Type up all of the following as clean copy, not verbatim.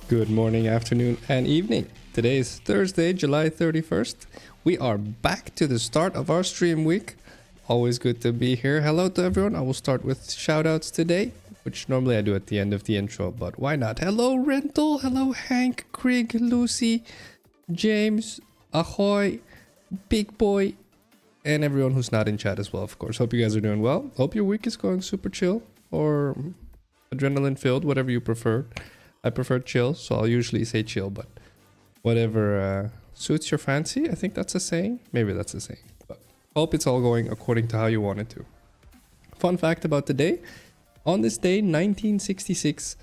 Good morning, afternoon, and evening. Today is Thursday, July 31st. We are back to the start of our stream week. Always good to be here. Hello to everyone. I will start with shoutouts today, which normally I do at the end of the intro, but why not? Hello, Rental. Hello, Hank, Craig, Lucy, James, Ahoy, Big Boy, and everyone who's not in chat as well, of course. Hope you guys are doing well. Hope your week is going super chill or adrenaline filled, whatever you prefer. I prefer chill, so I'll usually say chill, but whatever suits your fancy. I think that's a saying. Maybe that's a saying. But hope it's all going according to how you want it to. Fun fact about today. On this day, 1966,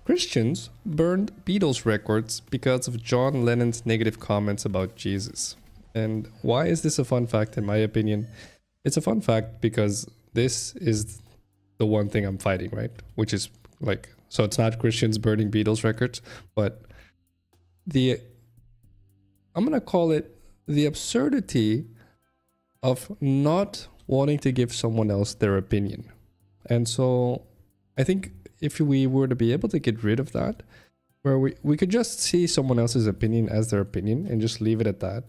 Christians burned Beatles records because of John Lennon's negative comments about Jesus. And why is this a fun fact in my opinion? It's a fun fact because this is the one thing I'm fighting, right? Which is like... So it's not Christians burning Beatles records, but I'm going to call it the absurdity of not wanting to give someone else their opinion. And so I think if we were to be able to get rid of that, where we could just see someone else's opinion as their opinion and just leave it at that,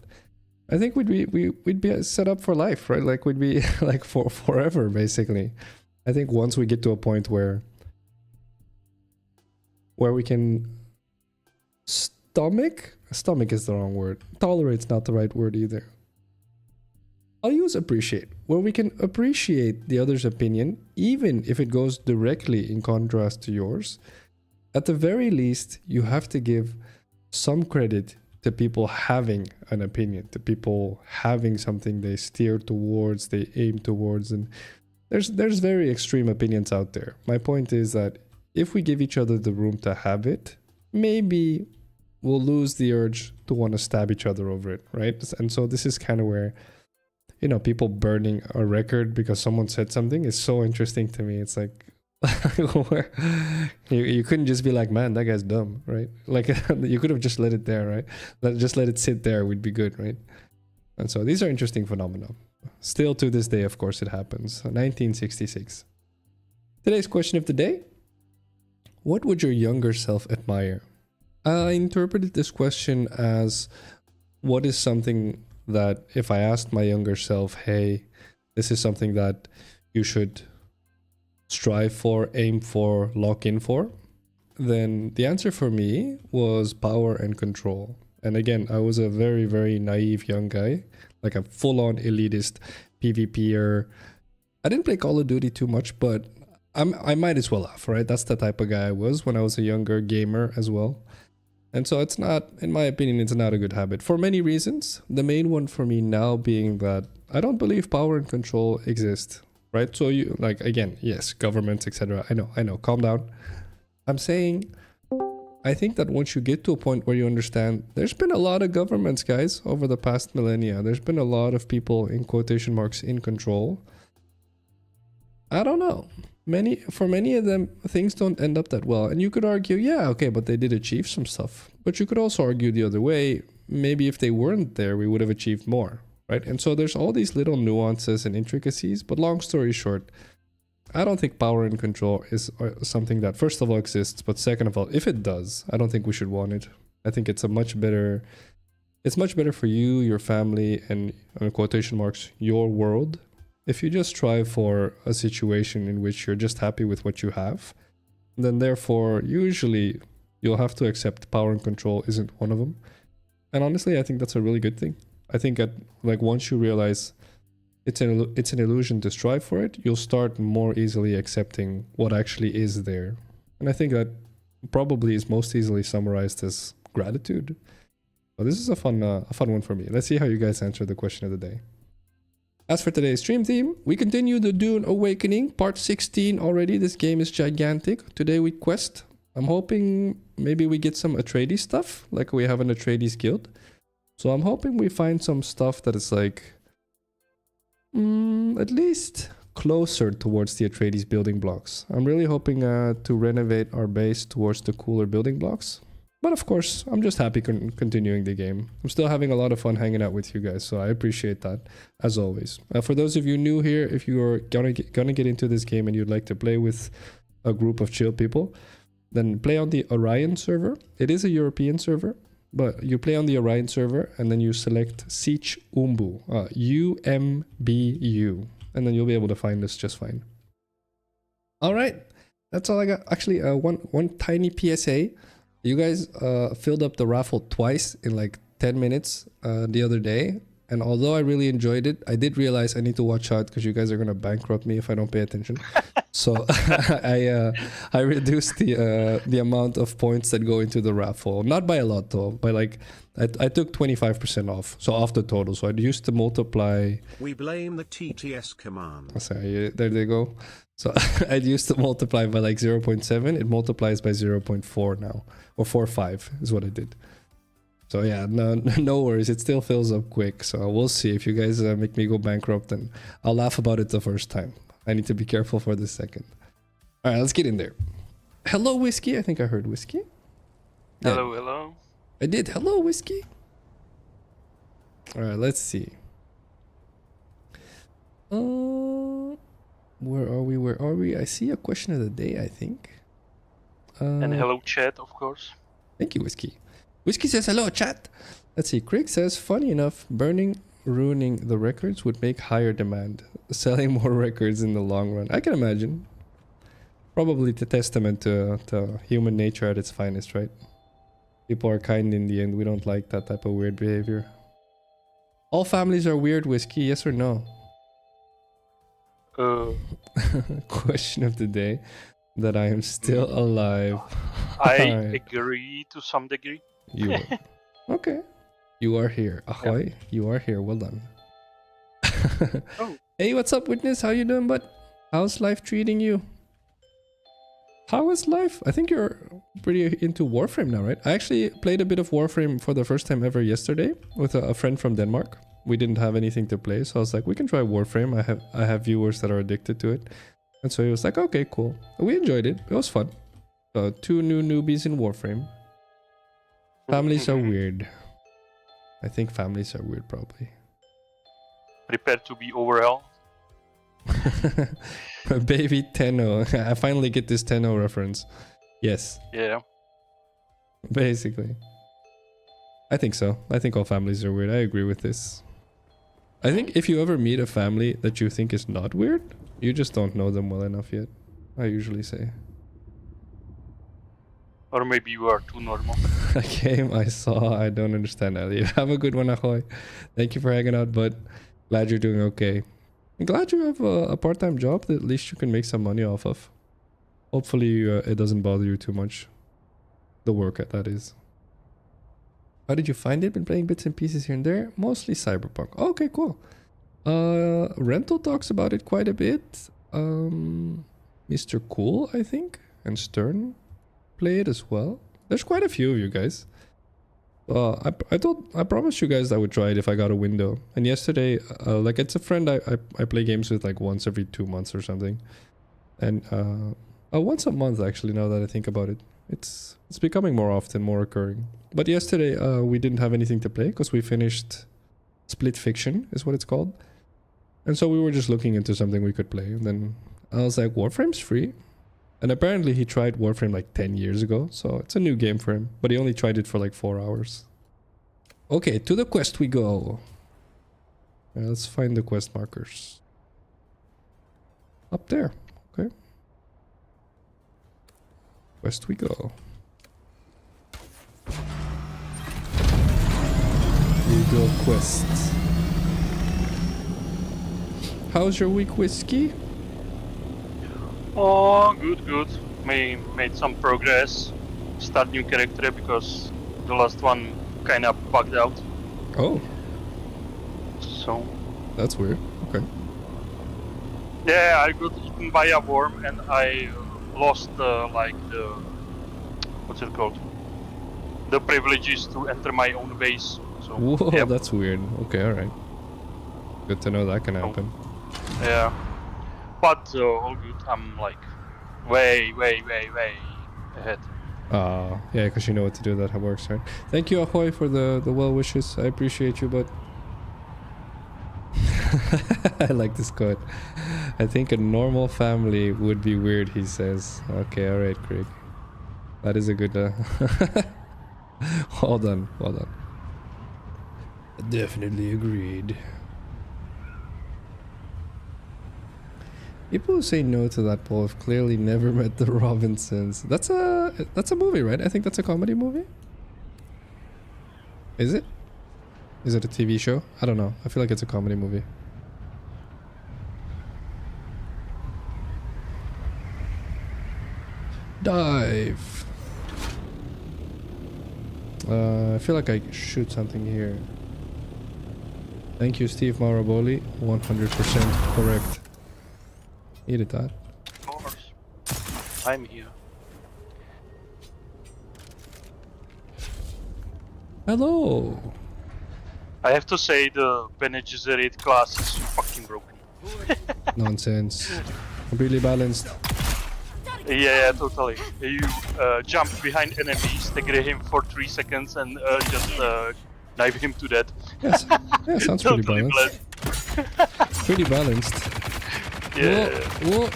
I think we'd be set up for life, right? Like we'd be like for forever, basically. I think once we get to a point where we can stomach is the wrong word. Tolerate's not the right word either. I'll use appreciate, where we can appreciate the other's opinion, even if it goes directly in contrast to yours. At the very least, you have to give some credit to people having an opinion, to people having something they steer towards, they aim towards, and there's very extreme opinions out there. My point is that if we give each other the room to have it, maybe we'll lose the urge to want to stab each other over it, right? And so this is kind of where, you know, people burning a record because someone said something is so interesting to me. It's like, you couldn't just be like, man, that guy's dumb, right? Like, you could have just let it there, right? Just let it sit there, would be good, right? And so these are interesting phenomena. Still to this day, of course, it happens. 1966. Today's question of the day. What would your younger self admire? I interpreted this question as, what is something that if I asked my younger self, hey, this is something that you should strive for, aim for, lock in for, then the answer for me was power and control. And again, I was a very, very naive young guy, like a full-on elitist PvPer. I didn't play Call of Duty too much, but I might as well have, right? That's the type of guy I was when I was a younger gamer as well. And so it's not, in my opinion, it's not a good habit for many reasons. The main one for me now being that I don't believe power and control exist, right? So you, like, again, yes, governments, etc. I know, calm down. I'm saying, I think that once you get to a point where you understand, there's been a lot of governments, guys, over the past millennia. There's been a lot of people, in quotation marks, in control. I don't know. For many of them, things don't end up that well. And you could argue, yeah, okay, but they did achieve some stuff. But you could also argue the other way. Maybe if they weren't there, we would have achieved more, right? And so there's all these little nuances and intricacies. But long story short, I don't think power and control is something that, first of all, exists. But second of all, if it does, I don't think we should want it. I think it's much better for you, your family, and quotation marks, your world, if you just strive for a situation in which you're just happy with what you have, then therefore, usually you'll have to accept power and control isn't one of them. And honestly, I think that's a really good thing. I think once you realize it's an illusion to strive for it, you'll start more easily accepting what actually is there. And I think that probably is most easily summarized as gratitude. Well, this is a fun one for me. Let's see how you guys answer the question of the day. As for today's stream theme, we continue the Dune Awakening, part 16 already. This game is gigantic. Today we quest. I'm hoping maybe we get some Atreides stuff, like we have an Atreides guild. So I'm hoping we find some stuff that is like, at least closer towards the Atreides building blocks. I'm really hoping to renovate our base towards the cooler building blocks. But of course, I'm just happy continuing the game. I'm still having a lot of fun hanging out with you guys, so I appreciate that, as always. For those of you new here, if you are gonna get into this game and you'd like to play with a group of chill people, then play on the Orion server. It is a European server, but you play on the Orion server and then you select Sietch Umbu, UMBU, and then you'll be able to find us just fine. All right, that's all I got. Actually, one tiny PSA. You guys filled up the raffle twice in like 10 minutes the other day. And although I really enjoyed it, I did realize I need to watch out because you guys are going to bankrupt me if I don't pay attention. So I reduced the amount of points that go into the raffle. Not by a lot though, by like I took 25% off. So off the total. So I used to multiply. We blame the TTS command. Oh, sorry, there they go. So I used to multiply by like 0.7. It multiplies by 0.4 now. Or 4.5 is what I did. So yeah, no worries. It still fills up quick. So we'll see. If you guys make me go bankrupt, then I'll laugh about it the first time. I need to be careful for the second. All right, let's get in there. Hello, Whiskey. I think I heard Whiskey. Yeah. Hello, hello. I did. Hello, Whiskey. All right, let's see. Where are we? Where are we? I see a question of the day, I think. And hello, chat, of course. Thank you, Whiskey. Whiskey says, hello, chat. Let's see. Craig says, funny enough, ruining the records would make higher demand. Selling more records in the long run. I can imagine. Probably the testament to human nature at its finest, right? People are kind in the end. We don't like that type of weird behavior. All families are weird, Whiskey. Yes or no? Question of the day. That I am still alive. I Right. agree to some degree. You are. Okay. You are here. Ahoy. Yep. You are here. Well done. Oh. Hey, what's up, Witness? How you doing, bud? How's life treating you? How is life? I think you're pretty into Warframe now, right? I actually played a bit of Warframe for the first time ever yesterday with a friend from Denmark. We didn't have anything to play, so I was like, we can try Warframe. I have viewers that are addicted to it. And so he was like, okay, cool. We enjoyed it. It was fun. 2 new newbies in Warframe. Families are weird. I think families are weird, probably. Prepare to be overwhelmed. Baby Tenno. I finally get this Tenno reference. Yes. Yeah. Basically. I think so. I think all families are weird. I agree with this. I think if you ever meet a family that you think is not weird, you just don't know them well enough yet. I usually say. Or maybe you are too normal. A game I saw, I don't understand, Elliot. Have a good one, Ahoy. Thank you for hanging out, bud. Glad you're doing okay. I'm glad you have a part-time job that at least you can make some money off of. Hopefully it doesn't bother you too much. The work, that is. How did you find it? Been playing bits and pieces here and there. Mostly Cyberpunk. Oh, okay, cool. Rental talks about it quite a bit. Mr. Cool, I think, and Stern play it as well. There's quite a few of you guys. I promised you guys I would try it if I got a window. And yesterday, like it's a friend I play games with like once every 2 months or something. And once a month actually, now that I think about it. It's becoming more often, more recurring. But yesterday we didn't have anything to play because we finished Split Fiction is what it's called. And so we were just looking into something we could play. And then I was like, Warframe's free. And apparently he tried Warframe like 10 years ago. So it's a new game for him. But he only tried it for like 4 hours. Okay, to the quest we go. Let's find the quest markers. Up there. Okay. Quest we go. We go quests. How's your week, Whiskey? Oh, good. Made some progress. Start new character because the last one kind of bugged out. Oh. So. That's weird. Okay. Yeah, I got eaten by a worm and I lost like the what's it called? The privileges to enter my own base. So. Whoa, yep. That's weird. Okay, alright. Good to know that can happen. Yeah. But all good. I'm like way ahead. Yeah, because you know what to do. That works, right? Thank you, Ahoy, for the well wishes. I appreciate you, but I like this quote. I think a normal family would be weird, he says. Okay, alright, Craig. That is a good. Well done. Well done. Definitely agreed. People who say no to that poll have clearly never met the Robinsons. That's a movie, right? I think that's a comedy movie. Is it? Is it a TV show? I don't know. I feel like it's a comedy movie. Dive. I feel like I shoot something here. Thank you, Steve Maraboli. 100% correct. Needed that. Of course. I'm here. Hello. I have to say the Bene Gesserit class is fucking broken. Nonsense. Completely balanced. Yeah, totally. You jump behind enemies, stagger him for 3 seconds, and just knife him to death. Yes. Yeah, sounds pretty Totally balanced. Pretty balanced. Yeah. Whoa,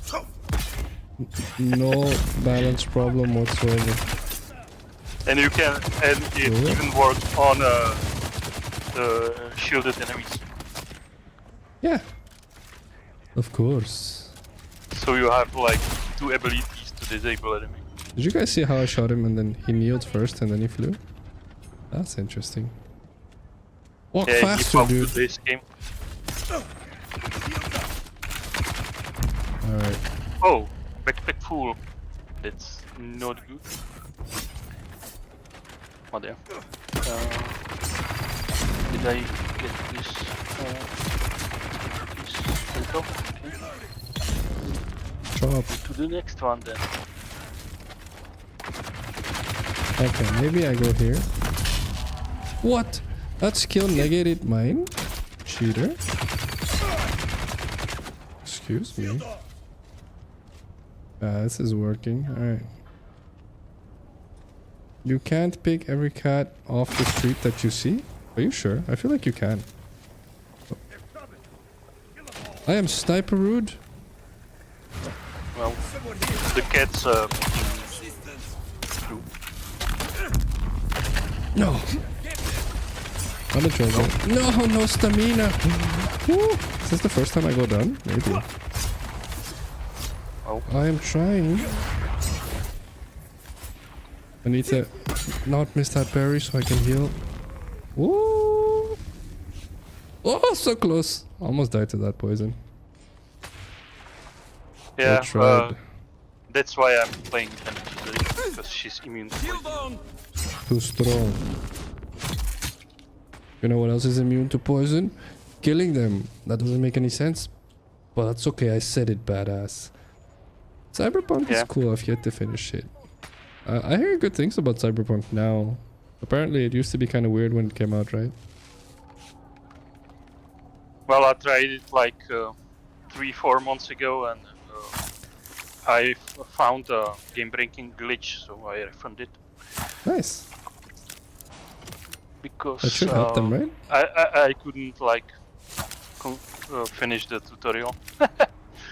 whoa. No balance problem whatsoever. And you can, and it Cool. even works on the shielded enemies. Yeah. Of course. So you have like 2 abilities to disable enemy. Did you guys see how I shot him and then he kneeled first and then he flew? That's interesting. Walk Yeah, faster, give up dude. to this game. Alright. Oh, backpack full. That's not good. Oh there. Did I get this? This okay. Chop. To the next one then. Okay, maybe I go here. What? That skill negated mine? Cheater. Excuse me. This is working. Alright. You can't pick every cat off the street that you see? Are you sure? I feel like you can. I am sniper rude. Well, the cat's through. No. I'm a joker. No, no stamina. Woo. Is this the first time I go down? Maybe. Oh. I am trying. I need to not miss that berry so I can heal. Woo. Oh, so close. Almost died to that poison. Yeah, I tried. that's why I'm playing Bene Gesserit, because she's immune to poison. Too strong. You know what else is immune to poison? Killing them. That doesn't make any sense. But that's okay, I said it, badass. Cyberpunk is Yeah. cool, I've yet to finish it. I hear good things about Cyberpunk now. Apparently it used to be kind of weird when it came out, right? Well, I tried it like 3-4 months ago, and I found a game-breaking glitch, so I refunded it. Nice. Because That should help them, right? I couldn't like finish the tutorial.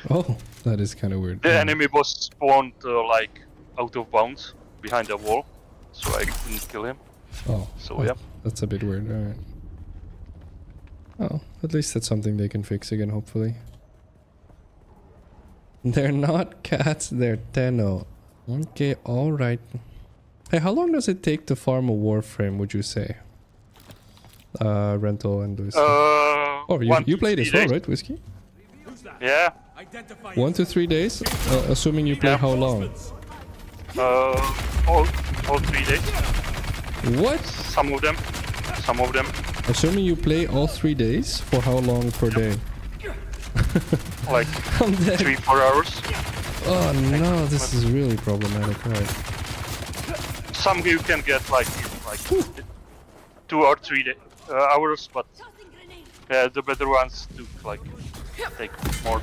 Oh, that is kind of weird. The enemy was spawned like out of bounds behind the wall, so I couldn't kill him. Oh, So yeah. That's a bit weird, alright. Oh, at least that's something they can fix again, hopefully. They're not cats, they're Tenno. Okay, alright. Hey, how long does it take to farm a Warframe, would you say? Rental and Whiskey. Oh, you played as well, right, Whiskey? Yeah. 1 to 3 days? Assuming you play Yeah. how long? All 3 days. What? Some of them. Assuming you play all 3 days, for how long per day? Like I'm dead. 3-4 hours. Oh no, this is really problematic, right? Some you can get like 2 or 3 hours, but yeah, the better ones do like take more.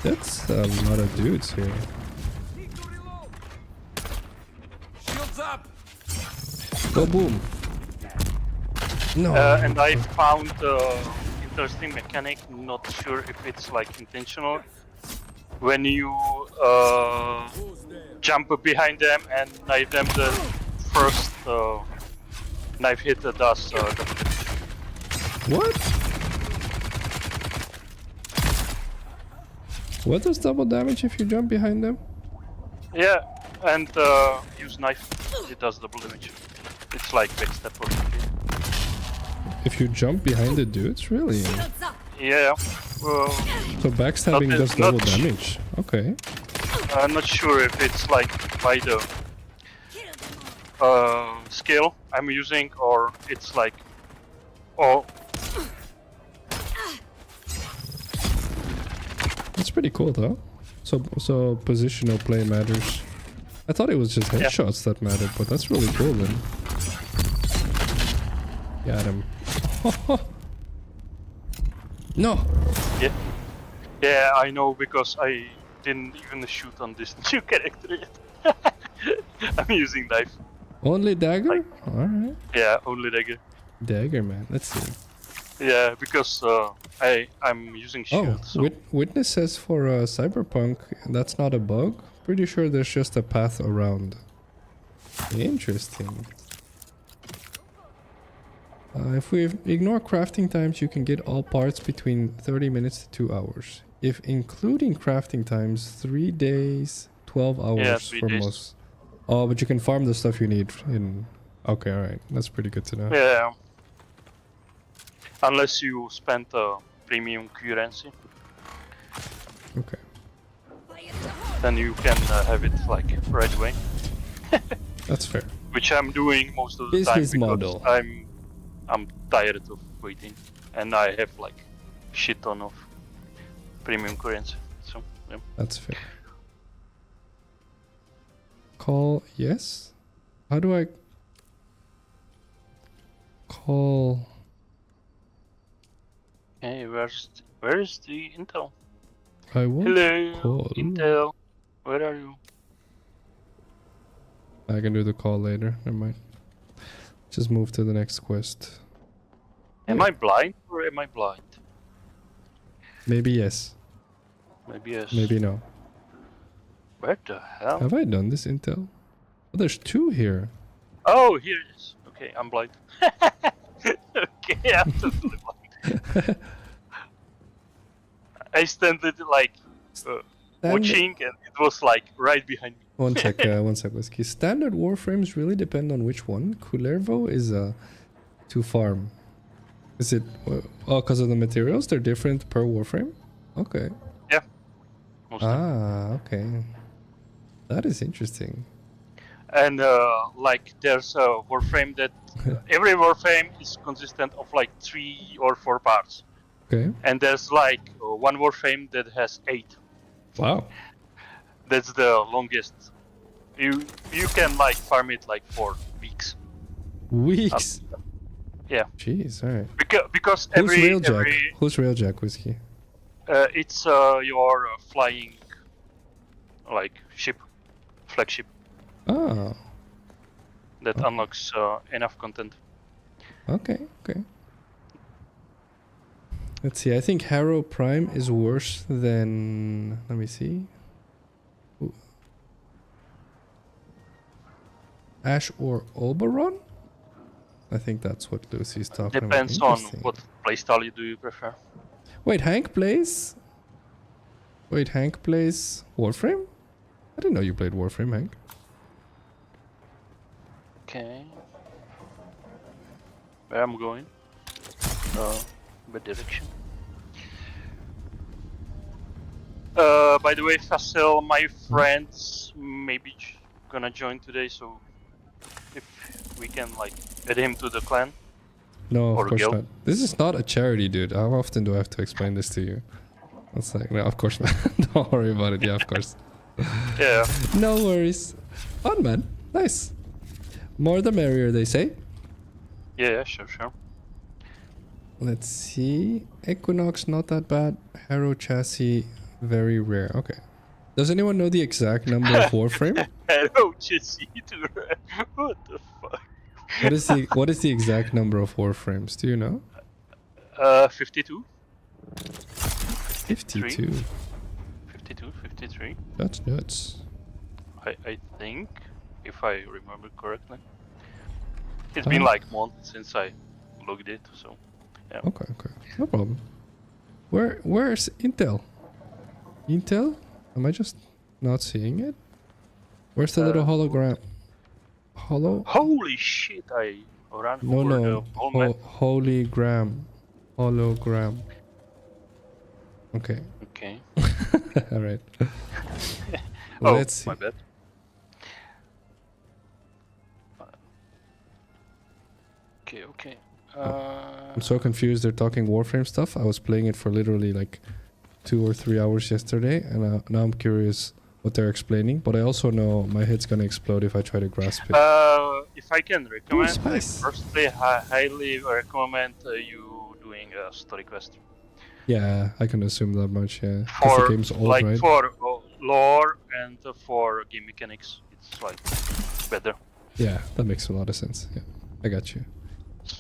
That's a lot of dudes here. Shields up. Go boom. No. And I found interesting mechanic. Not sure if it's like intentional. When you jump behind them and knife them, the first knife hit does double damage. What? What does double damage if you jump behind them? Yeah, and use knife, it does double damage. It's like backstep or something. If you jump behind the dudes, really? Yeah. So backstabbing Not- does double not- damage. Okay. I'm not sure if it's like by the skill I'm using or it's like That's pretty cool though. So positional play matters. I thought it was just headshots that mattered, but that's really cool then. Got him. No! yeah, I know because I didn't even shoot on this new character yet. I'm using knife. Only dagger? Alright. Yeah, only dagger. Dagger, man. Let's see. Yeah, because I'm using shield. Oh, So Witness says for Cyberpunk, that's not a bug. Pretty sure there's just a path around. Interesting. If we ignore crafting times, you can get all parts between 30 minutes to 2 hours. If including crafting times, 3 days, 12 hours Yeah, 3 for days. most. Oh, but you can farm the stuff you need in... Okay, alright. That's pretty good to know. yeah, unless you spend premium currency, Okay. then you can have it like right away. That's fair. Which I'm doing most of the Business time because model. I'm tired of waiting, and I have like shit ton of premium currency. So yeah. That's fair. Call yes? How do I call? Hey, where is the intel? I will Hello, call. intel. Where are you? I can do the call later. Never mind. Just move to the next quest. Am I blind or am I blind? Maybe yes. Maybe yes. Maybe no. Where the hell? Have I done this intel? Oh, there's 2 here. Oh, here it is. Okay, I'm blind. Okay, I'm totally blind. I standed like watching, and it was like right behind me. One sec, Whiskey. Standard warframes really depend on which one. Kullervo is to farm. Is it? Oh, because of the materials? They're different per warframe? Okay. Yeah. Mostly. Okay. That is interesting. And like there's a warframe that every warframe is consistent of like 3 or 4 parts, Okay. and there's like one warframe that has 8. Wow. That's the longest. You can like farm it like for weeks. Weeks. Yeah. Jeez, alright. Because Who's every Railjack? Who's Railjack, Whiskey? it's your flying like ship, flagship Oh. that unlocks enough content. Okay. Let's see. I think Harrow Prime is worse than... Let me see. Ooh. Ash or Oberon? I think that's what Lucy's talking Depends about. on Interesting. what playstyle you do you prefer. Wait, Hank plays Warframe? I didn't know you played Warframe, Hank. Okay. Where I'm going? Bad direction. By the way, Phacil, my friends maybe gonna join today, so if we can like add him to the clan. No, Or of course guild. not. This is not a charity, dude. How often do I have to explain this to you? It's like, no, of course not. Don't worry about it. Yeah, of course. Yeah. No worries. Fun, man. Nice. More the merrier, they say. Yeah, sure. Let's see. Equinox, not that bad. Harrow chassis, very rare. Okay. Does anyone know the exact number of Warframe? Hello, Jesse. What the fuck? What is the exact number of warframes? Do you know? 52. 52. 52, 53. That's nuts. I think, if I remember correctly. It's been like months since I logged it, so yeah. Okay, no problem. Where's Intel? Intel? Am I just not seeing it? Where's the little hologram? Holy shit! I ran No, over no. the whole map. Hologram. Okay. Okay. All right. Oh, Let's see. my bad. Okay. I'm so confused. They're talking Warframe stuff. I was playing it for literally like 2 or 3 hours yesterday, and now I'm curious what they're explaining. But I also know my head's gonna explode if I try to grasp it. If I can recommend, spice. firstly, I highly recommend you doing a story quest. Yeah, I can assume that much. Yeah, 'cause the For game's old, like right? for lore and for game mechanics, it's like better. Yeah, that makes a lot of sense. Yeah, I got you.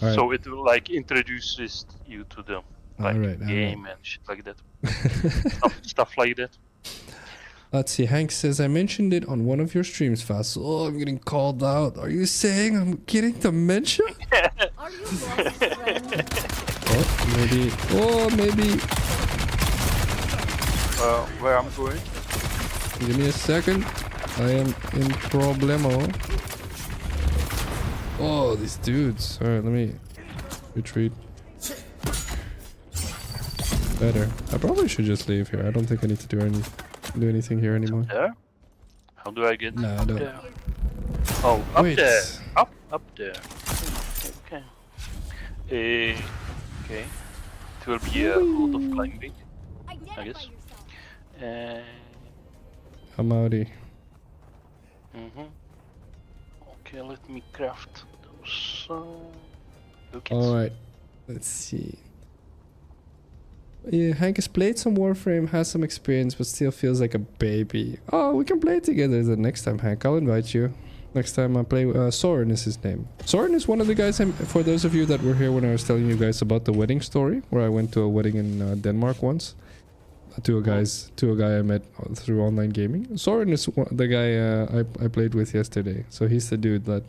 Alright. So it like introduces you to the like game and shit like that. stuff like that. Let's see. Hank says, I mentioned it on one of your streams, Phacil. Oh, I'm getting called out. Are you saying I'm getting dementia? Are you friend? Oh, maybe. Oh, maybe. Where I'm going? Give me a second. I am in problemo. Oh, these dudes. Alright, let me retreat. Better. I probably should just leave here. I don't think I need to do anything here anymore. There? How do I get Nah, up don't. there? Oh, up Wait. there. Up there. Okay. Okay. It will be a lot of climbing, I guess. I'm outie. Okay, let me craft those buckets. Alright. Let's see. Yeah, Hank has played some Warframe, has some experience, but still feels like a baby. Oh, we can play together the next time, Hank. I'll invite you. Next time I play, Soren is his name. Soren is one of the guys, for those of you that were here when I was telling you guys about the wedding story, where I went to a wedding in Denmark once. To a guy I met through online gaming. Soren is the guy I played with yesterday. So he's the dude that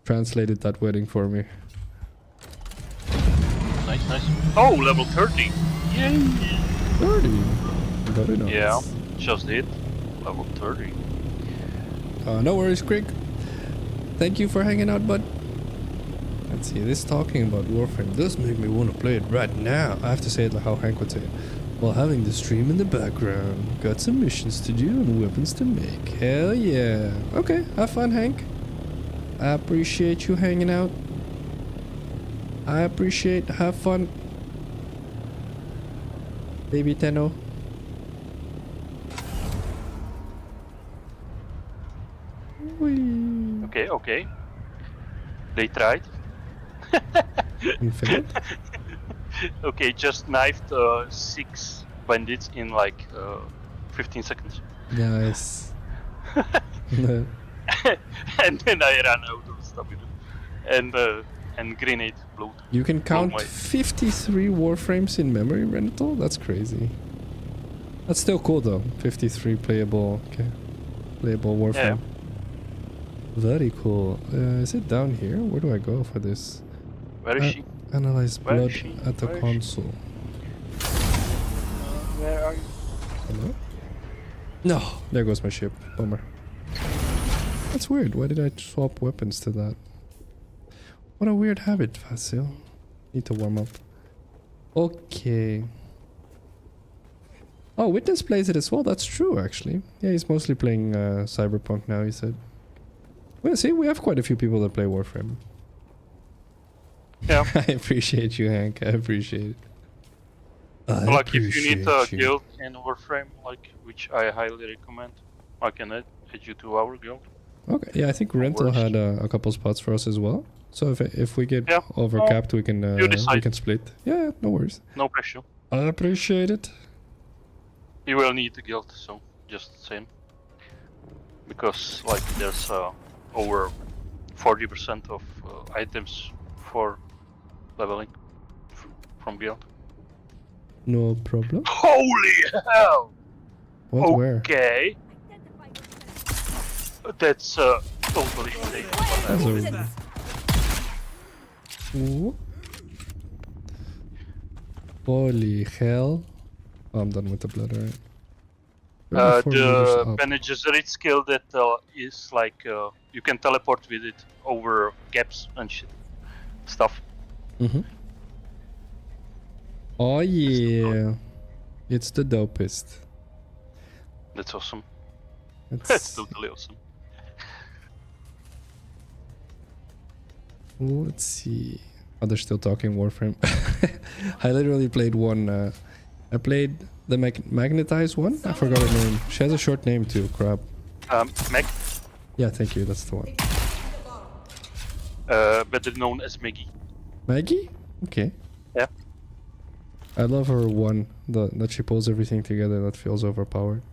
translated that wedding for me. Nice, nice. Oh, level 30. Yay! 30. Very nice. Yeah, just hit level 30. No worries, Craig. Thank you for hanging out, bud. Let's see, this talking about Warframe does make me want to play it right now. I have to say it like how Hank would say it. While having the stream in the background. Got some missions to do and weapons to make. Hell yeah. Okay, have fun, Hank. I appreciate you hanging out. Have fun. Baby Tenno. Whee. Okay. They tried. Infinite? Okay, just knifed 6 bandits in like 15 seconds. Nice. And then I ran out of stamina. And grenade blew. You can count my- 53 Warframes in memory rental? That's crazy. That's still cool though. 53 playable Warframe. Yeah. Very cool. Is it down here? Where do I go for this? Where is she? Analyze Where blood is she? at the Where is she? console. Where are you? Hello? No, there goes my ship. Bummer. That's weird. Why did I swap weapons to that? What a weird habit, Phacil. Need to warm up. Okay. Oh, Witness plays it as well. That's true, actually. Yeah, he's mostly playing Cyberpunk now, he said. Well, see, we have quite a few people that play Warframe. Yeah. I appreciate you, Hank. I appreciate it. Like if you need a guild in Warframe, like which I highly recommend, I can add you to our guild. Okay, yeah, I think Rental works. had a couple spots for us as well. So if we get Yeah. overcapped, we you decide. can split. Yeah, no worries. No pressure. I appreciate it. You will need a guild, so just saying. Because like there's over 40% of items for leveling from guild. No problem. Holy hell! What? Where? Okay, that's totally insane. That's a... Ooh. Holy hell. Oh, I'm done with the blood, alright. 34 meters The up. Bene Gesserit skill that is like you can teleport with it over gaps and shit stuff. Mm-hmm. Oh yeah. It's the dopest. That's awesome. It's... That's totally awesome. Let's see. Oh, they're still talking Warframe. I literally played one. I played the magnetized one. I forgot her name. She has a short name too. Crap. Meg, Yeah, thank you. That's the one. better known as Maggie. Maggie? Okay. Yeah. I love her one. That she pulls everything together. That feels overpowered.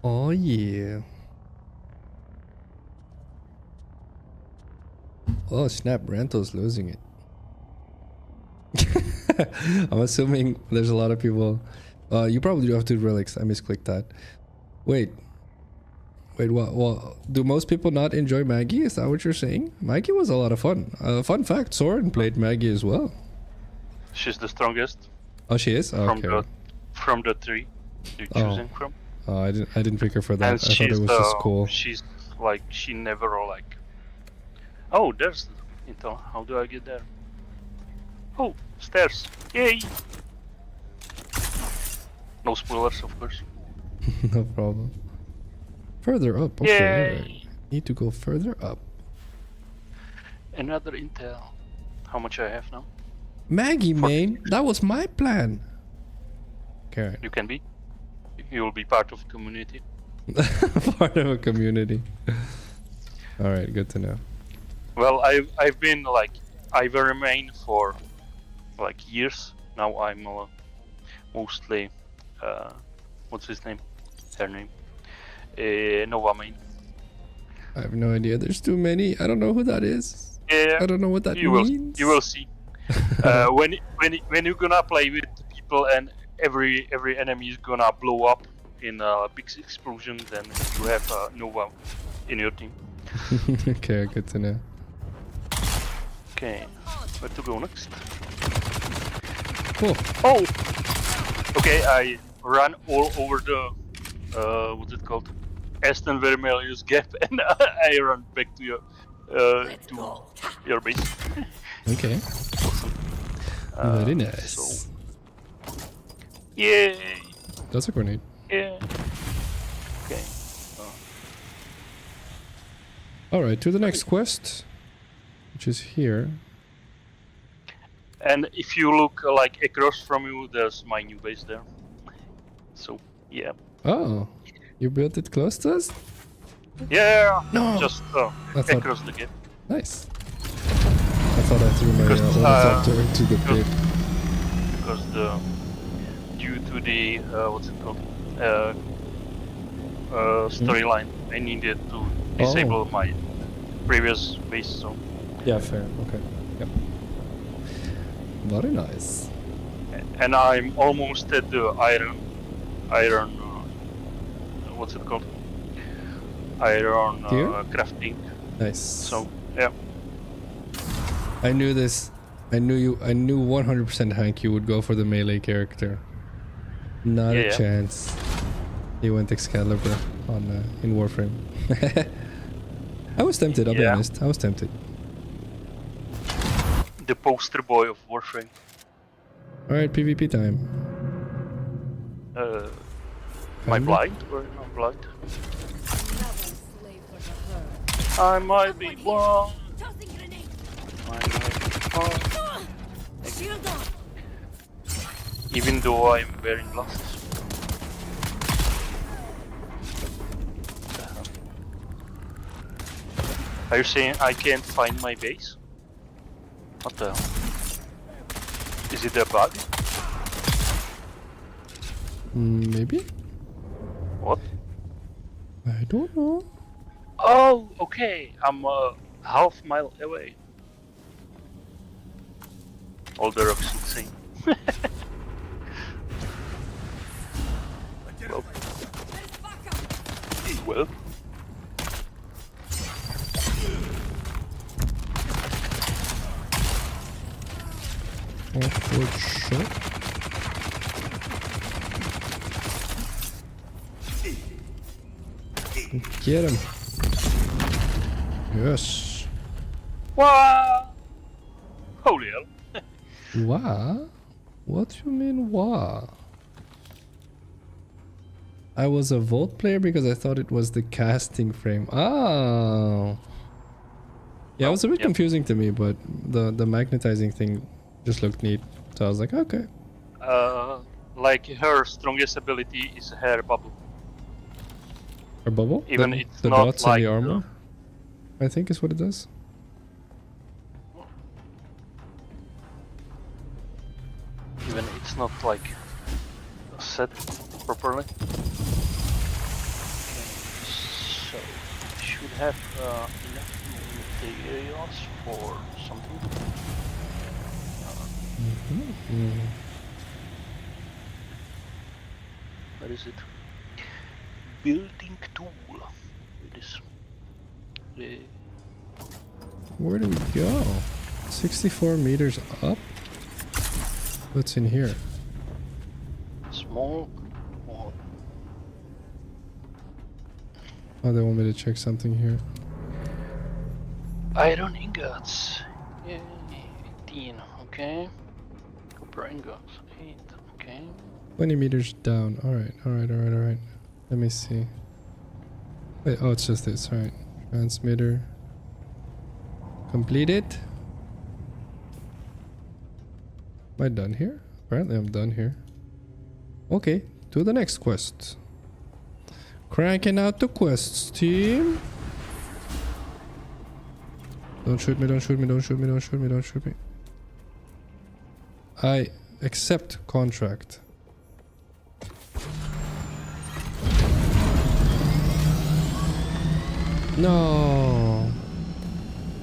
Oh yeah. Oh snap! Branto's losing it. I'm assuming there's a lot of people. You probably do have 2 relics. I misclicked that. Wait, what? Do most people not enjoy Maggie? Is that what you're saying? Maggie was a lot of fun. Fun fact: Soren played Maggie as well. She's the strongest Oh, she is. Oh, okay. from the 3 you're choosing from. Oh, I didn't pick her for that. And I thought she's it was just cool. She's like she never like. Oh, there's the intel. How do I get there? Oh, stairs! Yay! No spoilers, of course. No problem. Further up. Okay. Yay! Alright. Need to go further up. Another intel. How much I have now? Maggie, main. That was my plan. Okay. You can be. You will be part of the community. Part of a community. All right. Good to know. Well, I've been like I've remained for like years now. I'm mostly what's his name? Her name? Nova main. I have no idea. There's too many. I don't know who that is. Yeah, I don't know what that you means. will. You will see. When you're gonna play with people and every enemy is gonna blow up in a big explosion, then you have Nova in your team. Okay, good to know. Okay, where to go next? Cool. Oh! Okay, I ran all over the, what's it called? Aston Vermelius gap and I ran back to your base. Okay. Awesome. Very nice. So, yay! That's a grenade. Yeah. Okay. All right, to the next quest, which is here. And if you look like across from you, there's my new base there. So yeah. Oh, you built it close to us? Yeah. No. Just That's not across the gap. nice. I thought I threw my Because, ornithopter into the pit. Because due to the what's it called storyline, I needed to disable my previous base. So Yeah, fair. Okay. Yep. Very nice. and I'm almost at the iron what's it called? Iron Tier? crafting. Nice. So yeah. I knew this. I knew 100% Hank you would go for the melee character. Not a Yeah. chance. He went Excalibur on in Warframe. I was tempted, I'll be Yeah. honest. I was tempted. The poster boy of Warframe. Alright, PvP time. Am I Kinda? blind or not blind? Another slave for the herd. I might be blind. Tossing grenade. I might be blind. Shield on. Even though I'm wearing glasses. Are you saying I can't find my base? What the hell? Is it a bug? Maybe? What? I don't know. Oh, okay. I'm a half mile away. All the rocks insane. Well. Awkward shot. Get him. Yes. Wow! Holy hell. Wah? What you mean wah? I was a Volt player because I thought it was the casting frame. Oh. Yeah, it was a bit confusing to me, but the magnetizing thing just looked neat. So I was like, okay. Like her strongest ability is her bubble. Or bubble? Even the, it's the not dots like on the armor? I think is what it does. Even it's not like set properly. Okay, so I should have enough materials for something. Where is it? Building tool. It is. Where do we go? 64 meters up? What's in here? Small. Wall. Oh, they want me to check something here. Iron ingots. Yeah, 18. Okay. Copper ingots. 8. Okay. 20 meters down. Alright, alright, alright, alright. Let me see. Wait, oh, it's just this. Alright. Transmitter. Completed. Am I done here? Apparently I'm done here. Okay, to the next quest. Cranking out the quests, team. Don't shoot me, don't shoot me, don't shoot me, don't shoot me, don't shoot me. I accept contract. No.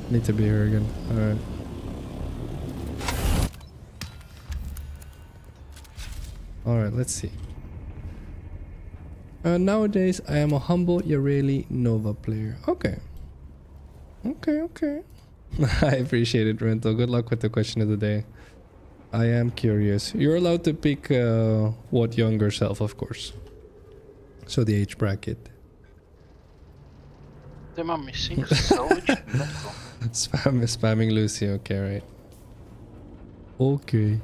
Need to be here again. Alright. Alright, let's see. Nowadays, I am a humble Yareli Nova player. Okay. Okay, okay. I appreciate it, Rental. Good luck with the question of the day. I am curious. You're allowed to pick what younger self, of course. So the age bracket. Am I missing salvage? Spamming Lucy. Okay, right. Okay.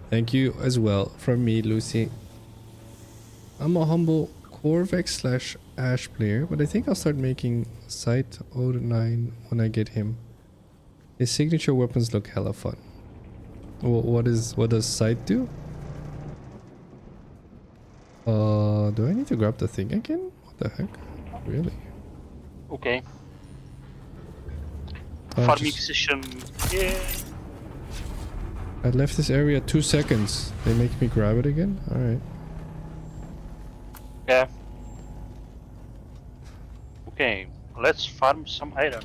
Thank you as well from me, Lucy. I'm a humble Corvex / Ash player, but I think I'll start making Sight 09 when I get him. His signature weapons look hella fun. What does Sight do? Do I need to grab the thing again? What the heck? Really? Okay. Farming session. Yeah. I left this area 2 seconds. They make me grab it again? Alright. Yeah. Okay, let's farm some iron.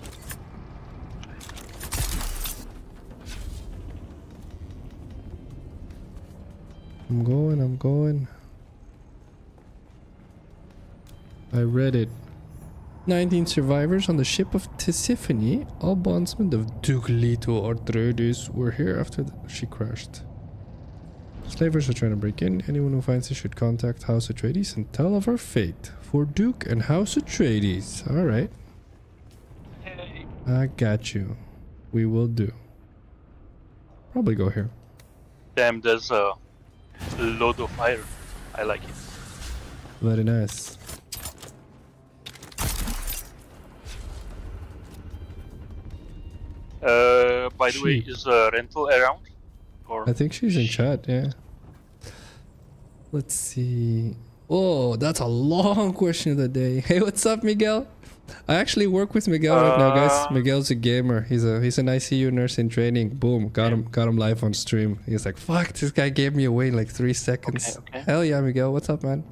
I'm going. I read it. 19 survivors on the ship of Tisiphone, all bondsmen of Duke Leto Atreides, were here after she crashed. Slavers are trying to break in. Anyone who finds it should contact House Atreides and tell of her fate. For Duke and House Atreides. Alright. Hey. I got you. We will do. Probably go here. Damn, there's a load of iron. I like it. Very nice. By the way, is Rental around? Or I think she's in chat, yeah. Let's see. Oh, that's a long question of the day. Hey, what's up, Miguel? I actually work with Miguel right now, guys. Miguel's a gamer. He's an ICU nurse in training. Boom, got him live on stream. He's like, fuck, this guy gave me away in like 3 seconds. Okay. Hell yeah, Miguel. What's up, man?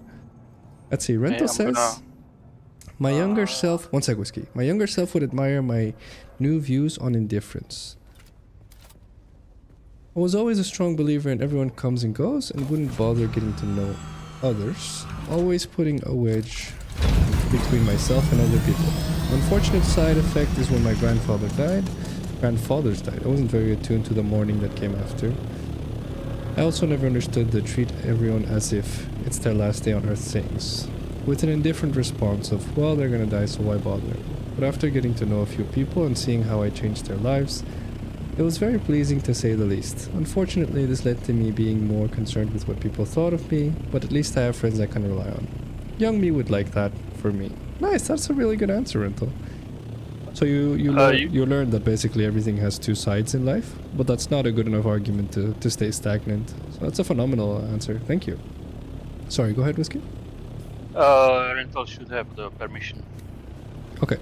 Let's see. Rental says My younger self... One sec, Whiskey. My younger self would admire my new views on indifference. I was always a strong believer in everyone comes and goes and wouldn't bother getting to know others. Always putting a wedge between myself and other people. Unfortunate side effect is when my grandfathers died. I wasn't very attuned to the mourning that came after. I also never understood the treat everyone as if it's their last day on earth things. With an indifferent response of, well, they're gonna die, so why bother? But after getting to know a few people and seeing how I changed their lives, it was very pleasing to say the least. Unfortunately, this led to me being more concerned with what people thought of me, but at least I have friends I can rely on. Young me would like that for me. Nice, that's a really good answer, Rental. So you learned that basically everything has two sides in life, but that's not a good enough argument to stay stagnant. So that's a phenomenal answer. Thank you. Sorry, go ahead, Whiskey. Rental should have the permission. Okay.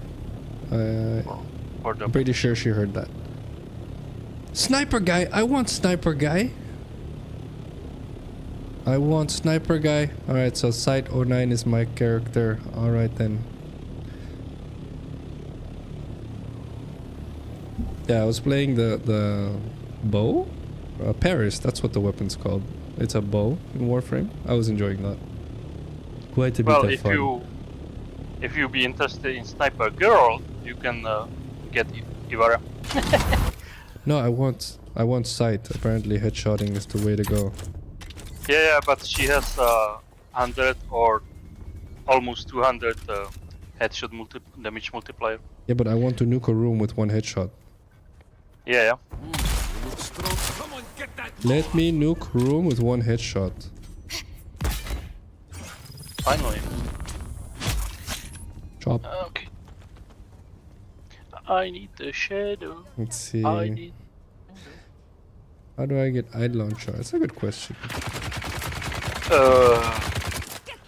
For the I'm pretty sure she heard that. Sniper guy! I want sniper guy! I want sniper guy. Alright, so Site 09 is my character. Alright then. Yeah, I was playing the bow? Paris, that's what the weapon's called. It's a bow in Warframe. I was enjoying that. Quite a bit of fun. If you be interested in Sniper Girl, you can get Ivara. No, I want Sight. Apparently headshotting is the way to go. Yeah, but she has 100 or almost 200 headshot damage multiplier. Yeah, but I want to nuke a room with one headshot. Yeah. Let me nuke room with one headshot. Finally. Chop. Okay. I need the shadow. Let's see. I need... How do I get eye launcher? That's a good question.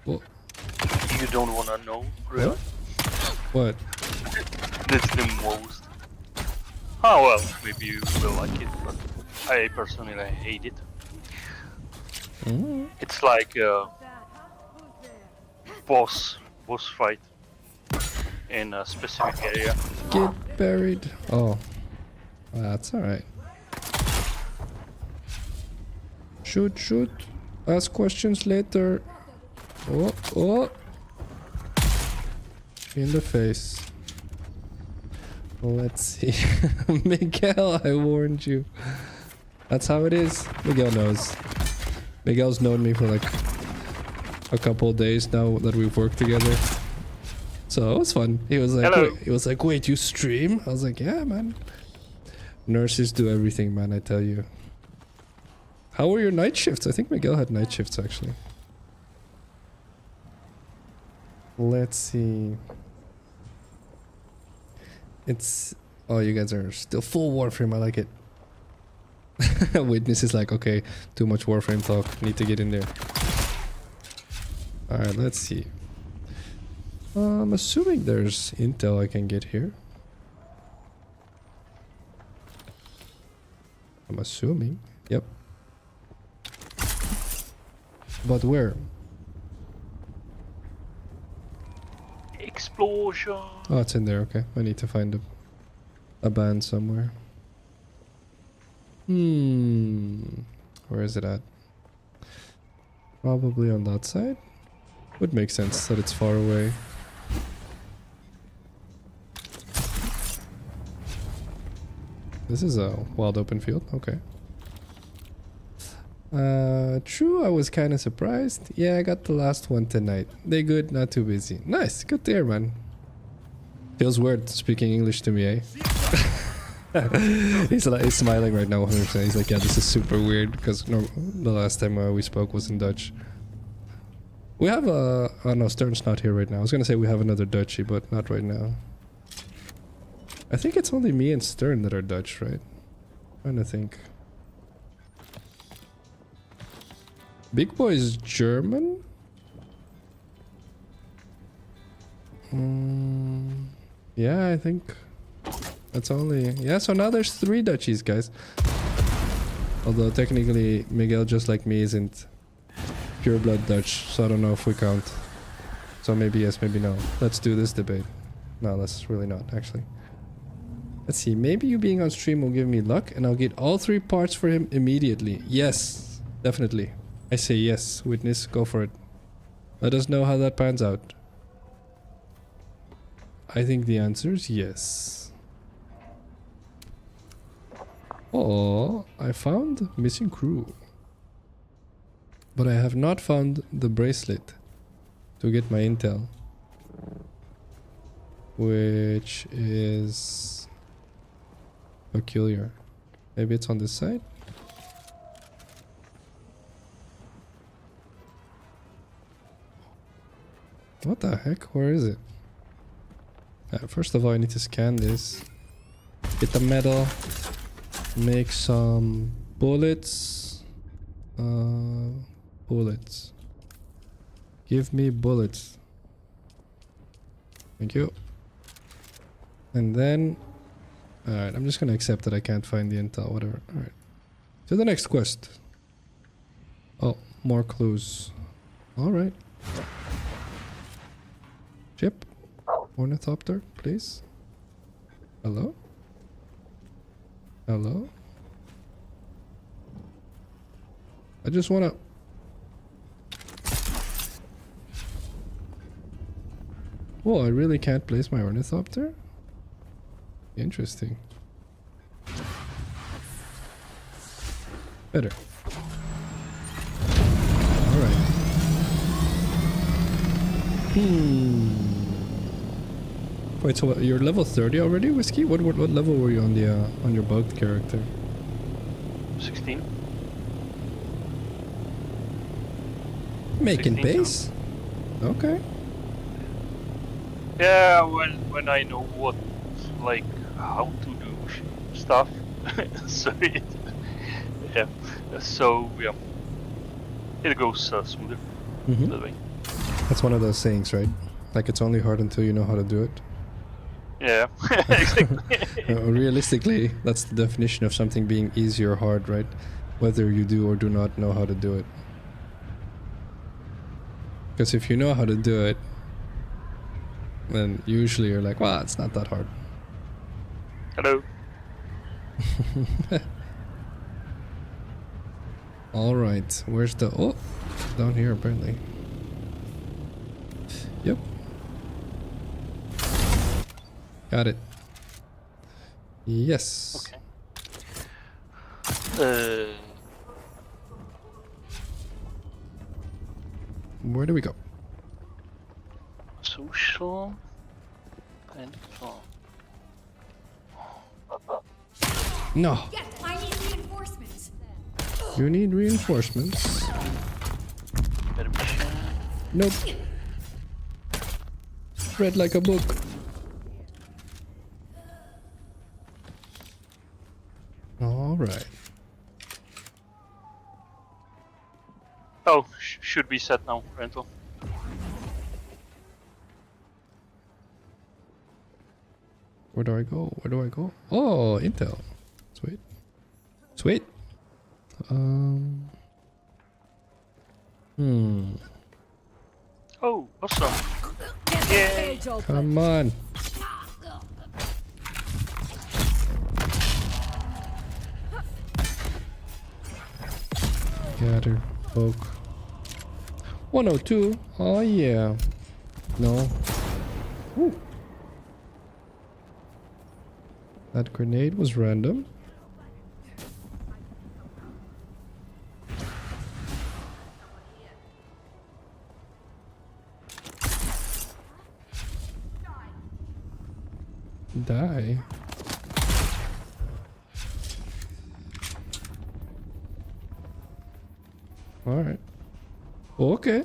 Well, You don't wanna know, really? what? That's the most. Oh well, maybe you will like it, but I personally hate it. It's like a boss fight in a specific area. Get buried. Oh. That's alright. Shoot. Ask questions later. Oh. In the face. Let's see. Miguel, I warned you. That's how it is. Miguel knows. Miguel's known me for like a couple of days now that we've worked together. So it was fun. He was like, wait, you stream? I was like, yeah, man. Nurses do everything, man, I tell you. How were your night shifts? I think Miguel had night shifts, actually. Let's see. It's... Oh, you guys are still full Warframe. I like it. Witness is like, okay, too much Warframe talk. Need to get in there. Alright, let's see. I'm assuming there's intel I can get here. I'm assuming. Yep. But where? Explosion! Oh, it's in there. Okay. I need to find a band somewhere. Where is it at? Probably on that side? Would make sense that it's far away. This is a wild open field. Okay. True, I was kind of surprised. Yeah, I got the last one tonight. They good, not too busy. Nice, good to hear, man. Feels weird speaking English to me, eh? he's smiling right now 100%. He's like, yeah, this is super weird because the last time we spoke was in Dutch. We have oh no, Stern's not here right now. I was gonna say we have another Dutchie, but not right now. I think it's only me and Stern that are Dutch, right? Trying to think. Big Boy is German? Yeah, I think that's only... Yeah, so now there's 3 Dutchies, guys. Although technically Miguel, just like me, isn't pure blood Dutch, so I don't know if we count. So maybe yes, maybe no. Let's do this debate. No, let's really not, actually. Let's see. Maybe you being on stream will give me luck and I'll get all 3 parts for him immediately. Yes, definitely. I say yes. Witness, go for it. Let us know how that pans out. I think the answer is yes. Oh, I found missing crew. But I have not found the bracelet to get my intel. Which is peculiar. Maybe it's on this side? What the heck? Where is it? First of all, I need to scan this. Get the metal. Make some bullets. Bullets. Give me bullets. Thank you. And then... Alright, I'm just gonna accept that I can't find the intel, whatever. Alright. To the next quest. Oh, more clues. Alright. Chip? Ornithopter, please? Hello? Hello? I just wanna... Oh, I really can't place my ornithopter? Interesting. Better. Alright. Wait, so what, you're level 30 already, Whiskey? What level were you on your bugged character? 16. Making 16, base? Okay. Yeah, when I know what, like, how to do stuff. So yeah, it goes smoother that way. That's one of those sayings, right? Like it's only hard until you know how to do it. Yeah, exactly. Realistically, that's the definition of something being easy or hard, right? Whether you do or do not know how to do it. Because if you know how to do it, then usually you're like, well, it's not that hard. Hello. Alright, where's the... Oh, down here apparently. Yep. Got it. Yes. Okay. Where do we go? Social and phone. No. Yes, I need reinforcements. You need reinforcements. Better be sure. Nope. Read like a book. Alright. Oh, should be set now, rental. Where do I go? Where do I go? Oh, intel. Sweet. Sweet. Oh, awesome. Get the cage open. Come on. Gather. Poke. 102. Oh, yeah. No. Woo. That grenade was random. Die. Alright. Okay.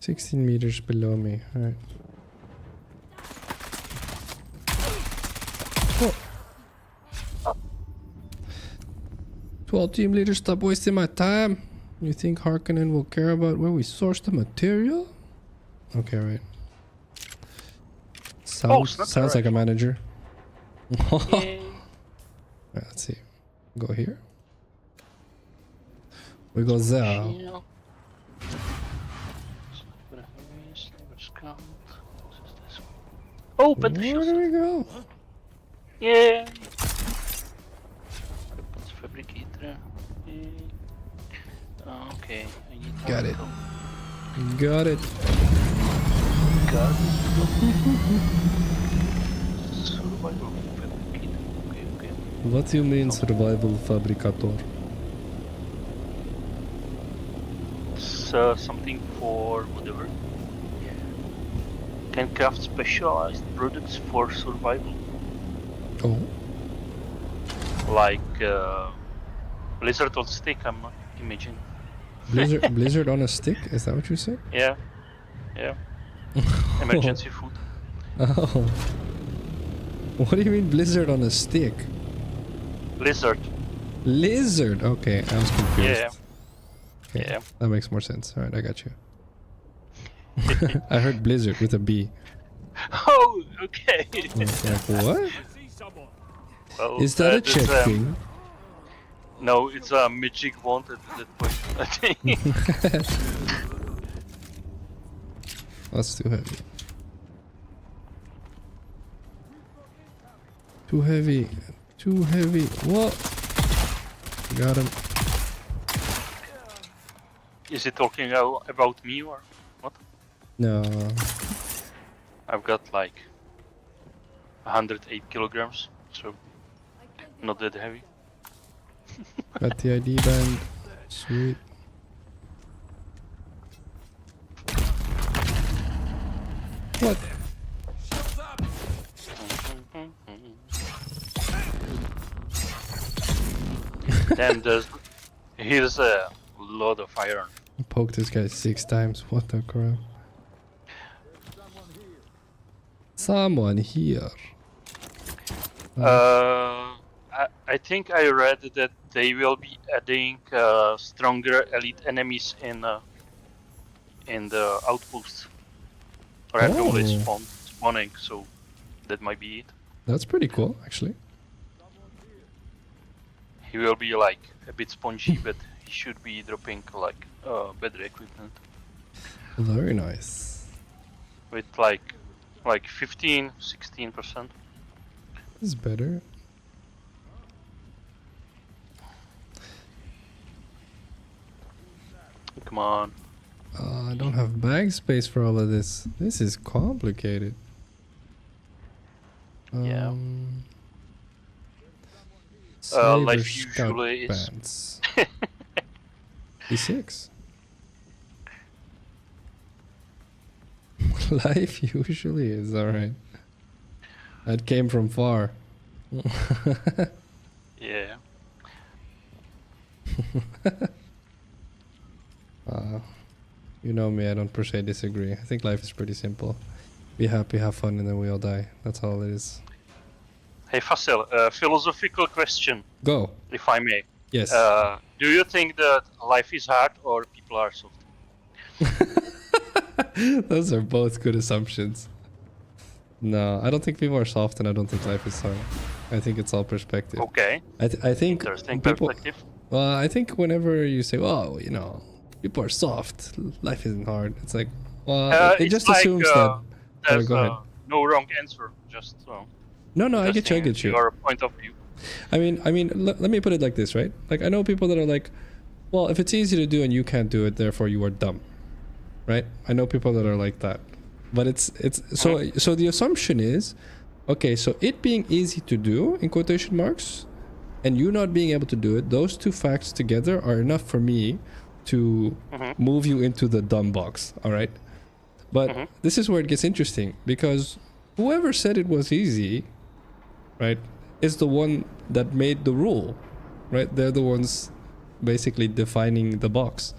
16 meters below me. Alright. Oh. 12 team leaders, stop wasting my time. You think Harkonnen will care about where we source the material? Okay, right. Sounds like a manager. Right, let's see. Go here. We go there. Shield. Sniper heavy, sniper scout. What is this one? Oh, Where panther do shield. we go? Yeah. Weapons fabricator. Yeah. Okay, I need more Got it. info. Got it. Got it. Survival fabricator. Okay. What do you mean survival fabricator? It's something for whatever. Can craft specialized products for survival. Oh, Like lizard on stick, I'm imagining. blizzard on a stick? Is that what you said? Yeah. Emergency food. Oh. What do you mean blizzard on a stick? Lizard. Lizard. Okay, I was confused. Yeah. Okay, Yeah. that makes more sense. All right, I got you. I heard blizzard with a B. Oh, okay. I was like, what? Well, Is that a this, Czech thing? No, it's a magic wand at that point, I think. That's too heavy. Too heavy. Too heavy. What? Got him. Is it talking about me or what? No. I've got like 108 kilograms, so not that heavy. Got the ID band. Sweet. What? Then here's a lot of iron. Poked this guy 6 times. What the crap? Someone here. I think I read that they will be adding stronger elite enemies in the outposts. Or have already spawning, so that might be it. That's pretty cool, actually. He will be like a bit spongy, but he should be dropping like better equipment Very nice. with like 15-16%. This is better. Come on. I don't have bag space for all of this. This is complicated. Yeah. Saber life Scout usually is- pants. E6. Life usually is alright. That came from far. Yeah. You know me, I don't per se disagree. I think life is pretty simple. Be happy, have fun, and then we all die. That's all it is. Hey Phacil, philosophical question, Go. if I may. Yes. Do you think that life is hard or people are soft? Those are both good assumptions. No, I don't think people are soft, and I don't think life is hard. I think it's all perspective. Okay, I think interesting people. perspective. Well, I think whenever you say, "Oh, you know, people are soft, life isn't hard," it's like, well, it It's just like, assumes that. There's go ahead. no wrong answer, just No, I get you. I get you. your point of view. I mean, let me put it like this, right? Like, I know people that are like, well, if it's easy to do and you can't do it, therefore you are dumb, right? I know people that are like that, but it's so the assumption is, okay, so it being easy to do in quotation marks, and you not being able to do it, those two facts together are enough for me to move you into the dumb box, all right? But this is where it gets interesting, because whoever said it was easy, right, is the one that made the rule, right? They're the ones basically defining the box.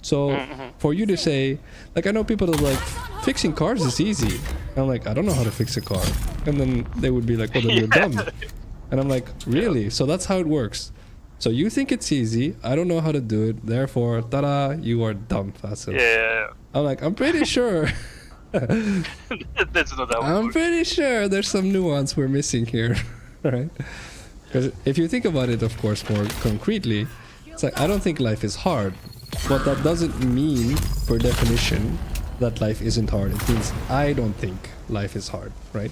So for you to say, like, I know people that are like, fixing cars is easy. And I'm like, I don't know how to fix a car. And then they would be like, well, then you're dumb. And I'm like, really? So that's how it works. So you think it's easy. I don't know how to do it. Therefore, ta-da, you are dumb, Phacil. Yeah, I'm like, I'm pretty sure. that's not how it I'm works. pretty sure there's some nuance we're missing here, right? Because if you think about it, of course, more concretely, It's like, I don't think life is hard, but that doesn't mean, per definition, that life isn't hard. It means I don't think life is hard, right?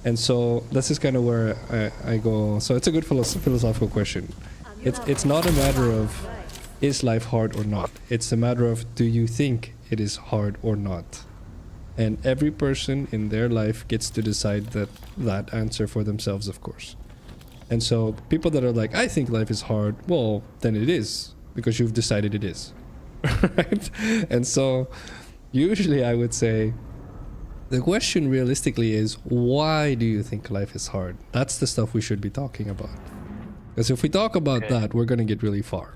And so this is kind of where I go. So it's a good philosophical question. It's not a matter of is life hard or not. It's a matter of do you think it is hard or not. And every person in their life gets to decide that answer for themselves, of course. And so people that are like, I think life is hard, well, then it is, because you've decided it is. Right? And so usually I would say the question realistically is, why do you think life is hard? That's the stuff we should be talking about. Because if we talk about that, we're going to get really far.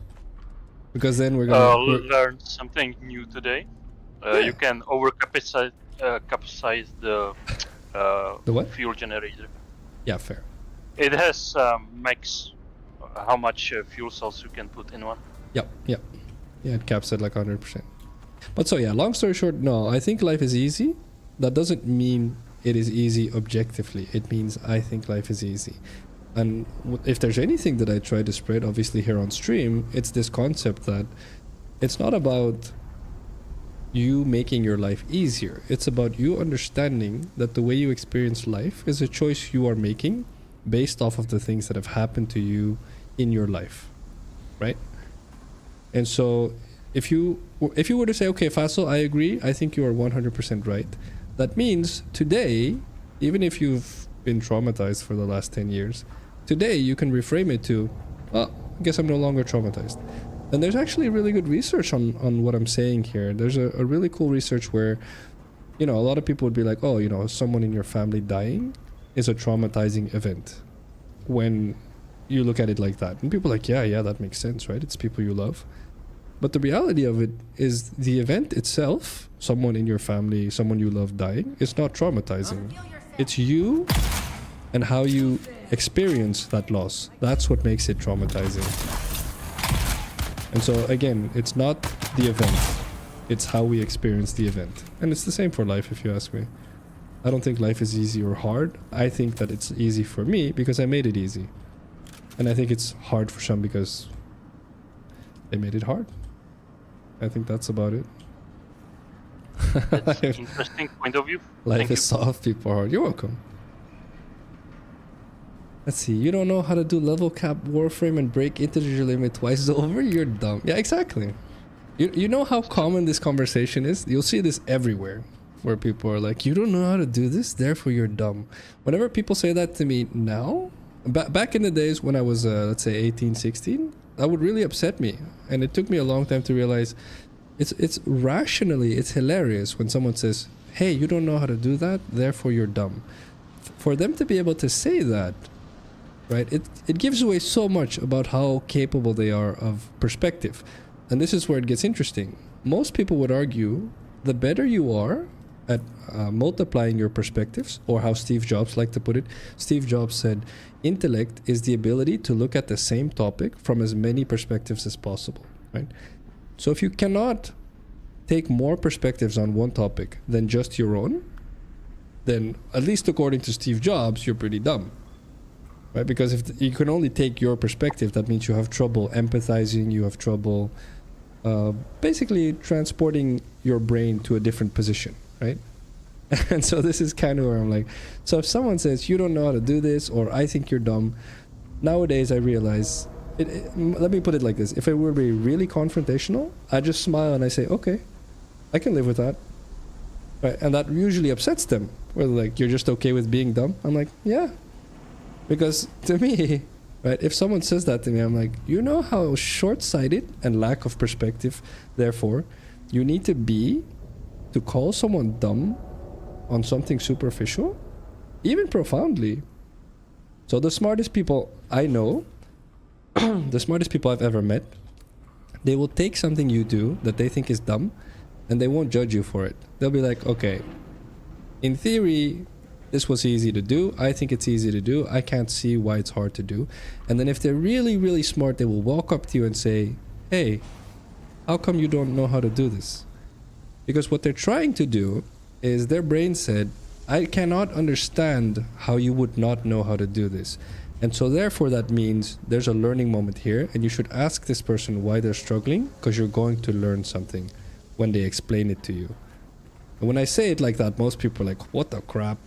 Because then we're going to learn something new today. You can overcapacitize the what? fuel generator. Yeah, fair. It has max how much fuel cells you can put in one. Yep. Yeah, it caps at like 100%. But so yeah, long story short, no, I think life is easy. That doesn't mean it is easy objectively. It means I think life is easy. And if there's anything that I try to spread, obviously here on stream, it's this concept that it's not about you making your life easier. It's about you understanding that the way you experience life is a choice you are making based off of the things that have happened to you in your life, right? And so if you were to say, okay, Phacil, I agree, I think you are 100% right. That means today, even if you've been traumatized for the last 10 years, today you can reframe it to, well, I guess I'm no longer traumatized. And there's actually really good research on what I'm saying here. There's a really cool research where, a lot of people would be like, oh, someone in your family dying is a traumatizing event when you look at it like that. And people are like, yeah, that makes sense, right? It's people you love. But the reality of it is the event itself, someone in your family, someone you love dying, is not traumatizing. It's you and how you experience that loss. That's what makes it traumatizing. And so again, it's not the event, it's how we experience the event. And it's the same for life, if you ask me. I don't think life is easy or hard. I think that it's easy for me because I made it easy. And I think it's hard for some because they made it hard. I think that's about it. That's an interesting point of view. Life is soft, people are hard. You're welcome. Let's see, you don't know how to do level cap warframe and break integer limit twice over? You're dumb. Yeah, exactly. You know how common this conversation is? You'll see this everywhere, where people are like, you don't know how to do this, therefore you're dumb. Whenever people say that to me now, back in the days when I was, let's say 18, 16, that would really upset me. And it took me a long time to realize it's rationally, it's hilarious when someone says, hey, you don't know how to do that, therefore you're dumb. For them to be able to say that, right, it gives away so much about how capable they are of perspective. And this is where it gets interesting. Most people would argue the better you are at multiplying your perspectives, or how Steve Jobs liked to put it. Steve Jobs said, intellect is the ability to look at the same topic from as many perspectives as possible, right? So if you cannot take more perspectives on one topic than just your own, then at least according to Steve Jobs, you're pretty dumb, right? Because if you can only take your perspective, that means you have trouble empathizing, you have trouble basically transporting your brain to a different position, right? And so this is kind of where I'm like, so if someone says you don't know how to do this, or I think you're dumb, nowadays I realize let me put it like this: if it were to be really confrontational, I just smile and I say, okay, I can live with that, right? And that usually upsets them, where they're like, you're just okay with being dumb? I'm like, yeah, because to me, right, if someone says that to me, I'm like, you know how short-sighted and lack of perspective, therefore, you need to be to call someone dumb on something superficial, even profoundly. So the smartest people I know, the smartest people I've ever met, they will take something you do that they think is dumb, and they won't judge you for it. They'll be like, okay, in theory, this was easy to do. I think it's easy to do. I can't see why it's hard to do. And then if they're really, really smart, they will walk up to you and say, hey, how come you don't know how to do this? Because what they're trying to do is their brain said, I cannot understand how you would not know how to do this. And so therefore that means there's a learning moment here, and you should ask this person why they're struggling, because you're going to learn something when they explain it to you. And when I say it like that, most people are like, what the crap?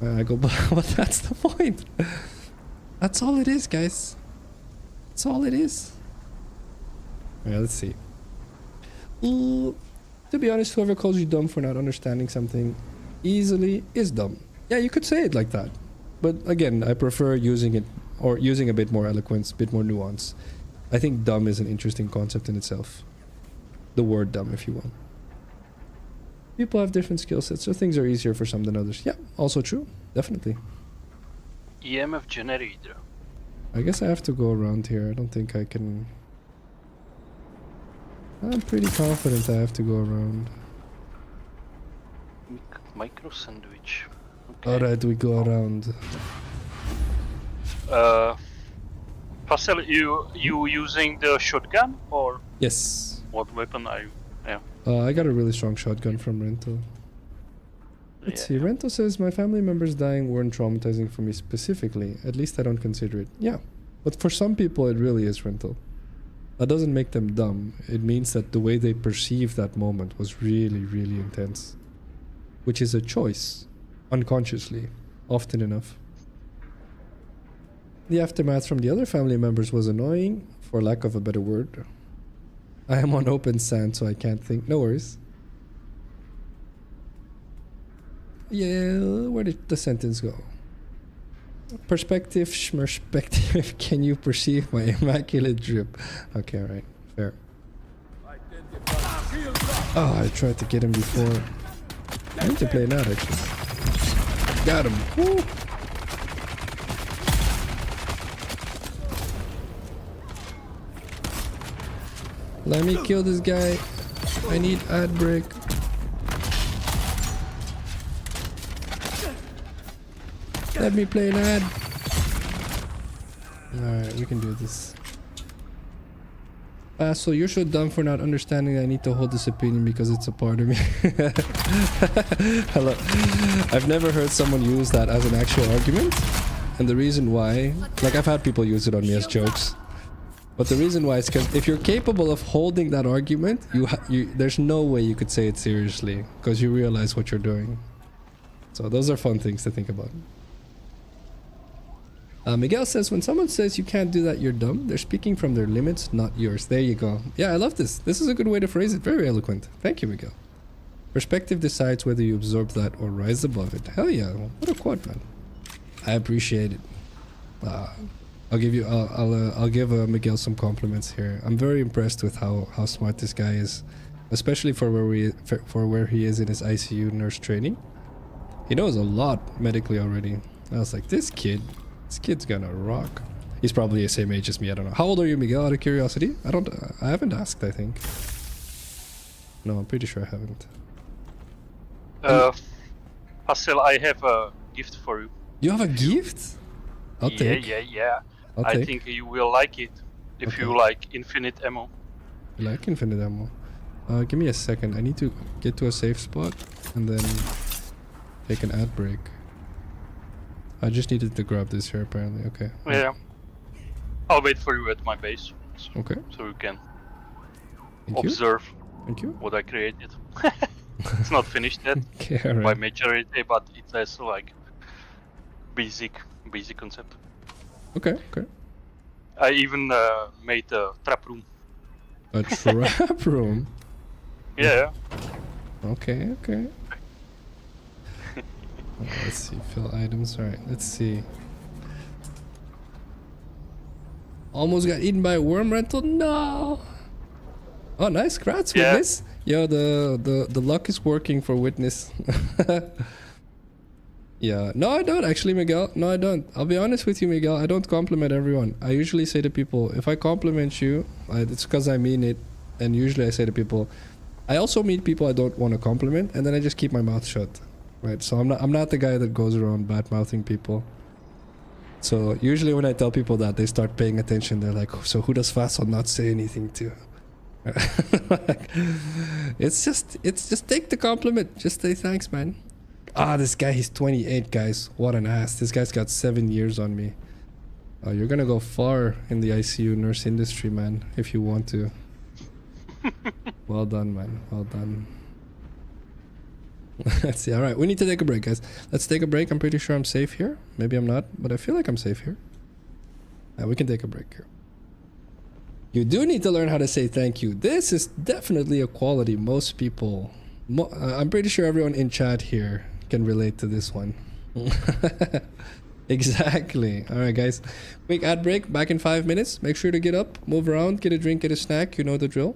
And I go, but that's the point. That's all it is, guys. That's all it is. Yeah, let's see. To be honest, whoever calls you dumb for not understanding something easily is dumb. Yeah, you could say it like that. But again, I prefer using it, or using a bit more eloquence, a bit more nuance. I think dumb is an interesting concept in itself. The word dumb, if you will. People have different skill sets, so things are easier for some than others. Yeah, also true. Definitely. EMF generator. I guess I have to go around here. I don't think I can... I'm pretty confident I have to go around. Micro sandwich. Okay. Alright, we go around. Phacil, you using the shotgun or Yes. what weapon are you? Yeah. I got a really strong shotgun from Rento. Let's see. Rento says, my family members dying weren't traumatizing for me specifically. At least I don't consider it. Yeah. But for some people it really is, Rento. That doesn't make them dumb. It means that the way they perceived that moment was really, really intense. Which is a choice. Unconsciously. Often enough. The aftermath from the other family members was annoying, for lack of a better word. I am on open sand, so I can't think. No worries. Yeah, where did the sentence go? Perspective, schmerspective. Can you perceive my immaculate drip? Okay, alright. Fair. Oh, I tried to get him before. I need to play that, actually. Got him. Woo. Let me kill this guy. I need ad break. Let me play an ad. Alright, we can do this. So you're so dumb for not understanding I need to hold this opinion because it's a part of me. Hello. I've never heard someone use that as an actual argument. And the reason why... Like, I've had people use it on me as jokes. But the reason why is because if you're capable of holding that argument, there's no way you could say it seriously. Because you realize what you're doing. So those are fun things to think about. Miguel says, when someone says you can't do that, you're dumb, they're speaking from their limits, not yours. There you go. Yeah, I love this. This is a good way to phrase it. Very eloquent. Thank you, Miguel. Perspective decides whether you absorb that or rise above it. Hell yeah. What a quote, man. I appreciate it. I'll give you. I'll give Miguel some compliments here. I'm very impressed with how smart this guy is, especially for where he is in his ICU nurse training. He knows a lot medically already. I was like, this kid's gonna rock. He's probably the same age as me. I don't know. How old are you, Miguel? Out of curiosity. I haven't asked. I think. No, I'm pretty sure I haven't. Phacil, I have a gift for you. You have a gift? I'll take. Yeah. I think you will like it if you like infinite ammo. You like infinite ammo? Give me a second. I need to get to a safe spot and then take an ad break. I just needed to grab this here apparently. Okay. Yeah. I'll wait for you at my base. Okay. So you can Thank observe you. what I created. It's not finished yet Okay, by alright. majority, but it has like basic concept. Okay. I even made a trap room. A trap room? Yeah. Okay. Let's see. Fill items. Alright, let's see. Almost got eaten by a worm, Rental? No! Oh, nice. Congrats, Yeah. Witness. Yo, the luck is working for Witness. Yeah. No, I don't actually, Miguel. No, I don't. I'll be honest with you, Miguel. I don't compliment everyone. I usually say to people, if I compliment you, it's because I mean it. And usually I say to people, I also meet people I don't want to compliment, and then I just keep my mouth shut. Right? So I'm not the guy that goes around bad-mouthing people. So usually when I tell people that, they start paying attention. They're like, so who does Phacil not say anything to? It's just take the compliment. Just say thanks, man. Ah, this guy, he's 28, guys. What an ass. This guy's got 7 years on me. Oh, you're gonna go far in the ICU nurse industry, man, if you want to. Well done, man. Well done. Let's see. All right, we need to take a break, guys. Let's take a break. I'm pretty sure I'm safe here. Maybe I'm not, but I feel like I'm safe here. We can take a break here. You do need to learn how to say thank you. This is definitely a quality most people... I'm pretty sure everyone in chat here can relate to this one. Exactly. All right, guys. Quick ad break. Back in 5 minutes. Make sure to get up, move around, get a drink, get a snack. You know the drill.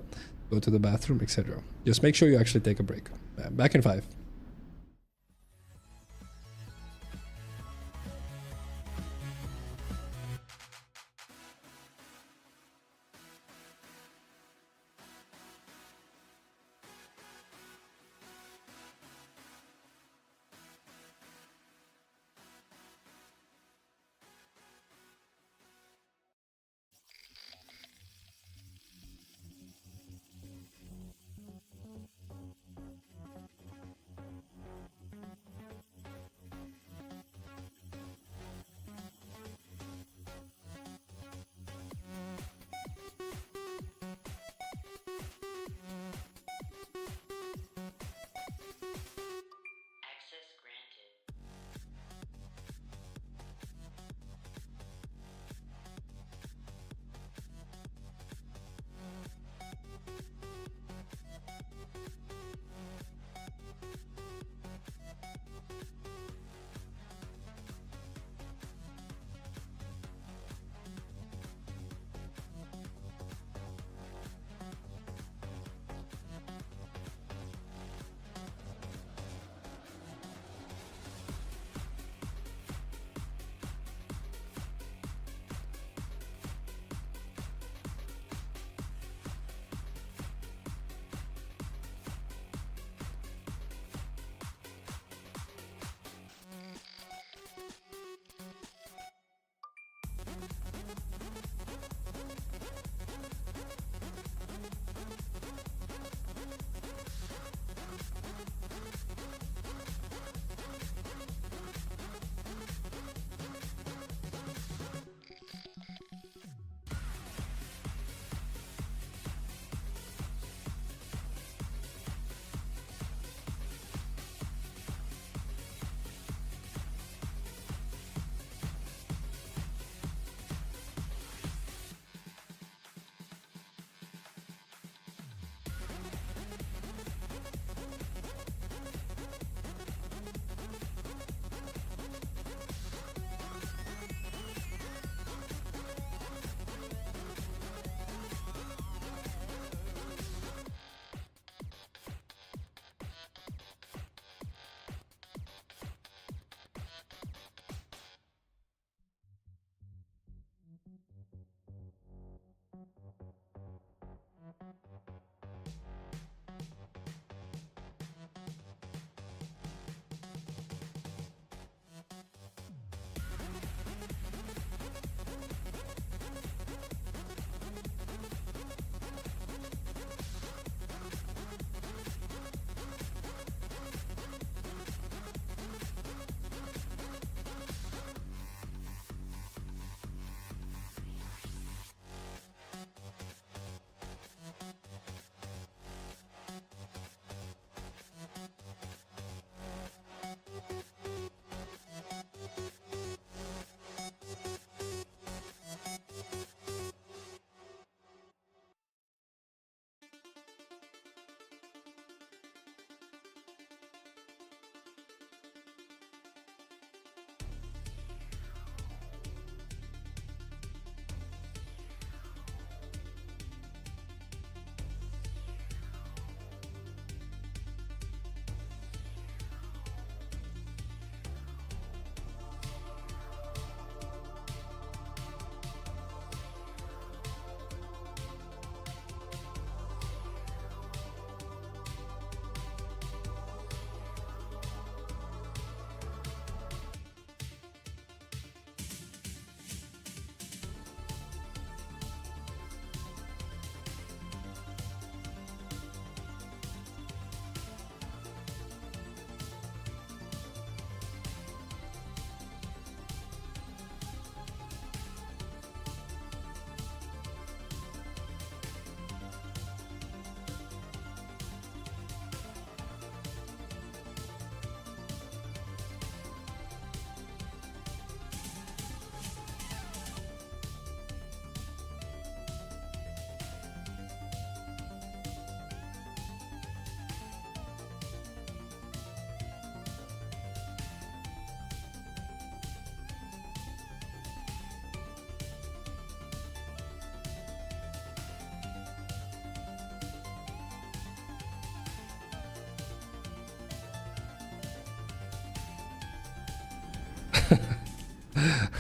Go to the bathroom, etc. Just make sure you actually take a break. Back in 5.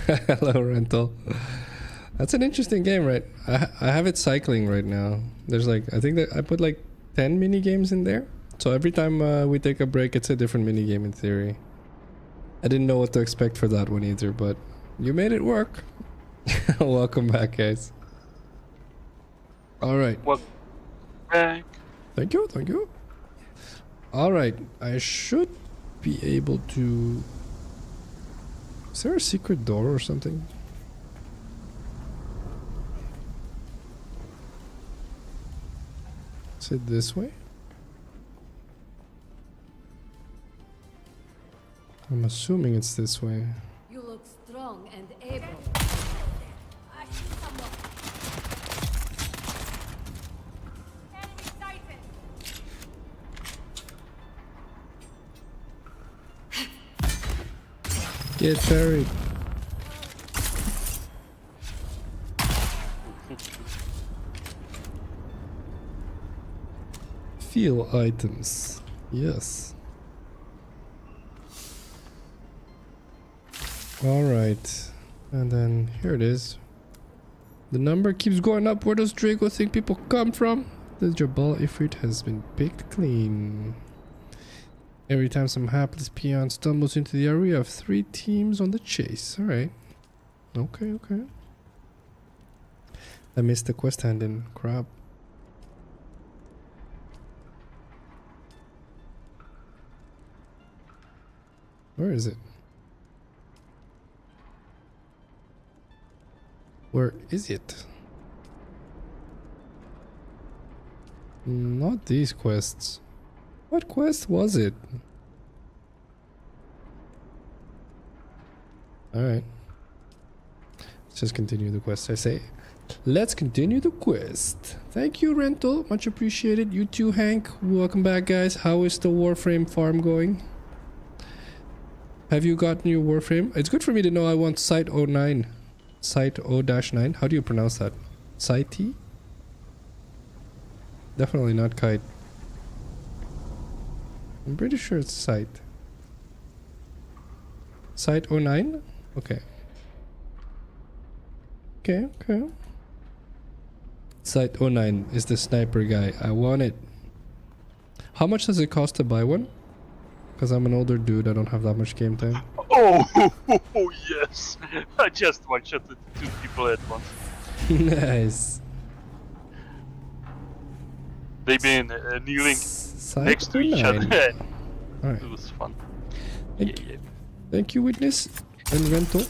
Hello, Rental. That's an interesting game, right? I have it cycling right now. There's like, I think that I put like 10 mini games in there. So every time we take a break, it's a different mini game in theory. I didn't know what to expect for that one either, but you made it work. Welcome back, guys. All right. Welcome back. Thank you, thank you. All right, I should be able to... Is there a secret door or something? Is it this way? I'm assuming it's this way. You look strong and able. I see someone. Enemy sighted. Get buried. Feel items. Yes. Alright. And then here it is. The number keeps going up. Where does Draco think people come from? The Jabal Ifrit has been picked clean. Every time some hapless peon stumbles into the area, we have 3 teams on the chase. Alright. Okay, okay. I missed the quest hand in. Crap. Where is it? Where is it? Not these quests. What quest was it? Alright. Let's just continue the quest, I say. Let's continue the quest. Thank you, Rental. Much appreciated. You too, Hank. Welcome back, guys. How is the Warframe farm going? Have you gotten your Warframe? It's good for me to know I want Site 09. Site O-9. How do you pronounce that? Site? Definitely not kite. I'm pretty sure it's Site. Site 09? Okay. Okay, okay. Site 09 is the sniper guy. I want it. How much does it cost to buy one? Because I'm an older dude, I don't have that much game time. Oh, yes! I just one-shot the 2 people at once. Nice. They've been kneeling Site next to each 09. other. Alright. It was fun. Thank, Yeah. thank you, Witness and Rental.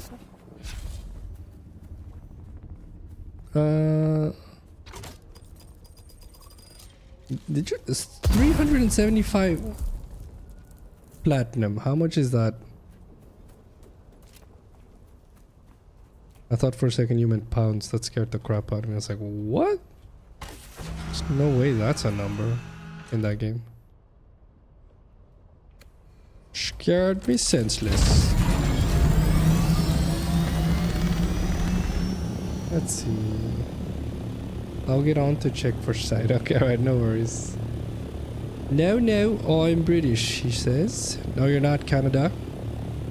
Did you... 375 platinum. How much is that? I thought for a second you meant pounds. That scared the crap out of me. I was like, what? There's no way that's a number in that game. Scared me senseless. Let's see. I'll get on to check for site. Okay, alright, no worries. No, no, I'm British, he says. No, you're not, Canada.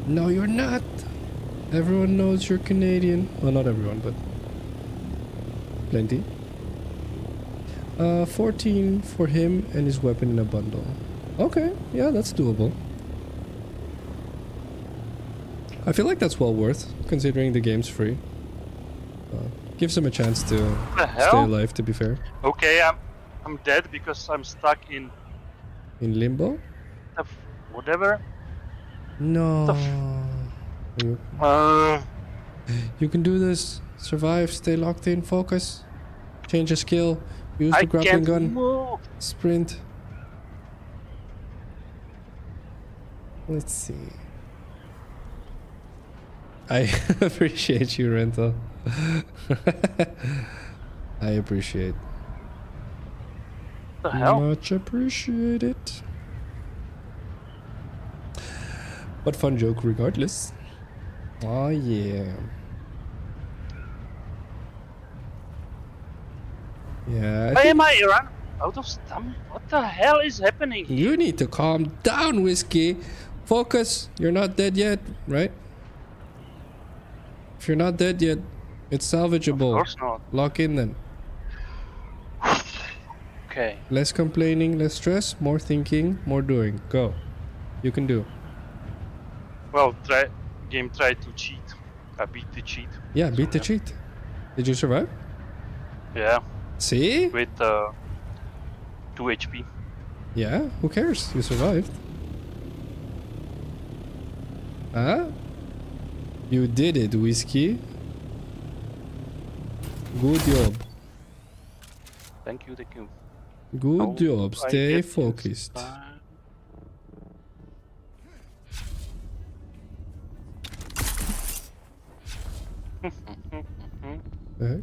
No, you're not. Everyone knows you're Canadian. Well, not everyone, but plenty. 14 for him and his weapon in a bundle. Okay, yeah, that's doable. I feel like that's well worth, considering the game's free. Gives him a chance to stay alive, to be fair. Okay, I'm dead because I'm stuck in In limbo? whatever. No. You can do this. Survive, stay locked in, focus. Change a skill. Use the grappling gun. Move. Sprint. Let's see. I appreciate you, Rental. I appreciate. What the hell? Much appreciated. But fun joke regardless. Oh yeah. Yeah. Why am I run out of stamina? What the hell is happening? You need to calm down, Whiskey. Focus. You're not dead yet, right? If you're not dead yet, it's Of salvageable. course not. Lock in then. Okay. Less complaining, less stress, more thinking, more doing. Go. You can do. Well, game tried to cheat. I beat the cheat. Yeah, So, beat the cheat. Did you survive? Yeah, See? with 2 HP. Yeah, who cares? You survived. Huh? You did it, Whiskey. Good job. Thank you, thank you. Good How job. I Stay get focused. inside? The heck?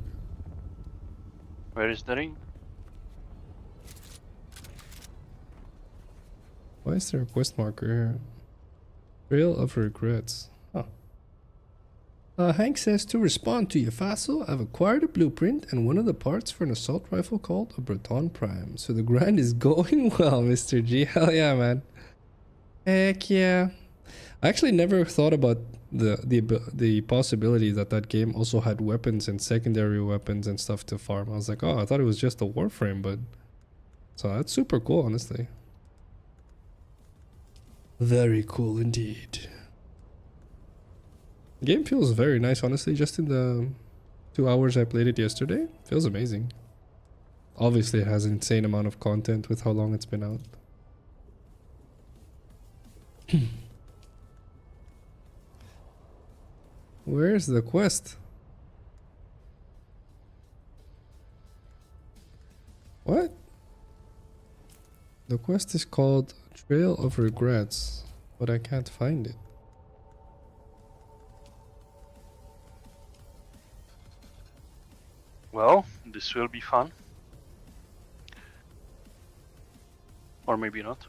Where is the ring? Why is there a quest marker here? Trail of regrets. Huh. Hank says to respond to your Phacil, I've acquired a blueprint and one of the parts for an assault rifle called a Breton Prime. So the grind is going well, Mr. G. Hell yeah, man. Heck yeah. I actually never thought about the possibility that that game also had weapons and secondary weapons and stuff to farm. I was like, oh, I thought it was just a Warframe, but... So that's super cool, honestly. Very cool indeed. Game feels very nice, honestly. Just in the 2 hours I played it yesterday, feels amazing. Obviously, it has an insane amount of content with how long it's been out. Where's the quest? What? The quest is called Trail of Regrets, but I can't find it. Well, this will be fun. Or maybe not.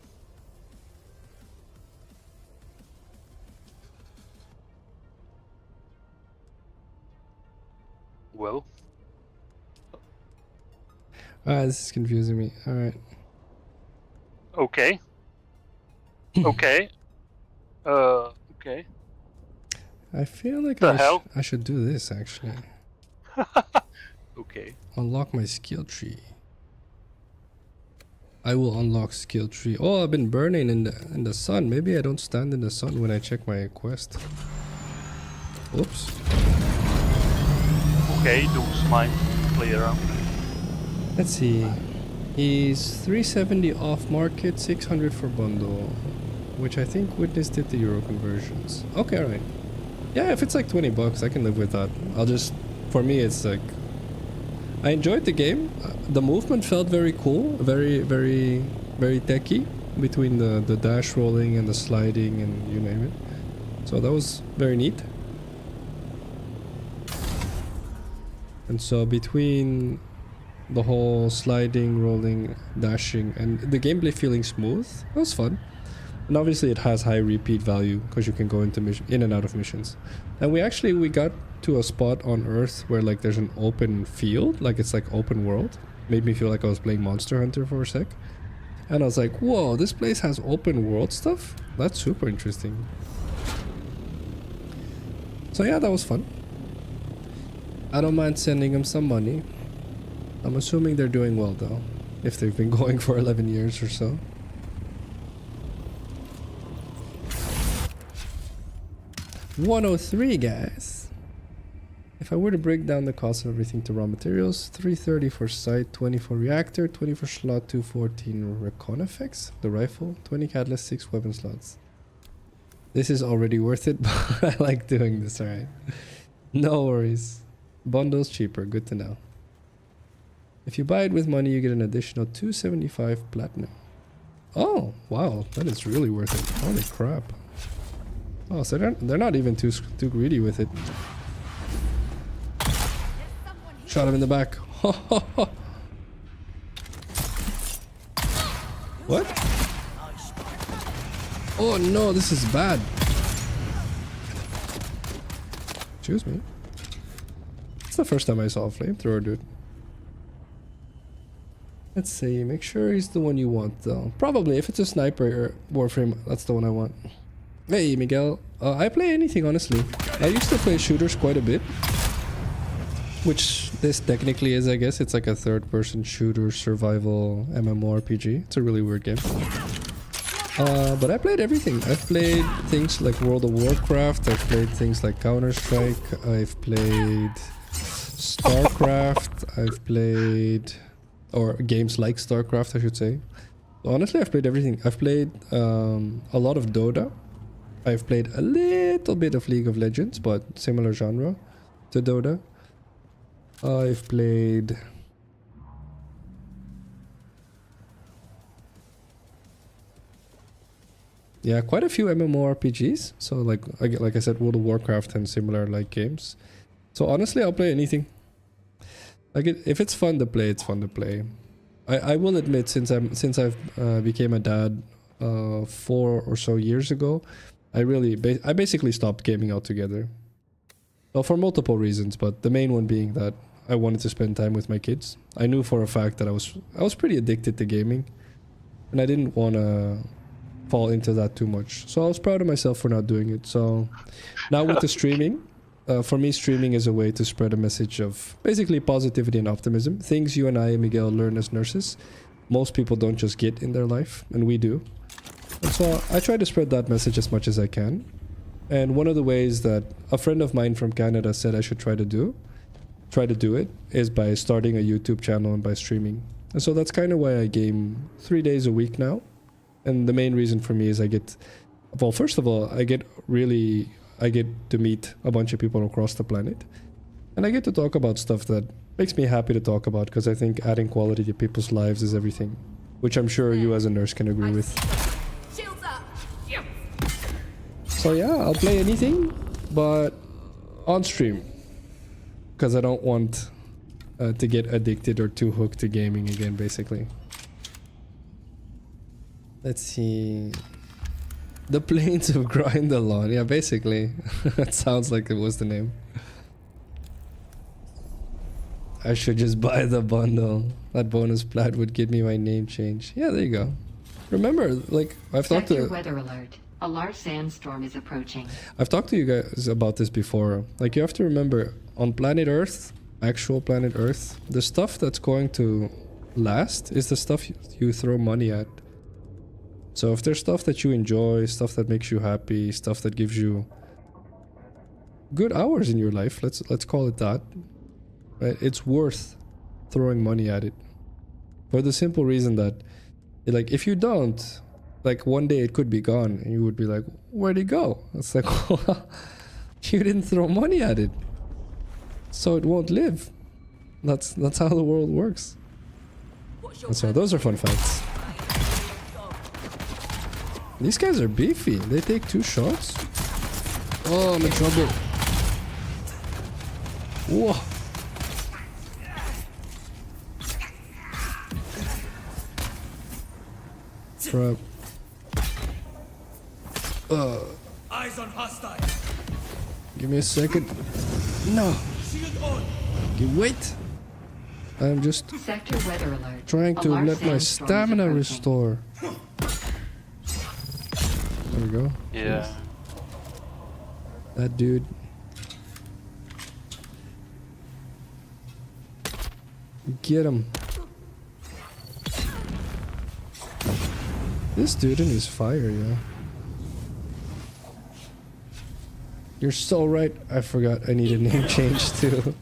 Well, This is confusing me. Alright. okay. Okay. Okay. I feel like The hell? I should do this actually. Okay. Unlock my skill tree. I will unlock skill tree. Oh, I've been burning in the sun. Maybe I don't stand in the sun when I check my quest. Oops. Okay, those mine play around. Let's see. He's 370 off market, 600 for bundle, which I think witnessed it the euro conversions. Okay, alright. Yeah, if it's like 20 bucks, I can live with that. I'll just, for me, it's like, I enjoyed the game. The movement felt very cool, very techy between the dash rolling and the sliding and you name it. So that was very neat. And so between the whole sliding, rolling, dashing, and the gameplay feeling smooth, it was fun. And obviously it has high repeat value because you can go into in and out of missions. And we got to a spot on Earth where like there's an open field, like it's like open world. Made me feel like I was playing Monster Hunter for a sec. And I was like, whoa, this place has open world stuff? That's super interesting. So yeah, that was fun. I don't mind sending them some money. I'm assuming they're doing well though, if they've been going for 11 years or so. $103, guys. If I were to break down the cost of everything to raw materials, $330 for sight, $20 for reactor, $20 for slot, $214 recon effects, the rifle, 20 catalyst, 6 weapon slots. This is already worth it, but I like doing this, alright. No worries. Bundles cheaper, good to know. If you buy it with money, you get an additional 275 platinum. Oh, wow, that is really worth it. Holy crap. Oh, so they're not even too greedy with it. Shot him in the back. What? Oh no, this is bad. Excuse me. It's the first time I saw a flamethrower, dude. Let's see, make sure he's the one you want though. Probably, if it's a sniper or Warframe, that's the one I want. Hey, Miguel. I play anything, honestly. I used to play shooters quite a bit. Which this technically is, I guess. It's like a third-person shooter survival MMORPG. It's a really weird game. But I played everything. I've played things like World of Warcraft. I've played things like Counter-Strike. I've played StarCraft. I've played... Or games like StarCraft, I should say. Honestly, I've played everything. I've played a lot of Dota. I've played a little bit of League of Legends, but similar genre to Dota. I've played... Yeah, quite a few MMORPGs. So like I said, World of Warcraft and similar like games. So honestly, I'll play anything. Like if it's fun to play, it's fun to play. I will admit, since I've became a dad 4 or so years ago, I basically stopped gaming altogether. Well, for multiple reasons, but the main one being that I wanted to spend time with my kids. I knew for a fact that I was pretty addicted to gaming, and I didn't want to fall into that too much. So I was proud of myself for not doing it. So now with the streaming, for me, streaming is a way to spread a message of basically positivity and optimism. Things you and I, Miguel, learn as nurses. Most people don't just get in their life, and we do. And so I try to spread that message as much as I can. And one of the ways that a friend of mine from Canada said I should try to do it, is by starting a YouTube channel and by streaming. And so that's kind of why I game 3 days a week now. And the main reason for me is well, first of all, I get to meet a bunch of people across the planet. And I get to talk about stuff that makes me happy to talk about, because I think adding quality to people's lives is everything. Which I'm sure you as a nurse can agree with. Shields up. So yeah, I'll play anything, but on stream. Because I don't want to get addicted or too hooked to gaming again, basically. Let's see... The Plains of Grindalon. Yeah, basically. That sounds like it was the name. I should just buy the bundle. That bonus plat would get me my name change. Yeah, there you go. Remember, like, I've talked to... Weather alert. A large sandstorm is approaching. I've talked to you guys about this before. Like, you have to remember, on planet Earth, actual planet Earth, the stuff that's going to last is the stuff you throw money at. So if there's stuff that you enjoy, stuff that makes you happy, stuff that gives you good hours in your life, let's call it that, right? It's worth throwing money at it. For the simple reason that, like, if you don't, like, one day it could be gone and you would be like, where'd it go? It's like, well, you didn't throw money at it, so it won't live. That's how the world works. And so those are fun facts. These guys are beefy. They take 2 shots. Oh, I'm in trouble. Whoa. Crap. Eyes on hostile. Give me a second. No. Shield on. Okay, wait. I'm just Sector weather alert. trying to A large let my sandstorm is stamina approaching. restore. There we go. Yeah. That dude. Get him. This dude in his fire, yeah. You're so right. I forgot I need a name change too.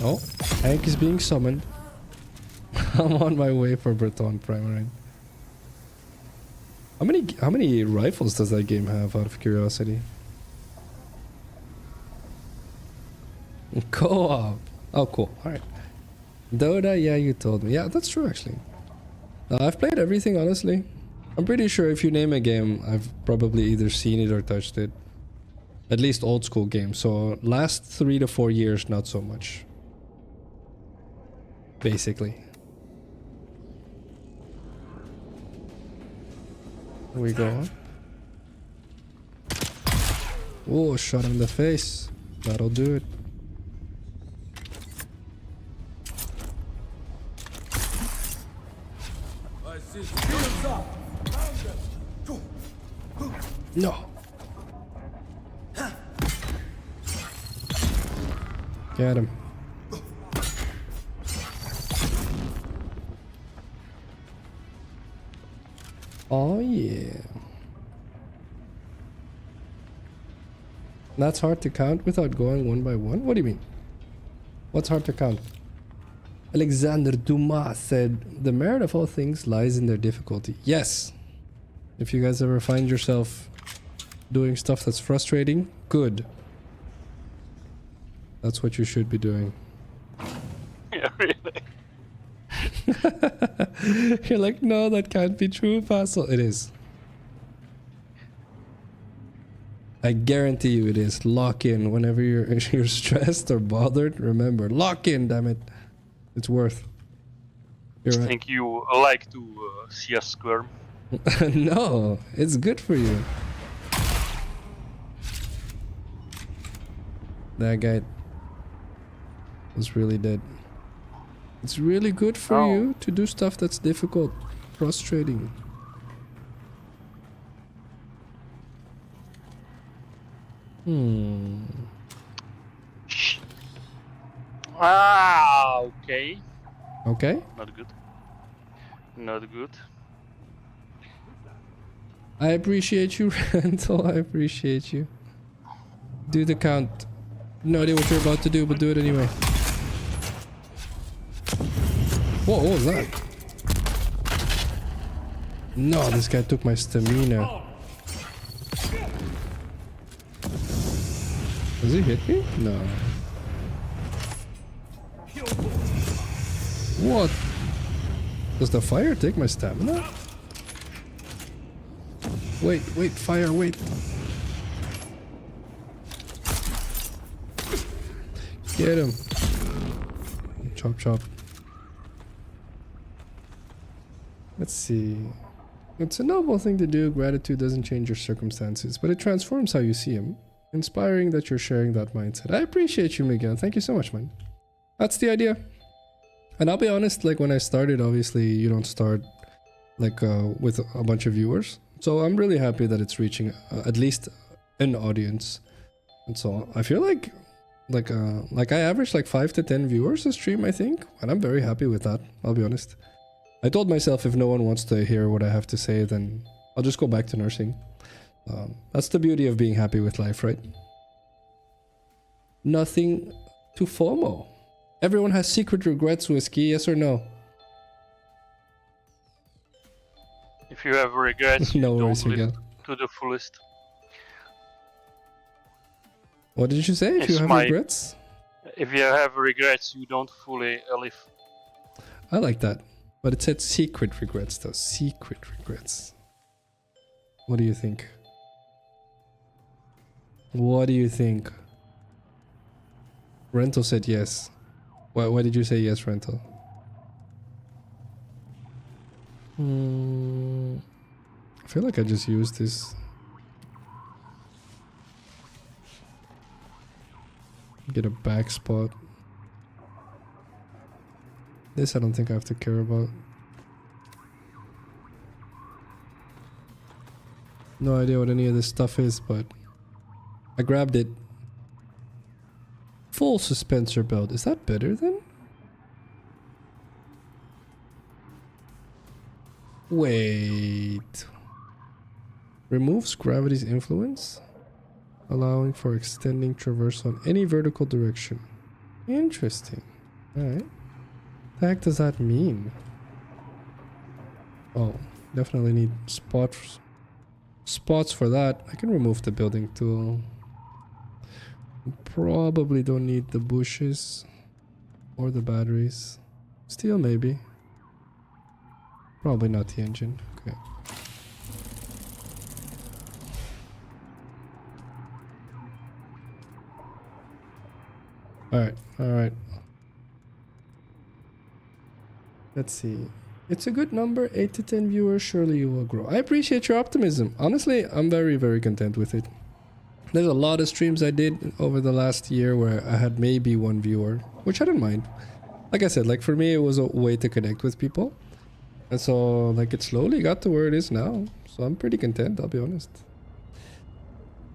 Oh, Hank is being summoned. I'm on my way for Breton Primarine. How many rifles does that game have, out of curiosity? Co-op. Oh, cool. Alright. Dota, yeah, you told me. Yeah, that's true, actually. I've played everything, honestly. I'm pretty sure if you name a game, I've probably either seen it or touched it. At least old school games. So last 3 to 4 years, not so much. Basically. Here we go. Oh, shot him in the face. That'll do it. I see. Shields up. No. Get him. Oh yeah. That's hard to count without going one by one? What do you mean? What's hard to count? Alexander Dumas said, the merit of all things lies in their difficulty. Yes. If you guys ever find yourself doing stuff that's frustrating, good. That's what you should be doing. Yeah, really. You're like, no, that can't be true, Phacil. It is. I guarantee you it is. Lock in whenever you're stressed or bothered. Remember, lock in, damn it. It's worth. You're I right. think you like to see us squirm. No, it's good for you. That guy was really dead. It's really good for you to do stuff that's difficult, frustrating. Okay. Okay. Not good. Not good. I appreciate you, Randall. I appreciate you. Do the count. No idea what you're about to do, but do it anyway. Whoa, what was that? No, this guy took my stamina. Does he hit me? No. What? Does the fire take my stamina? Wait, fire, wait. Get him. Chop, chop. Let's see. It's a noble thing to do. Gratitude doesn't change your circumstances, but it transforms how you see them. Inspiring that you're sharing that mindset. I appreciate you, Miguel. Thank you so much, man. That's the idea. And I'll be honest, like when I started, obviously you don't start like with a bunch of viewers. So I'm really happy that it's reaching at least an audience. And so I feel like I average like 5 to 10 viewers a stream, I think. And I'm very happy with that, I'll be honest. I told myself if no one wants to hear what I have to say, then I'll just go back to nursing. That's the beauty of being happy with life, right? Nothing to FOMO. Everyone has secret regrets, Whiskey, yes or no? If you have regrets, No you worries, don't live Miguel. to the fullest. What did you say? If you It's have my- regrets? If you have regrets, you don't fully live. I like that. But it said secret regrets though. Secret regrets. What do you think? What do you think? Rental said yes. Why did you say yes, Rental? I feel like I just used this. Get a back spot. This I don't think I have to care about. No idea what any of this stuff is, but I grabbed it. Full suspensor belt. Is that better then? Wait. Removes gravity's influence, allowing for extending traverse on any vertical direction. Interesting. Alright. The heck does that mean? Oh, definitely need spots for that. I can remove the building tool. Probably don't need the bushes or the batteries. Steel maybe. Probably not the engine. Okay. Alright. Let's see. It's a good number, 8 to 10 viewers, surely you will grow. I appreciate your optimism. Honestly, I'm very, very content with it. There's a lot of streams I did over the last year where I had maybe 1 viewer, which I don't mind. Like I said, like for me it was a way to connect with people. And so like it slowly got to where it is now. So I'm pretty content, I'll be honest.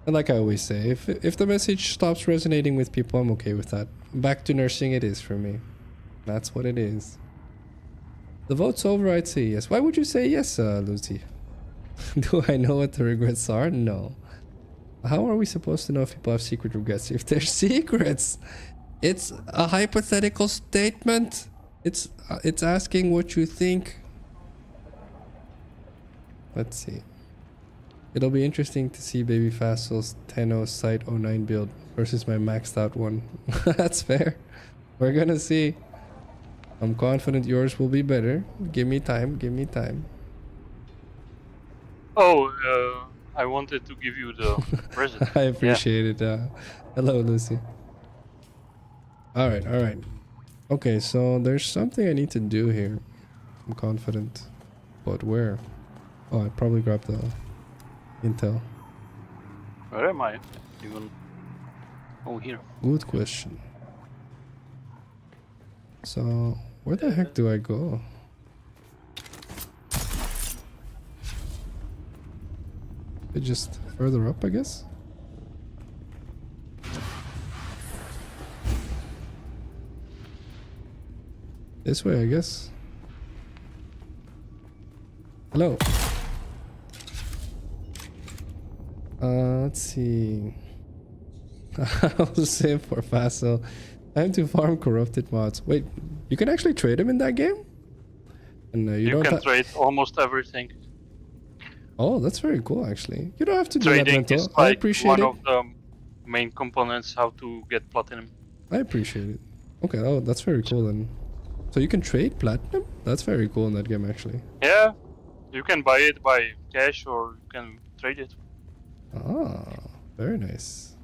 And like I always say, if the message stops resonating with people, I'm okay with that. Back to nursing it is for me. That's what it is. The vote's over, I'd say yes. Why would you say yes, Lucy? Do I know what the regrets are? No. How are we supposed to know if people have secret regrets? If they're secrets, it's a hypothetical statement. It's asking what you think. Let's see. It'll be interesting to see baby Phacil's 10.0 Site 09 build versus my maxed out one. That's fair. We're gonna see. I'm confident yours will be better. Give me time, give me time. Oh, I wanted to give you the present. I appreciate it. Hello, Lucy. Alright, alright. Okay, so there's something I need to do here. I'm confident. But where? Oh, I probably grabbed the intel. Where am I? Even. Oh, here. Good question. So, where the heck do I go? It's just further up, I guess? This way, I guess. Hello. Let's see. I'll say for Phacil. Time to farm corrupted mods. Wait, you can actually trade them in that game? And You don't can trade almost everything. Oh, that's very cool, actually. You don't have to do that Trading mental. is I like appreciate one it. of the main components how to get platinum. I appreciate it. Okay, oh, that's very cool then. So you can trade platinum? That's very cool in that game, actually. Yeah, you can buy it by cash or you can trade it. Ah, very nice.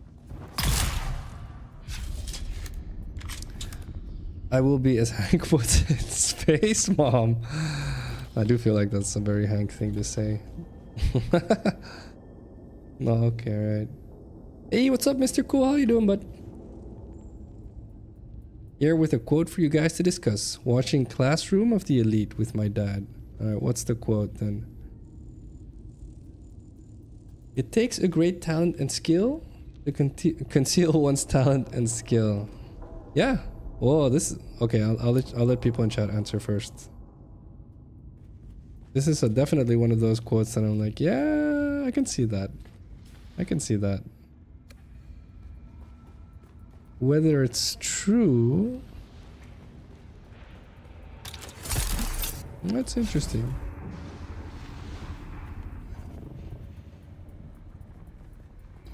I will be, as Hank puts it, Space Mom. I do feel like that's a very Hank thing to say. No, okay, right. Hey, what's up, Mr. Cool? How you doing, bud? Here with a quote for you guys to discuss. Watching Classroom of the Elite with my dad. Alright, what's the quote then? It takes a great talent and skill to conceal one's talent and skill. Yeah. Oh, this is... Okay, I'll let people in chat answer first. This is definitely one of those quotes that I'm like, yeah, I can see that. I can see that. Whether it's true... That's interesting.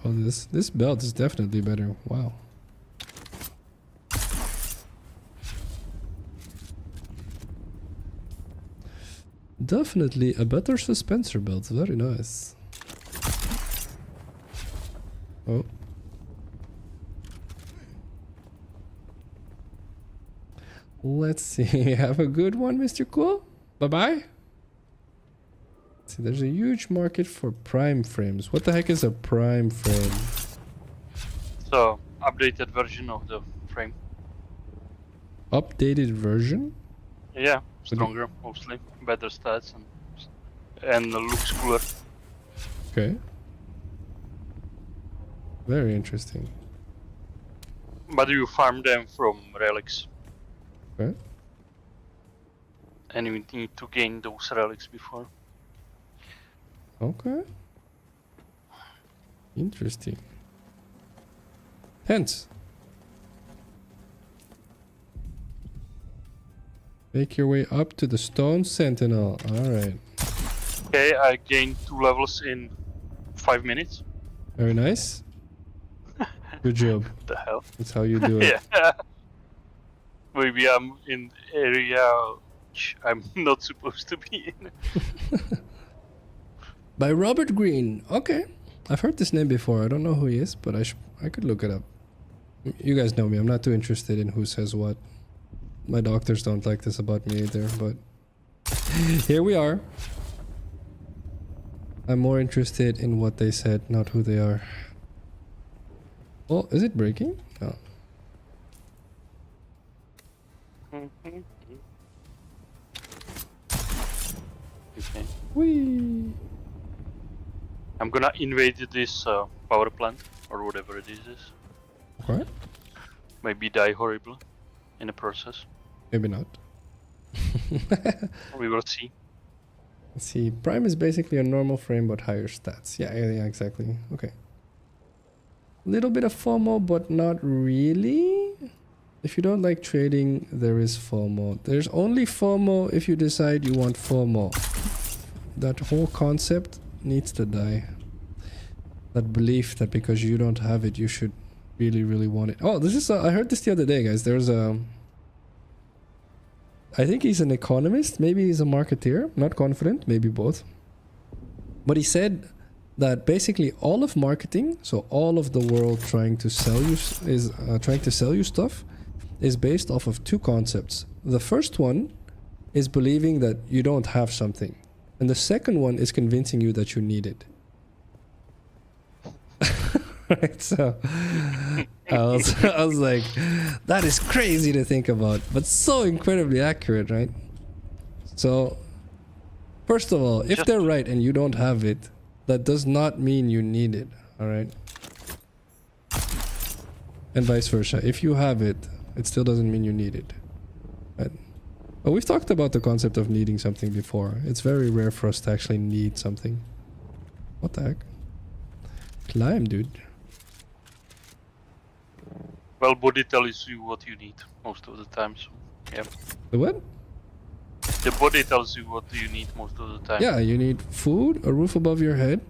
Oh, this belt is definitely better. Wow. Definitely a better suspensor belt. Very nice. Oh. Let's see. Have a good one, Mr. Cool. Bye-bye. See, there's a huge market for prime frames. What the heck is a prime frame? So, updated version of the frame. Updated version? Yeah, stronger mostly, better stats and looks cooler. Okay. Very interesting. But you farm them from relics. Okay. And you need to gain those relics before. Okay. Interesting. Hence. Make your way up to the Stone Sentinel. Alright. Okay, I gained 2 levels in 5 minutes. Very nice. Good job. What the hell? That's how you do it. Yeah. Maybe I'm in area which I'm not supposed to be in. By Robert Greene. Okay. I've heard this name before. I don't know who he is, but I could look it up. You guys know me. I'm not too interested in who says what. My doctors don't like this about me either, but here we are. I'm more interested in what they said, not who they are. Oh, is it breaking? No. Okay. Whee! I'm gonna invade this power plant or whatever it is. Okay. Maybe die horribly in the process. Maybe not. We will see. Let's see. Prime is basically a normal frame but higher stats. Yeah, exactly. Okay. Little bit of FOMO, but not really. If you don't like trading, there is FOMO. There's only FOMO if you decide you want FOMO. That whole concept needs to die. That belief that because you don't have it, you should really, really want it. Oh, this is... I heard this the other day, guys. There's a... I think he's an economist. Maybe he's a marketeer. Not confident. Maybe both. But he said that basically all of marketing, so all of the world trying to sell you stuff, is based off of two concepts. The first one is believing that you don't have something, and the second one is convincing you that you need it. Right, so I was like, that is crazy to think about, but so incredibly accurate, right? So first of all, if they're right and you don't have it, that does not mean you need it, all right? And vice versa. If you have it, it still doesn't mean you need it, right? But we've talked about the concept of needing something before. It's very rare for us to actually need something. What the heck? Climb, dude. Well, body tells you what you need most of the time, so yeah. The what? The body tells you what you need most of the time. Yeah, you need food, a roof above your head,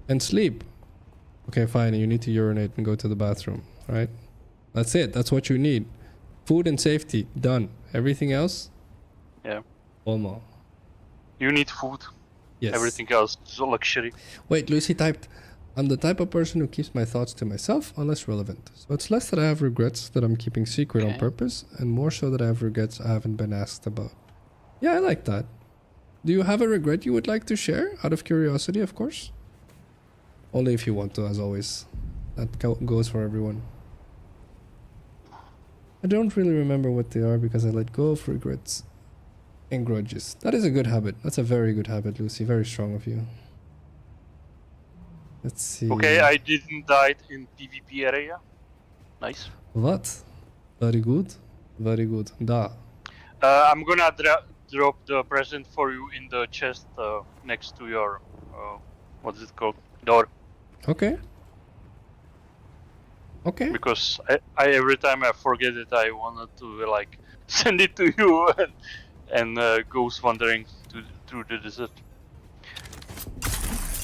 and sleep. Okay, fine, you need to urinate and go to the bathroom, right? That's it, that's what you need. Food and safety, done. Everything else? Yeah. Almost. You need food. Yes. Everything else is a luxury. Wait, Lucy typed, I'm the type of person who keeps my thoughts to myself unless relevant. So it's less that I have regrets that I'm keeping secret on purpose, and more so that I have regrets I haven't been asked about. Yeah, I like that. Do you have a regret you would like to share? Out of curiosity, of course. Only if you want to, as always. That goes for everyone. I don't really remember what they are because I let go of regrets and grudges. That is a good habit. That's a very good habit, Lucy. Very strong of you. Let's see. Okay, I didn't die in PvP area. Nice. What? Very good. Very good. Da. I'm gonna drop the present for you in the chest next to your what's it called? Door. Okay. Okay. Because I every time I forget it, I wanted to like send it to you and goes wandering through the desert.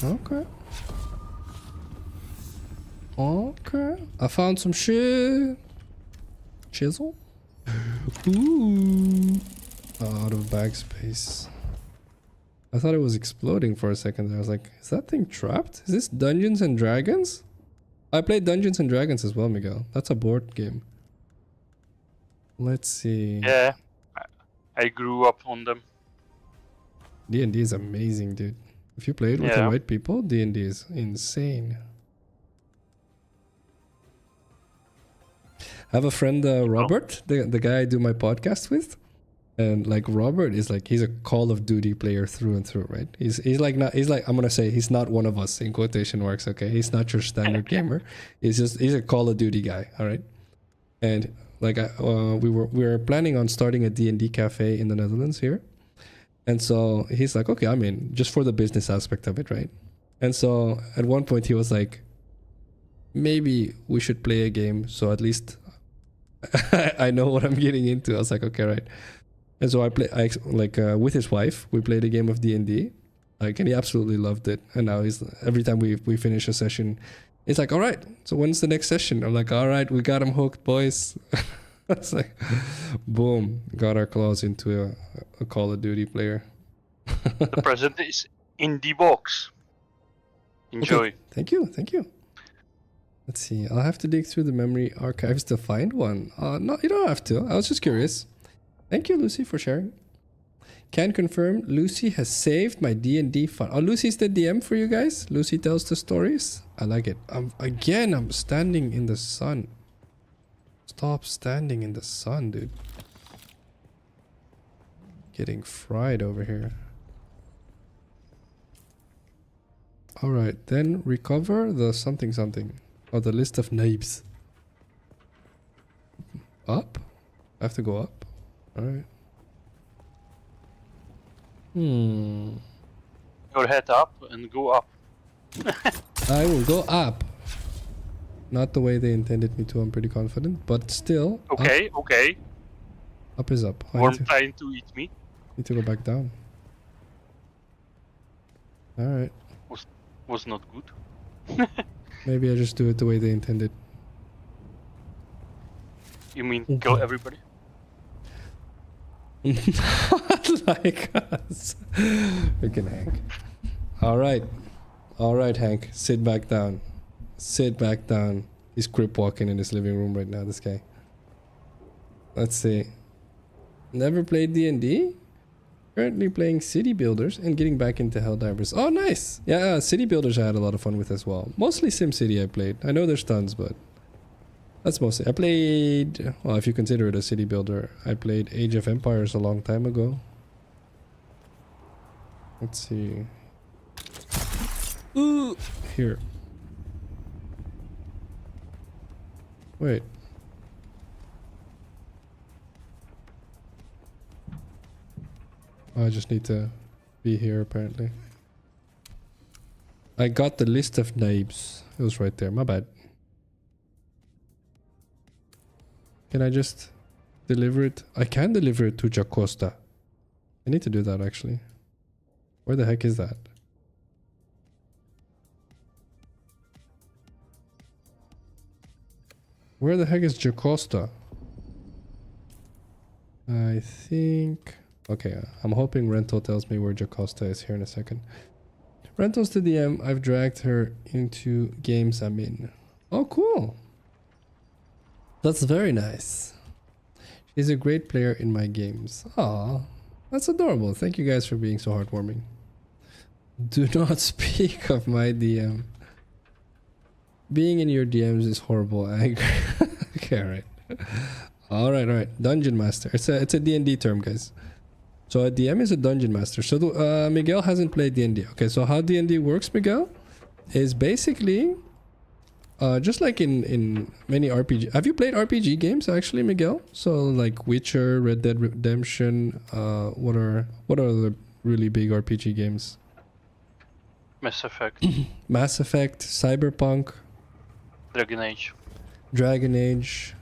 Okay. Okay. I found some shit. Chisel. Ooh. Out of bag space. I thought it was exploding for a second. I was like, is that thing trapped? Is this Dungeons and Dragons? I played Dungeons and Dragons as well, Miguel. That's a board game. Let's see. Yeah, I grew up on them. D&D is amazing, dude. If you play it with the right people, D&D is insane. I have a friend, Robert, the guy I do my podcast with. And like Robert is like, he's a Call of Duty player through and through, right? He's like, I'm gonna say he's not one of us in quotation marks, okay? He's not your standard gamer. He's a Call of Duty guy, all right? And like we were planning on starting a D&D cafe in the Netherlands here. And so he's like, okay, I'm in, just for the business aspect of it, right? And so at one point he was like, maybe we should play a game so at least I know what I'm getting into. I was like, okay, right. And so with his wife, we played a game of D&D, like, and he absolutely loved it. And now every time we finish a session, it's like, all right, so when's the next session? I'm like, all right, we got him hooked, boys. It's like, boom, got our claws into a Call of Duty player. The present is in the box. Enjoy. Okay. Thank you. Let's see. I'll have to dig through the memory archives to find one. No, you don't have to. I was just curious. Thank you, Lucy, for sharing. Can confirm Lucy has saved my D&D fun. Oh, Lucy's the DM for you guys. Lucy tells the stories. I like it. Again, I'm standing in the sun. Stop standing in the sun, dude. Getting fried over here. Alright, then recover the something something. Or the list of names. Up? I have to go up? Alright. Your head up and go up. I will go up. Not the way they intended me to, I'm pretty confident. But still, Okay, okay. up is up. I Worm need to, trying to eat me. need to go back down. Alright. Was not good. Maybe I just do it the way they intended. You mean kill everybody? Like us. Freaking Hank. Alright. Alright, Hank. Sit back down. Sit back down. He's crip walking in his living room right now, this guy. Let's see. Never played D&D? Currently playing City Builders and getting back into Helldivers. Oh, nice! Yeah, City Builders I had a lot of fun with as well. Mostly SimCity I played. I know there's tons, but that's mostly. I played, well, if you consider it a city builder, I played Age of Empires a long time ago. Let's see. Ooh, here. Wait. I just need to be here apparently. I got the list of names. It was right there. My bad. Can I just deliver it? I can deliver it to Jacosta. I need to do that actually. Where the heck is that? Where the heck is Jacosta? I think... Okay, I'm hoping Rental tells me where Jacosta is here in a second. Rental's the DM. I've dragged her into games I'm in. Oh, cool. That's very nice. She's a great player in my games. Aw, that's adorable. Thank you guys for being so heartwarming. Do not speak of my DM. Being in your DMs is horrible. I agree. Okay, alright. Alright. Dungeon Master. It's a D&D term, guys. So a DM is a Dungeon Master. So Miguel hasn't played D&D. Okay, so how D&D works, Miguel, is basically just like in many RPG. Have you played RPG games actually, Miguel? So like Witcher, Red Dead Redemption. What are the really big RPG games? Mass Effect. Mass Effect, Cyberpunk, Dragon Dragon Age.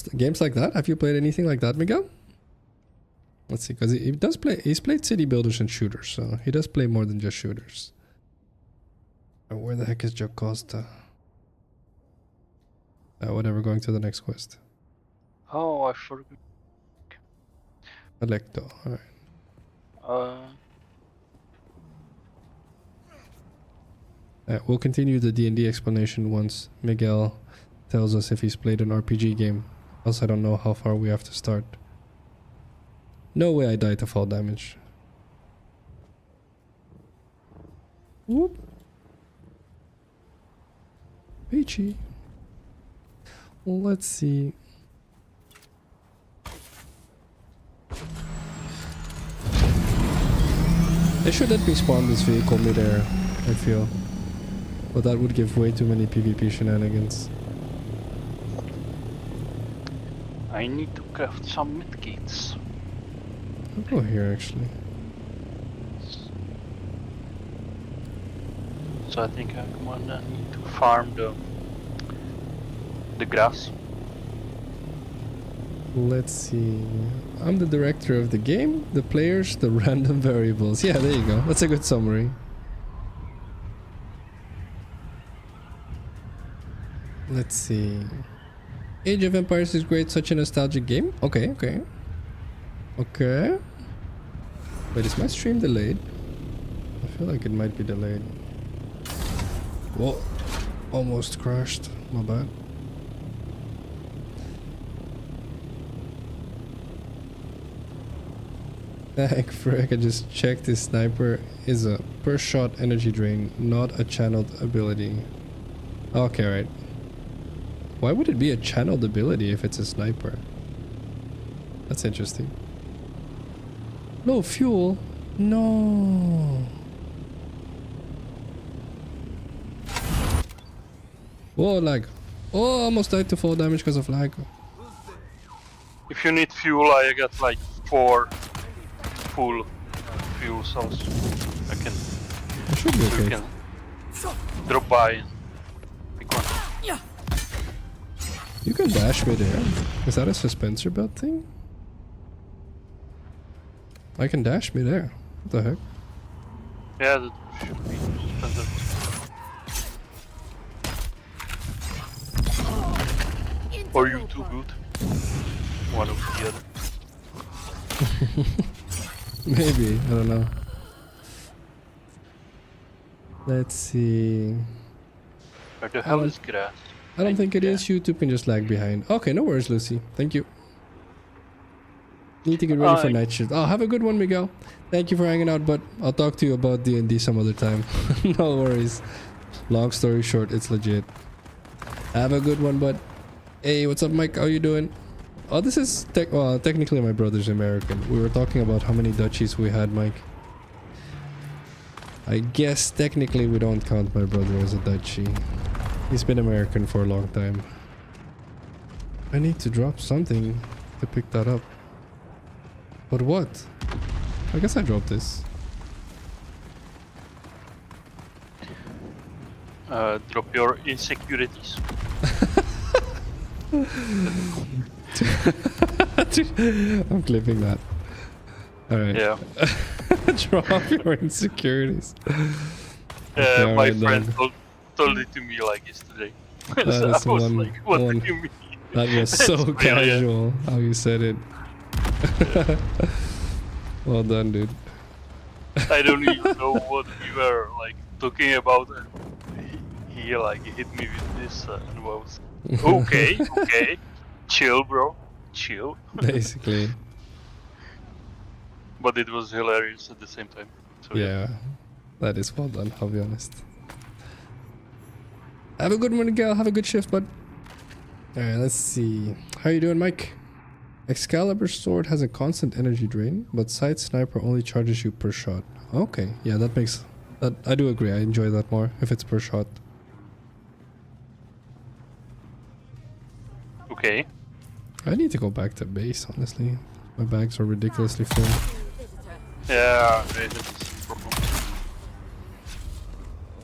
Age. Games like that. Have you played anything like that, Miguel? Let's see, because he does play. He's played city builders and shooters, so he does play more than just shooters. Where the heck is Jacosta? Whatever, going to the next quest. Oh, I forgot. Electo, alright. We'll continue the D&D explanation once Miguel tells us if he's played an RPG game. Else I don't know how far we have to start. No way I died to fall damage. Whoop. Peachy. Well, let's see. They should let me spawn this vehicle mid-air, I feel. But that would give way too many PvP shenanigans. I need to craft some medkits. I'll go here actually. So I think I'm gonna need to farm the grass. Let's see. I'm the director of the game, the players, the random variables. Yeah, there you go. That's a good summary. Let's see. Age of Empires is great, such a nostalgic game. Okay. Okay. Wait, is my stream delayed? I feel like it might be delayed. Whoa. Almost crashed. My bad. Heck, frick, I just checked this sniper is a per shot energy drain, not a channeled ability. Okay, right. Why would it be a channeled ability if it's a sniper? That's interesting. No fuel? No. Whoa, lag. Oh, almost died to fall damage because of lag. If you need fuel, I got like 4 full fuel cells. I can. It should be You okay. can drop by and pick one. You can dash mid-air. Is that a suspensor belt thing? I can dash mid-air. What the heck? Yeah, that should be suspended. Or you too good. One of the other. Maybe, I don't know. Let's see. Where the hell is grass? I don't think it is. YouTube can just lag behind. Okay, no worries, Lucy. Thank you. Need to get ready for night shift. Oh, have a good one, Miguel. Thank you for hanging out, but I'll talk to you about D&D some other time. No worries. Long story short, it's legit. Have a good one, bud. Hey, what's up, Mike? How you doing? Oh, this is technically my brother's American. We were talking about how many duchies we had, Mike. I guess technically we don't count my brother as a duchy. He's been American for a long time. I need to drop something to pick that up. But what? I guess I dropped this. Drop your insecurities. I'm clipping that. Alright. Yeah. Drop your insecurities. Yeah, my alright friend then. told it to me like yesterday. That So is I was one- like, what one- do you mean? That was so It's brilliant. casual how you said it. Well done, dude. I don't even know what we were like talking about, and he like hit me with this and was okay, okay, chill, bro, chill. Basically. But it was hilarious at the same time. So Yeah. That is well done, I'll be honest. Have a good one, Miguel. Have a good shift, bud. Alright, let's see. How you doing, Mike? Excalibur sword has a constant energy drain, but Sight Sniper only charges you per shot. Okay, yeah, that makes... That, I do agree, I enjoy that more, if it's per shot. Okay. I need to go back to base, honestly. My bags are ridiculously full. Yeah, it is a problem.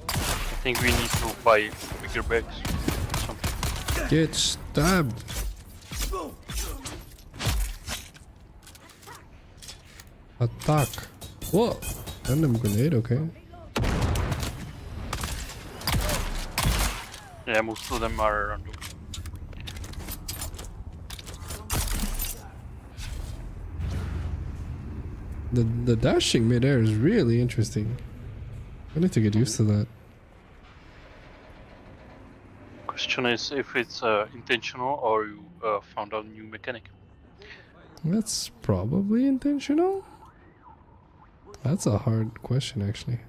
I think we need to buy bigger bags. Or something. Get stabbed! Attack! Whoa! Random grenade, okay. Yeah, most of them are random. The dashing midair is really interesting. I need to get used to that. Question is if it's intentional or you found out a new mechanic. That's probably intentional. That's a hard question, actually.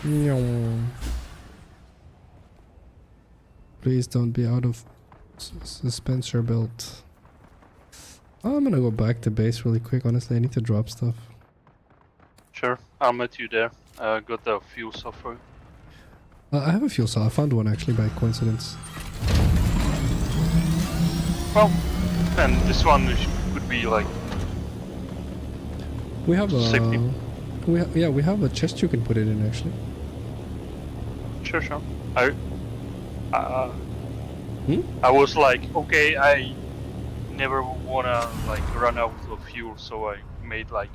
Meow. Please don't be out of suspensor belt. I'm gonna go back to base really quick. Honestly, I need to drop stuff. Sure, I'll meet you there. Got the fuel cell for you. I have a fuel cell. I found one actually by coincidence. Well, and this one could be like We have a Safety. we have a chest you can put it in actually. sure. Hmm? I was like, okay, I never wanna like run out of fuel, so I made like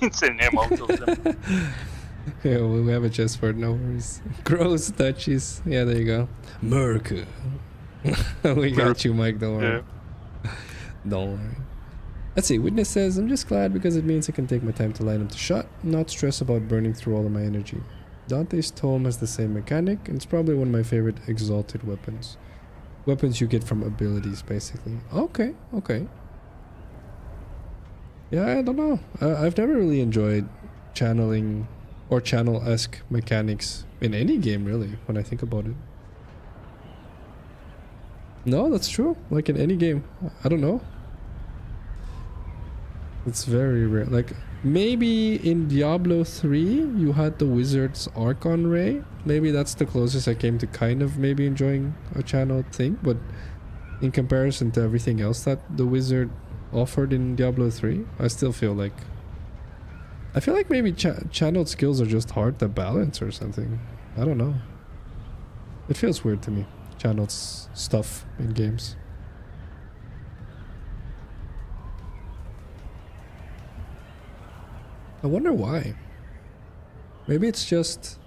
insane amount of them. Yeah, we have a chest for it, no worries. Gross touchies. Yeah, there you go. Merc. We got you, Mike, don't worry. Yeah. Don't worry. Let's see, Witness says, I'm just glad because it means I can take my time to line up the shot, not stress about burning through all of my energy. Dante's Tome has the same mechanic, and it's probably one of my favorite exalted weapons. Weapons you get from abilities, basically. Okay, okay. Yeah, I don't know. I've never really enjoyed channeling or channel-esque mechanics in any game, really, when I think about it. No, that's true. Like in any game. I don't know. It's very rare. Like, maybe in Diablo 3, you had the Wizard's Archon Ray. Maybe that's the closest I came to kind of maybe enjoying a channeled thing. But in comparison to everything else that the Wizard offered in Diablo 3, I still feel like... I feel like maybe channeled skills are just hard to balance or something. I don't know. It feels weird to me. Channeled stuff in games. I wonder why. Maybe it's just...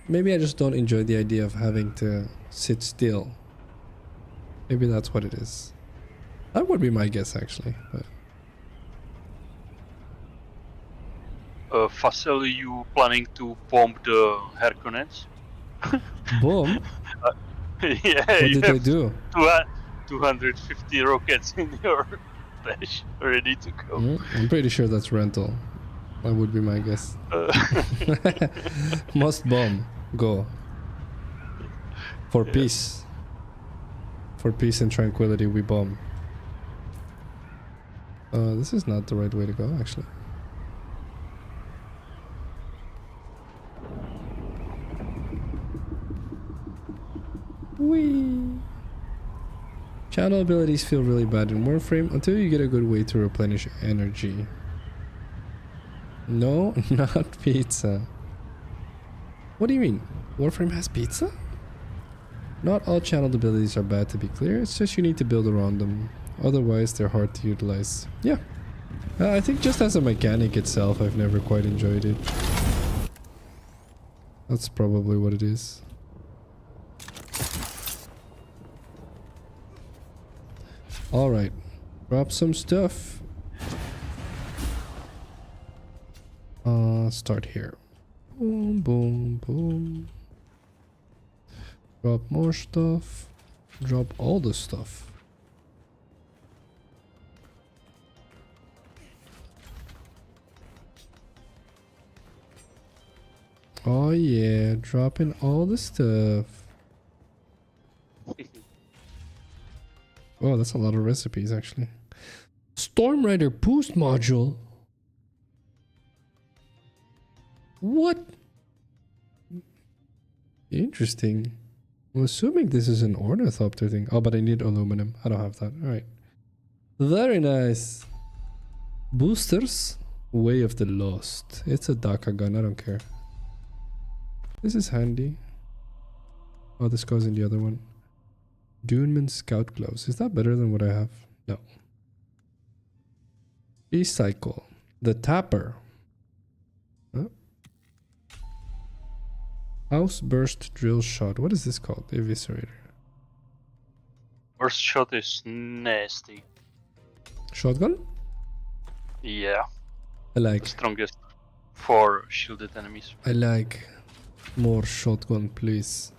Maybe I just don't enjoy the idea of having to sit still. Maybe that's what it is. That would be my guess, actually. But Phacil, you planning to bomb the Harkonnens? boom! Yeah, What you did they have do? 250 rockets in your stash ready to go. I'm pretty sure that's rental. That would be my guess. Must bomb. Go. For peace. For peace and tranquility, we bomb. This is not the right way to go, actually. Whee! Channel abilities feel really bad in Warframe until you get a good way to replenish energy. No, not pizza. What do you mean? Warframe has pizza? Not all channeled abilities are bad, to be clear. It's just you need to build around them. Otherwise, they're hard to utilize. Yeah. I think just as a mechanic itself, I've never quite enjoyed it. That's probably what it is. Alright. Drop some stuff. Start here. Boom, boom, boom. Drop more stuff. Drop all the stuff. Oh yeah, dropping all the stuff. Oh, that's a lot of recipes actually. Storm Rider boost module. What? Interesting. I'm assuming this is an ornithopter thing. Oh, but I need aluminum. I don't have that. Alright. Very nice. Boosters. Way of the Lost. It's a Daka gun. I don't care. This is handy. Oh, this goes in the other one. Duneman Scout Gloves. Is that better than what I have? No. Recycle. The Tapper. Huh? House Burst Drill Shot. What is this called? Eviscerator. Burst shot is nasty. Shotgun? Yeah, I like. strongest for shielded enemies. I like more shotgun, please.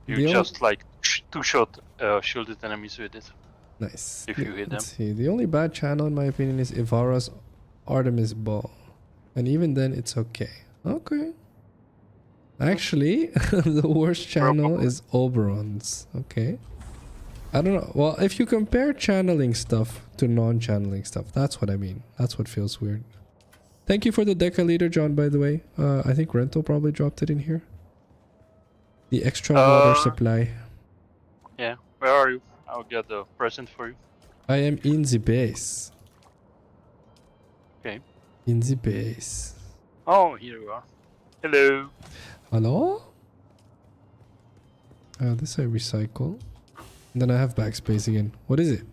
You The just like two-shot shielded enemies with it. Nice. If you hit them. Let's see. The only bad channel, in my opinion, is Ivara's Artemis Ball. And even then, it's okay. Okay. Actually, the worst channel is Oberon's. Okay. I don't know. Well, if you compare channeling stuff to non-channeling stuff, that's what I mean. That's what feels weird. Thank you for the Deca leader, John, by the way. I think Rental probably dropped it in here. The extra water supply. Yeah, where are you? I'll get the present for you. I am in the base. Okay. In the base. Oh, here you are. Hello. Hello? This I recycle. And then I have backspace again. What is it?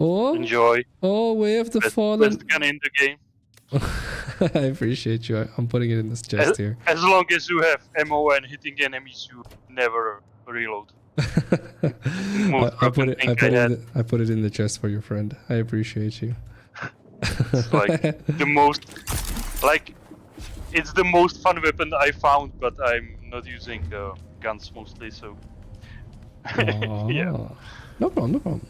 Oh! Enjoy. Oh, Way of the Fallen. Best gun in the game. I appreciate you. I'm putting it in this chest here. As long as you have ammo and hitting enemies, you never reload. I put it in the chest for your friend. I appreciate you. It's like the most, like, it's the most fun weapon I found, but I'm not using guns mostly, so. Yeah. No problem, no problem.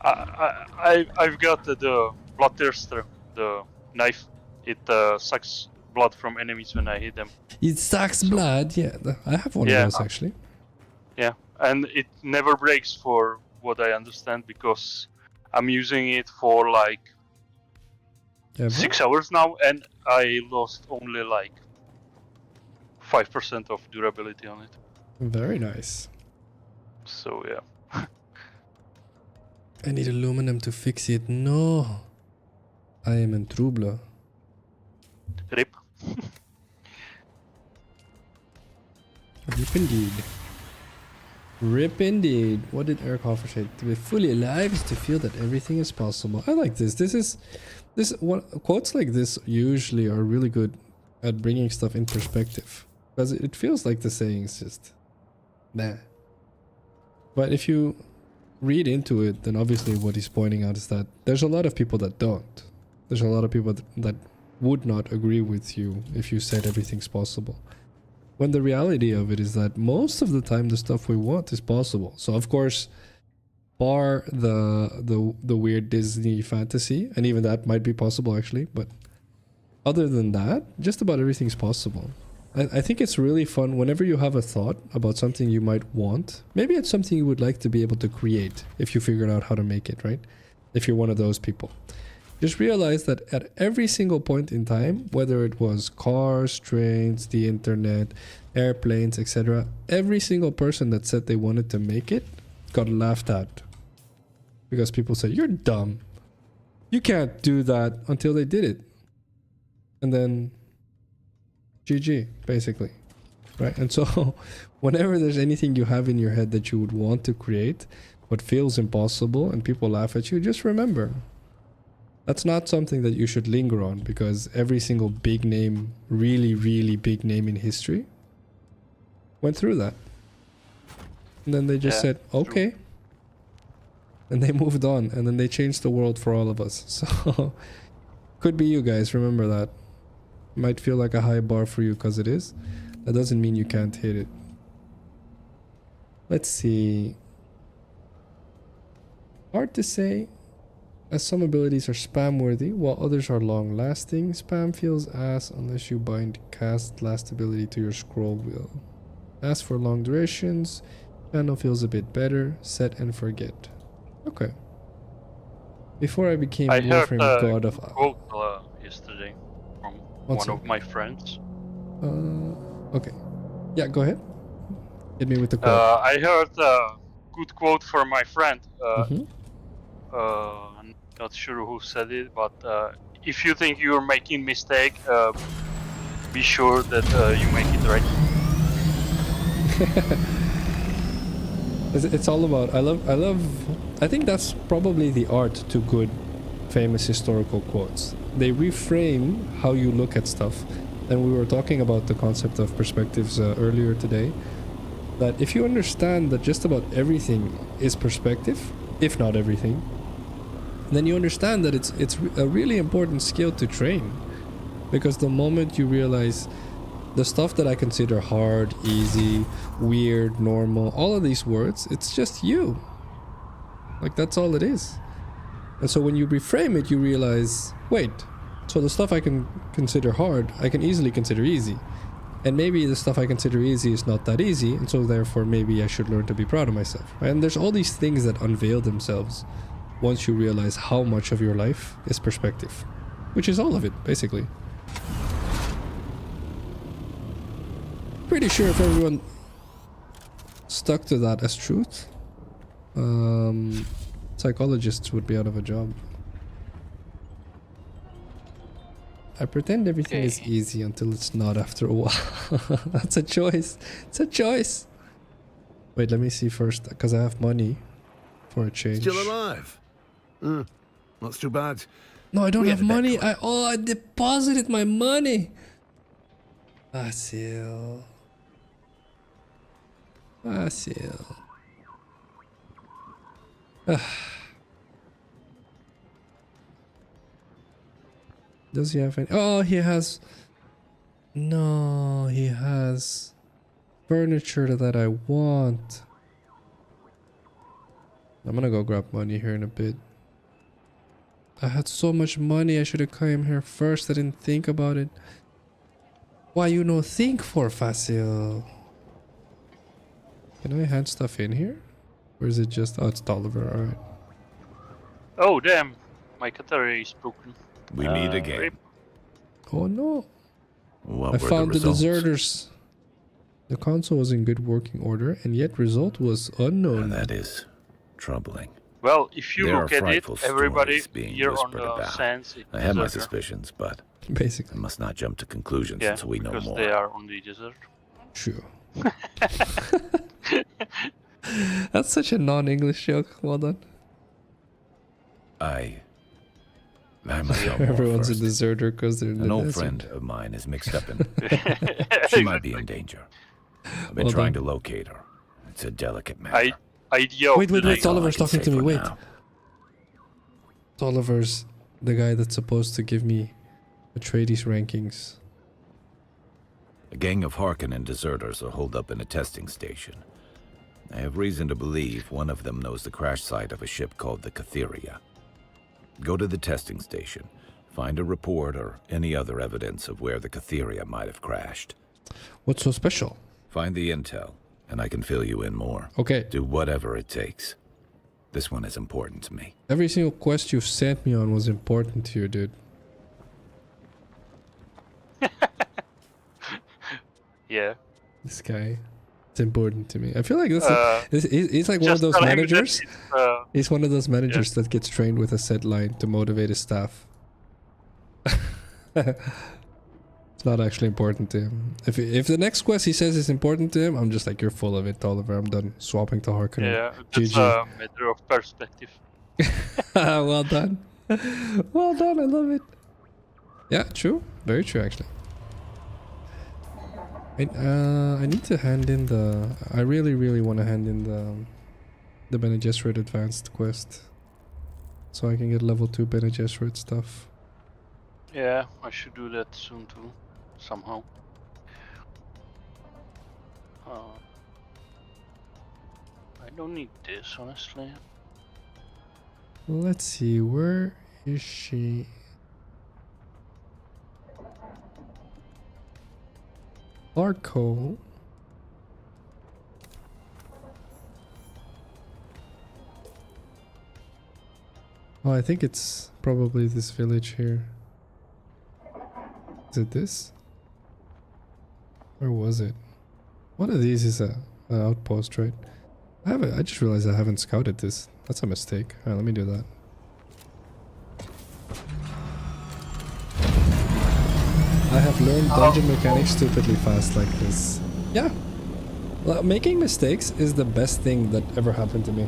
I've got the Bloodthirster, the knife. It sucks blood from enemies when I hit them. It sucks blood, yeah. I have one of those actually. Yeah, and it never breaks for what I understand, because I'm using it for like Ever? 6 hours now, and I lost only like 5% of durability on it. Very nice. So yeah. I need aluminum to fix it. No. I am in trouble. Rip. Rip indeed. Rip indeed. What did Eric Hoffer say? To be fully alive is to feel that everything is possible. I like this. This what quotes like this usually are really good at bringing stuff in perspective, because it feels like the saying is just nah. But if you read into it, then obviously what he's pointing out is that there's a lot of people that don't. There's a lot of people that would not agree with you if you said everything's possible. When the reality of it is that most of the time the stuff we want is possible. So of course, bar the weird Disney fantasy, and even that might be possible actually, but other than that, just about everything's possible. I think it's really fun whenever you have a thought about something you might want. Maybe it's something you would like to be able to create if you figured out how to make it, right? If you're one of those people. Just realize that at every single point in time, whether it was cars, trains, the internet, airplanes, etc., every single person that said they wanted to make it got laughed at. Because people said, you're dumb. You can't do that, until they did it. And then GG, basically. Right? And so whenever there's anything you have in your head that you would want to create, but feels impossible and people laugh at you, just remember, that's not something that you should linger on, because every single big name, really, really big name in history went through that. And then they just said, okay. And they moved on, and then they changed the world for all of us. So could be you guys, remember that. Might feel like a high bar for you because it is. That doesn't mean you can't hit it. Let's see. Hard to say, as some abilities are spam worthy while others are long lasting. Spam feels ass unless you bind cast last ability to your scroll wheel. As for long durations, channel feels a bit better. Set and forget. Okay. Before I became Warframe God of... quote yesterday from What's one it? of my friends. Okay. Yeah, go ahead. Hit me with the quote. I heard a good quote from my friend. Mhm. I'm not sure who said it, but if you think you're making mistake, be sure that you make it right. It's all about... I think that's probably the art to good, famous historical quotes. They reframe how you look at stuff. And we were talking about the concept of perspectives earlier today. That if you understand that just about everything is perspective, if not everything, then you understand that it's a really important skill to train. Because the moment you realize the stuff that I consider hard, easy, weird, normal, all of these words, it's just you. Like, that's all it is. And so when you reframe it, you realize, wait, so the stuff I can consider hard, I can easily consider easy. And maybe the stuff I consider easy is not that easy, and so therefore maybe I should learn to be proud of myself. Right? And there's all these things that unveil themselves once you realize how much of your life is perspective. Which is all of it, basically. Pretty sure if everyone stuck to that as truth, psychologists would be out of a job. I pretend everything is easy until it's not after a while. That's a choice. It's a choice. Wait, let me see first, because I have money for a change. Still alive? Not too bad. No, I don't We have had a bet money. club. I deposited my money. Phacil. Phacil. Does he have any? Oh, he has. No, he has furniture that I want. I'm gonna go grab money here in a bit. I had so much money. I should have came here first. I didn't think about it. Why you no think for, Phacil? Can I hand stuff in here? Or is it just... Oh, it's Tolliver, alright. Oh damn, my Qatari is broken. We meet again. Rip. Oh no! What I were found the results? deserters. The console was in good working order, and yet result was unknown. That is troubling. Well, if you There look are at it, frightful everybody stories being here on whispered the about. sands is I have my deserter. suspicions, but I Basically. must not jump to conclusions Yeah, until we know because more. they are on the desert. Sure. That's such a non-English joke. Well done. I must know more Everyone's first. a deserter because they're in An the old desert. friend of mine is mixed up in. She might be in danger. I've been Well trying done. to locate her. It's a delicate matter. Idea of Wait, the That's all I Tolliver's can talking say to me. for Wait. now. Tolliver's the guy that's supposed to give me Atreides rankings. A gang of Harkonnen deserters are holed up in a testing station. I have reason to believe one of them knows the crash site of a ship called the Catheria. Go to the testing station, find a report or any other evidence of where the Catheria might have crashed. What's so special? Find the intel, and I can fill you in more. Okay. Do whatever it takes. This one is important to me. Every single quest you've sent me on was important to you, dude. Yeah. This guy. It's important to me. I feel like he's like one of Just those tell him that managers. it's, He's one of those managers that gets trained with a set line to motivate his staff. It's not actually important to him. If the next quest he says is important to him, I'm just like, you're full of it, Tolliver. I'm done swapping to Harkonnen. yeah, that's GG. a matter of perspective. Well done. Well done. I love it. Yeah, true. Very true, actually. I need to hand in the... I really want to hand in the Bene Gesserit advanced quest. So I can get level 2 Bene Gesserit stuff. Yeah, I should do that soon too, somehow. I don't need this, honestly. Let's see, where is she? Arco. Oh, I think it's probably this village here. Is it this? Where was it? One of these is an outpost, right? I just realized I haven't scouted this. That's a mistake. Alright, let me do that. I have learned dungeon mechanics stupidly fast like this. Yeah. Well, making mistakes is the best thing that ever happened to me.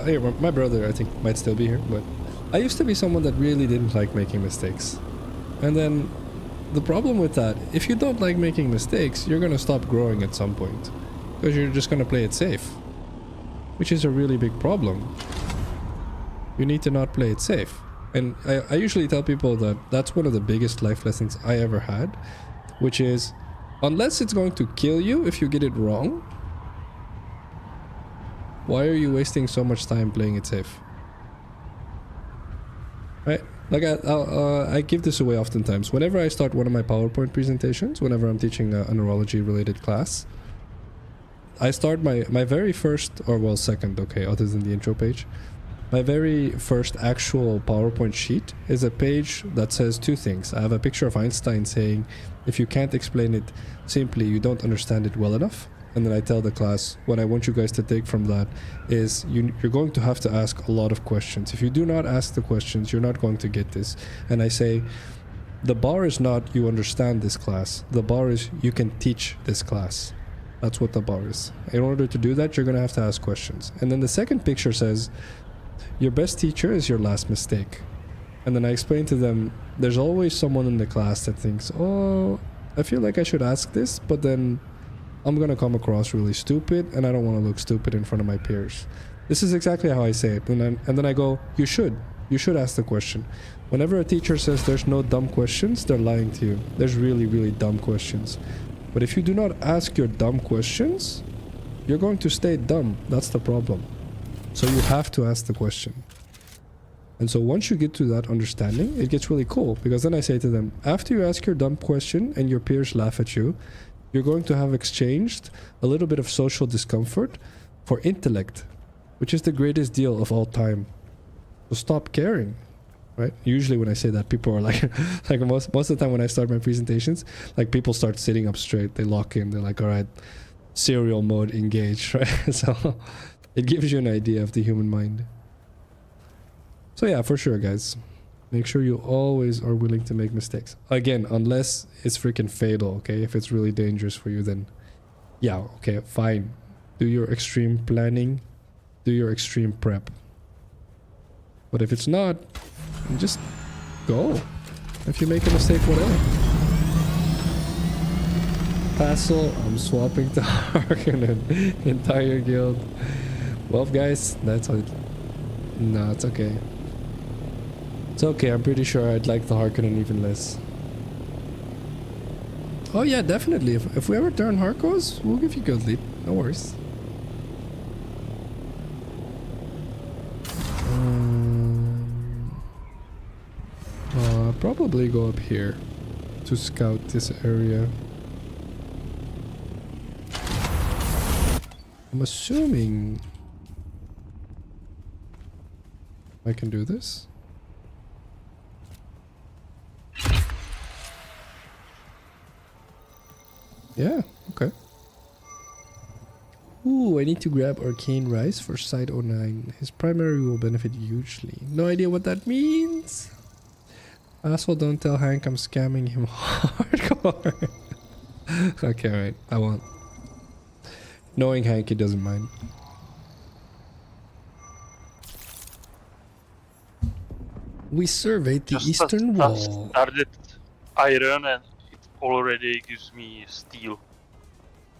Here, my brother, I think, might still be here, but I used to be someone that really didn't like making mistakes. And then the problem with that, if you don't like making mistakes, you're gonna stop growing at some point. Because you're just gonna play it safe. Which is a really big problem. You need to not play it safe. And I usually tell people that that's one of the biggest life lessons I ever had. Which is, unless it's going to kill you if you get it wrong, why are you wasting so much time playing it safe? Right? Like I give this away oftentimes. Whenever I start one of my PowerPoint presentations, whenever I'm teaching a neurology related class, I start my very first, or well second, okay, other than the intro page. My very first actual PowerPoint sheet is a page that says two things. I have a picture of Einstein saying, if you can't explain it simply, you don't understand it well enough. And then I tell the class, what I want you guys to take from that is you're going to have to ask a lot of questions. If you do not ask the questions, you're not going to get this. And I say, the bar is not you understand this class. The bar is you can teach this class. That's what the bar is. In order to do that, you're going to have to ask questions. And then the second picture says, your best teacher is your last mistake. And then I explain to them, there's always someone in the class that thinks, oh, I feel like I should ask this, but then I'm gonna come across really stupid and I don't want to look stupid in front of my peers. This is exactly how I say it. And then I go, you should ask the question. Whenever a teacher says there's no dumb questions, they're lying to you. There's really, really dumb questions. But if you do not ask your dumb questions, you're going to stay dumb. That's the problem. So you have to ask the question. And so once you get to that understanding, it gets really cool. Because then I say to them, after you ask your dumb question and your peers laugh at you, you're going to have exchanged a little bit of social discomfort for intellect, which is the greatest deal of all time. So stop caring, right? Usually when I say that, people are like, like most of the time when I start my presentations, like people start sitting up straight, they lock in, they're like, all right, serial mode engaged, right? So it gives you an idea of the human mind. So yeah, for sure, guys. Make sure you always are willing to make mistakes. Again, unless it's freaking fatal, okay? If it's really dangerous for you, then yeah, okay, fine. Do your extreme planning. Do your extreme prep. But if it's not, just go. If you make a mistake, whatever. Phacil, I'm swapping to Harkonnen. Entire guild. Well, guys, that's how it... No, it's okay. It's okay, I'm pretty sure I'd like the Harkonnen even less. Oh yeah, definitely. If we ever turn Harkos, we'll give you guild lead. No worries. I'll probably go up here to scout this area. I'm assuming I can do this. Yeah, okay. Ooh, I need to grab Arcane Rice for Site 09. His primary will benefit hugely. No idea what that means. Asshole, don't tell Hank I'm scamming him hardcore. Okay, right, I won't. Knowing Hank, he doesn't mind. We surveyed the eastern wall. Started iron and it already gives me steel.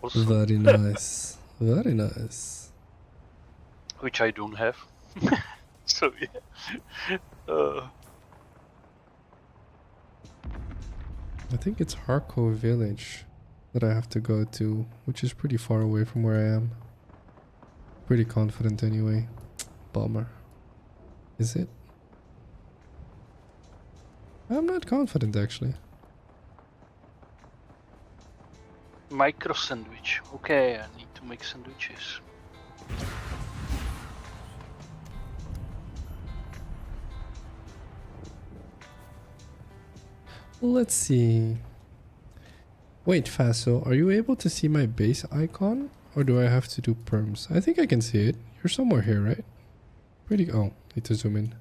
Also, Very nice. Very nice. which I don't have. So yeah. I think it's Harko village that I have to go to, which is pretty far away from where I am. Pretty confident anyway. Bummer. Is it? I'm not confident actually. Micro sandwich. Okay, I need to make sandwiches. Let's see. Wait, Phacil, are you able to see my base icon? Or do I have to do perms? I think I can see it. You're somewhere here, right? Pretty... Oh, need to zoom in.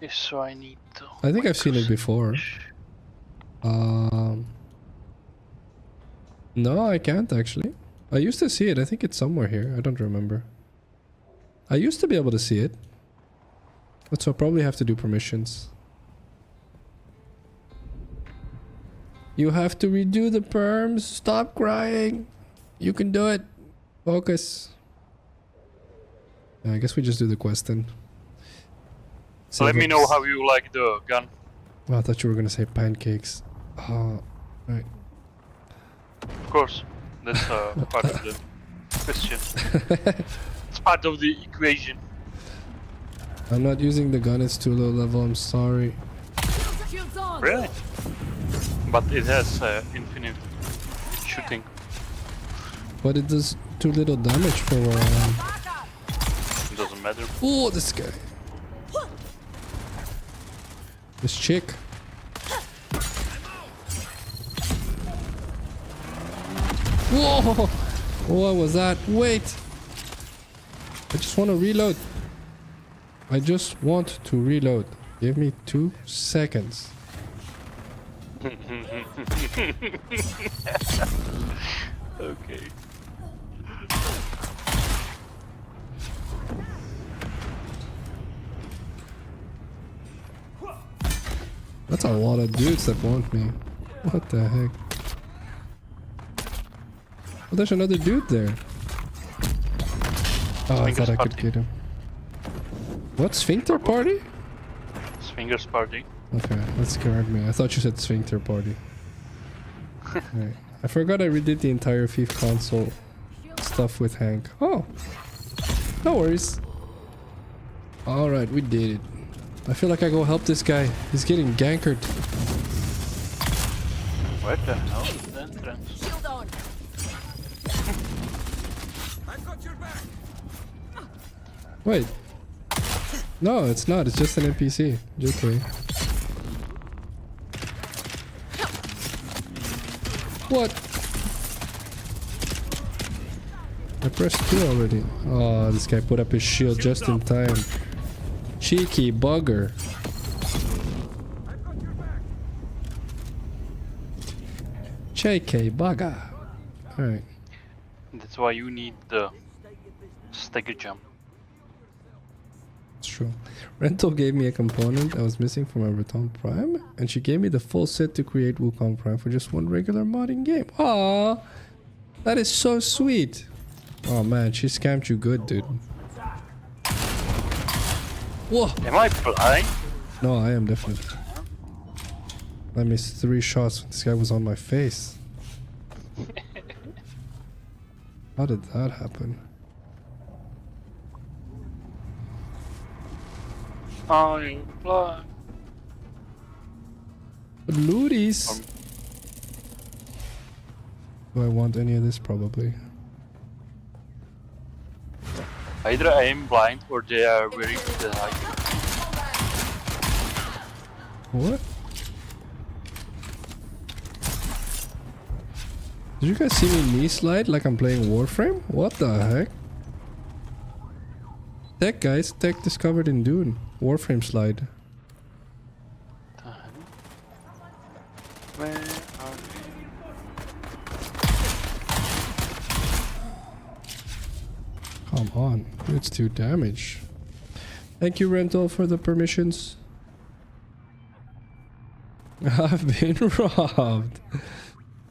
Yes, so I need to... I think I've seen it before. No, I can't actually. I used to see it. I think it's somewhere here. I don't remember. I used to be able to see it. But so I'll probably have to do permissions. You have to redo the perms. Stop crying. You can do it. Focus. Yeah, I guess we just do the quest then. So let me know how you like the gun. Oh, I thought you were gonna say pancakes. Oh, right. Of course, that's part of the question. It's part of the equation. I'm not using the gun. It's too low level. I'm sorry. Shields on. Really? But it has infinite shooting. But it does too little damage for where I am. It doesn't matter. Oh, this guy. This chick. Whoa! What was that? Wait! I just want to reload. I just want to reload. Give me 2 seconds. Okay. That's a lot of dudes that want me. What the heck? Oh, there's another dude there. Oh, I thought I could get him. What? Sphincter party? Swingers party. Okay, that scared me. I thought you said sphincter party. Right. I forgot I redid the entire FIFA console stuff with Hank. Oh, no worries. Alright, we did it. I feel like I go help this guy. He's getting gankered. Where the hell is the entrance? Shield on. I've got your back. Wait. No, it's not. It's just an NPC. JK. What? I pressed 2 already. Oh, this guy put up his shield just in time. Cheeky bugger. JK bugger. Alright. That's why you need the stagger jump. It's true. Rental gave me a component I was missing from my Return Prime, and she gave me the full set to create Wukong Prime for just one regular modding game. Aww, that is so sweet. Oh man, she scammed you good, dude. Whoa! Am I blind? No, I am definitely. I missed 3 shots when this guy was on my face. How did that happen? I'm blind. Looties! Do I want any of this? Probably. Either I am blind or they are very good at hiding. What? Did you guys see me knee slide like I'm playing Warframe? What the heck? Tech, guys. Tech discovered in Dune. Warframe slide. Where are Come on. It's 2 damage. Thank you, Rental, for the permissions. I've been robbed.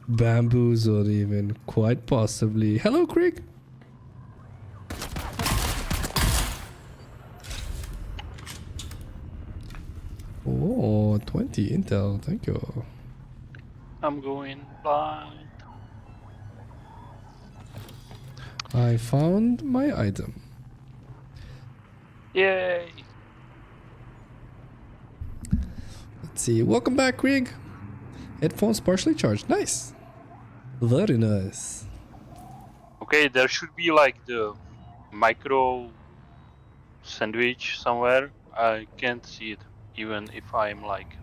Bamboozled even. Quite possibly. Hello, Krieg. Oh, 20 intel. Thank you. I'm going blind. I found my item. Yay! Let's see. Welcome back, Krieg. Headphones partially charged. Nice. Very nice. Okay, there should be like the micro sandwich somewhere. I can't see it, even if I'm like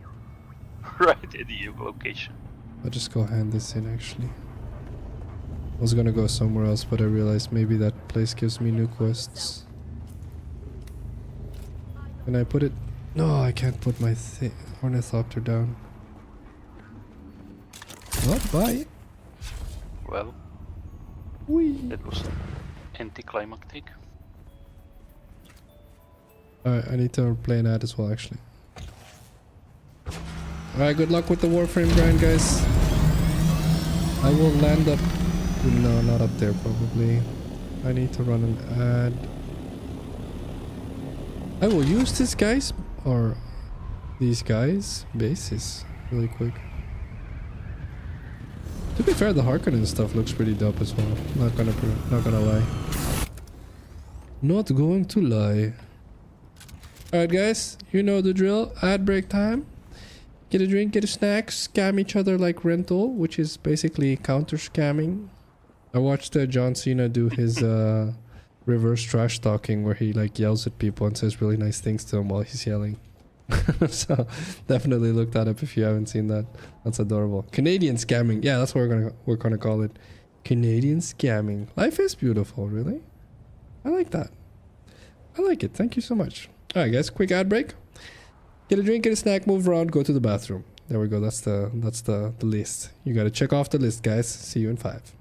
right at the location. I'll just go hand this in actually. I was gonna go somewhere else, but I realized maybe that place gives me new quests. Can I put it? No, I can't put my ornithopter down. Not bye. Well, Whee. that was anticlimactic. Alright, I need to play an ad as well actually. Alright, good luck with the Warframe grind, guys. I will land up... No, not up there probably. I need to run an ad. I will use this guy's... or these guys' bases really quick. To be fair, the Harkonnen stuff looks pretty dope as well. Not gonna lie. Not going to lie. Alright guys, you know the drill. Ad break time. Get a drink, get a snack, scam each other like Rental, which is basically counter scamming. I watched John Cena do his reverse trash talking where he like yells at people and says really nice things to them while he's yelling. So definitely look that up if you haven't seen that. That's adorable. Canadian scamming. Yeah, that's what we're gonna call it. Canadian scamming. Life is beautiful, really. I like that. I like it. Thank you so much. Alright guys, quick ad break. Get a drink, get a snack, move around, go to the bathroom. There we go. That's the list. You gotta check off the list, guys. See you in 5.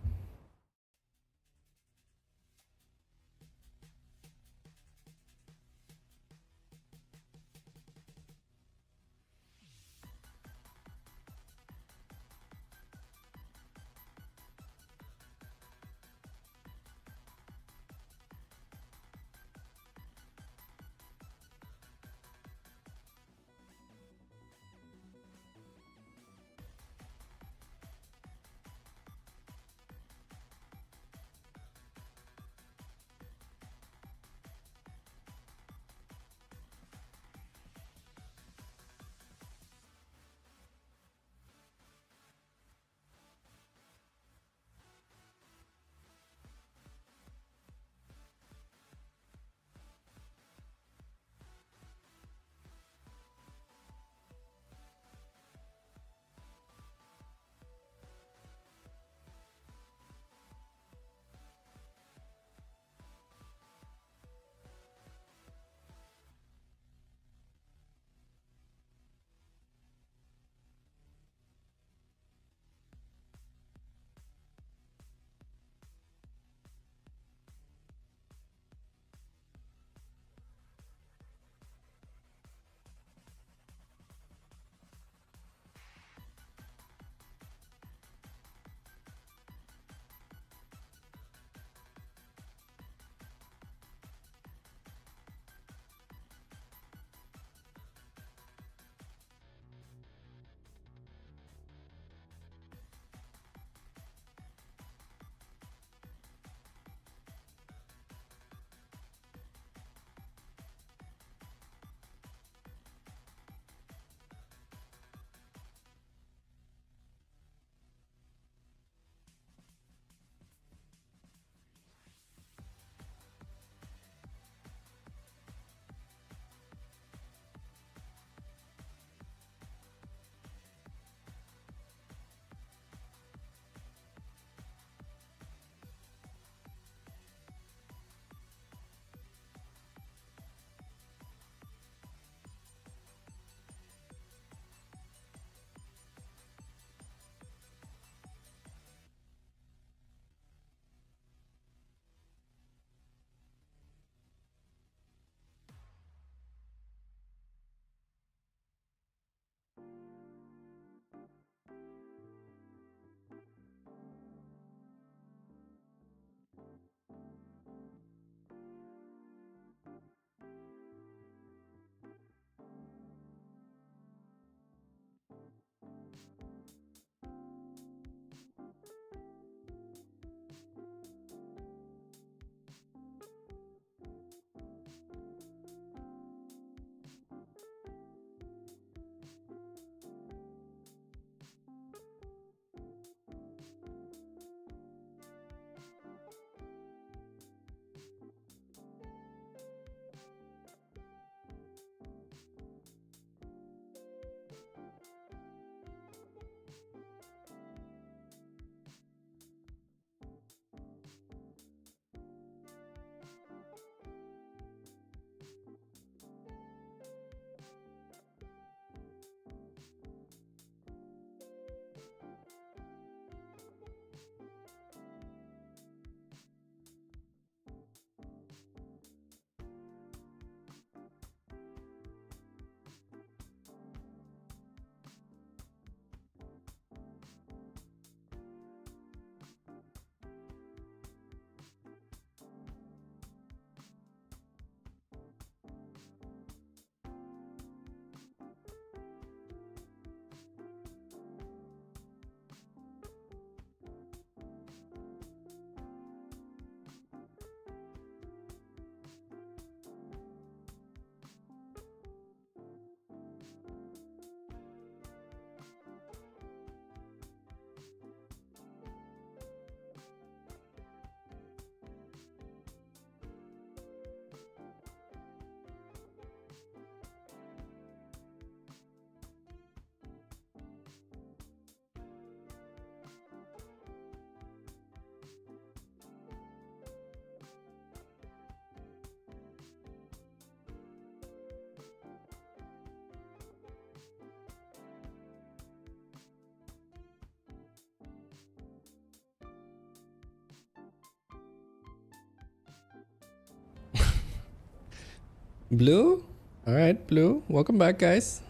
Blue? Alright, blue. Welcome back, guys.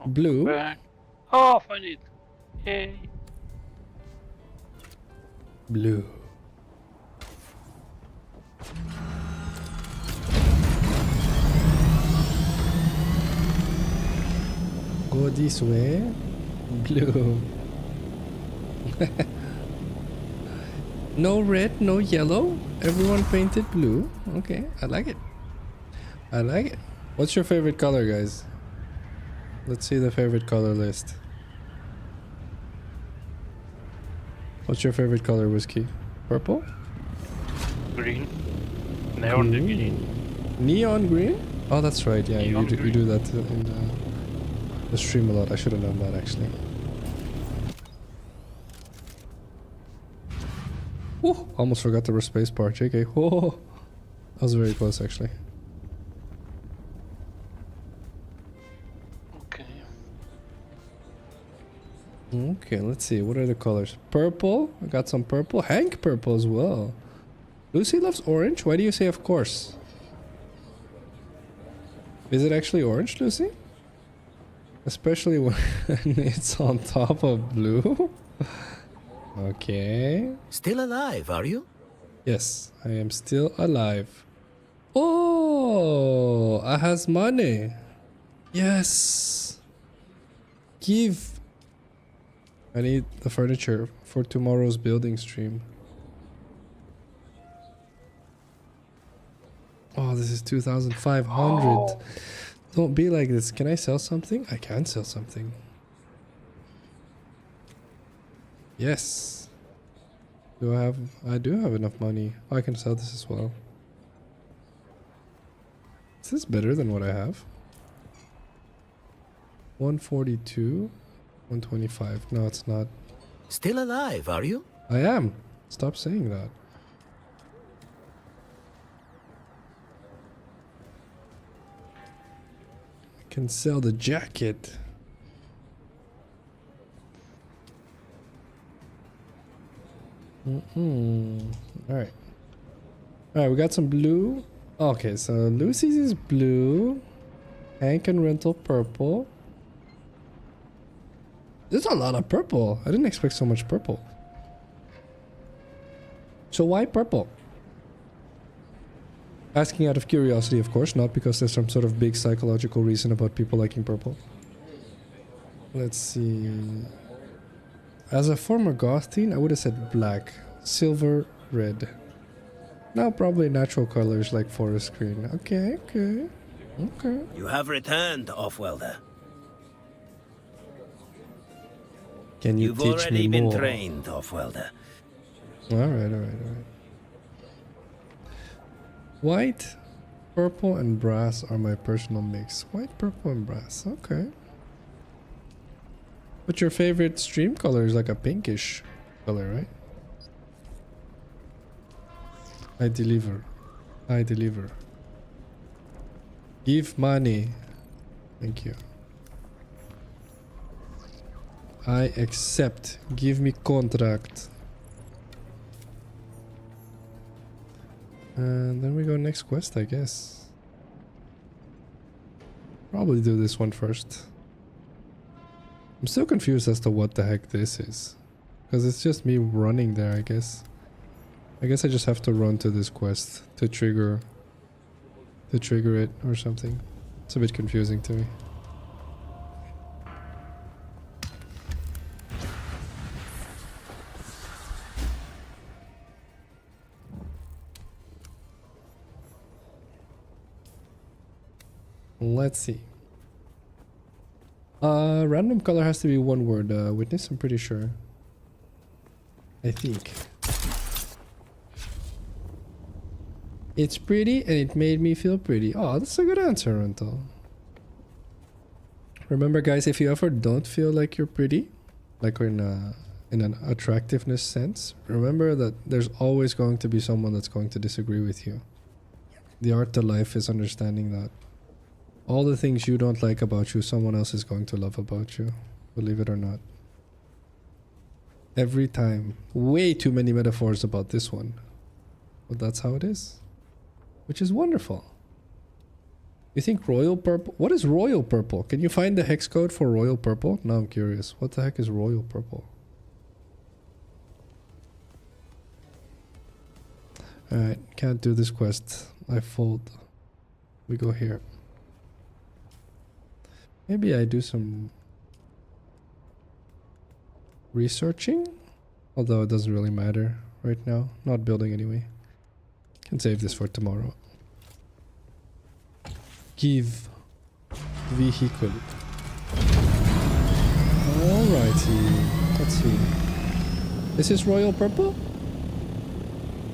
Blue. Back. Oh, I find it. Yay. Blue. Go this way. Blue. No red, no yellow. Everyone painted blue. Okay, I like it. I like it. What's your favorite color, guys? Let's see the favorite color list. What's your favorite color, Whiskey? Purple? Green. Neon green. Neon green? Oh, that's right. Yeah, you Neon do, green. that in the stream a lot. I should have known that, actually. Woo! Almost forgot the space part. JK. Whoa! That was very close, actually. Okay. Okay, let's see. What are the colors? Purple. I got some purple. Hank purple as well. Lucy loves orange. Why do you say of course? Is it actually orange, Lucy? Especially when it's on top of blue. Okay. Still alive, are you? Yes, I am still alive. Oh, I has money. Yes. Give. I need the furniture for tomorrow's building stream. Oh, this is 2,500. Oh. Don't be like this. Can I sell something? I can sell something. Yes. I do have enough money. Oh, I can sell this as well. Is this better than what I have? 142, 125. No, it's not. Still alive, are you? I am. Stop saying that. I can sell the jacket. Alright. Alright, we got some blue. Okay, so Lucy's is blue. Hank and Rental purple. There's a lot of purple. I didn't expect so much purple. So why purple? Asking out of curiosity, of course, not because there's some sort of big psychological reason about people liking purple. Let's see. As a former goth teen, I would have said black, silver, red. Now probably natural colors like forest green. Okay, okay, okay. You have returned, Offwelder. Can you You've teach already me been more? trained, Offwelder. Alright. White, purple, and brass are my personal mix. White, purple, and brass. Okay. But your favorite stream color is like a pinkish color, right? I deliver. I deliver. Give money. Thank you. I accept. Give me contract. And then we go next quest, I guess. Probably do this one first. I'm still confused as to what the heck this is. Because it's just me running there, I guess. I guess I just have to run to this quest to trigger it or something. It's a bit confusing to me. Let's see. Random color has to be one word. Witness, I'm pretty sure. I think. It's pretty and it made me feel pretty. Oh, that's a good answer, Rental. Remember, guys, if you ever don't feel like you're pretty, like in an attractiveness sense, remember that there's always going to be someone that's going to disagree with you. The art to life is understanding that. All the things you don't like about you, someone else is going to love about you. Believe it or not. Every time. Way too many metaphors about this one. But that's how it is. Which is wonderful. You think royal purple? What is royal purple? Can you find the hex code for royal purple? Now I'm curious. What the heck is royal purple? Alright, can't do this quest. I fold. We go here. Maybe I do some researching? Although it doesn't really matter right now. Not building anyway. Can save this for tomorrow. Give vehicle. Alrighty. Let's see. This is royal purple?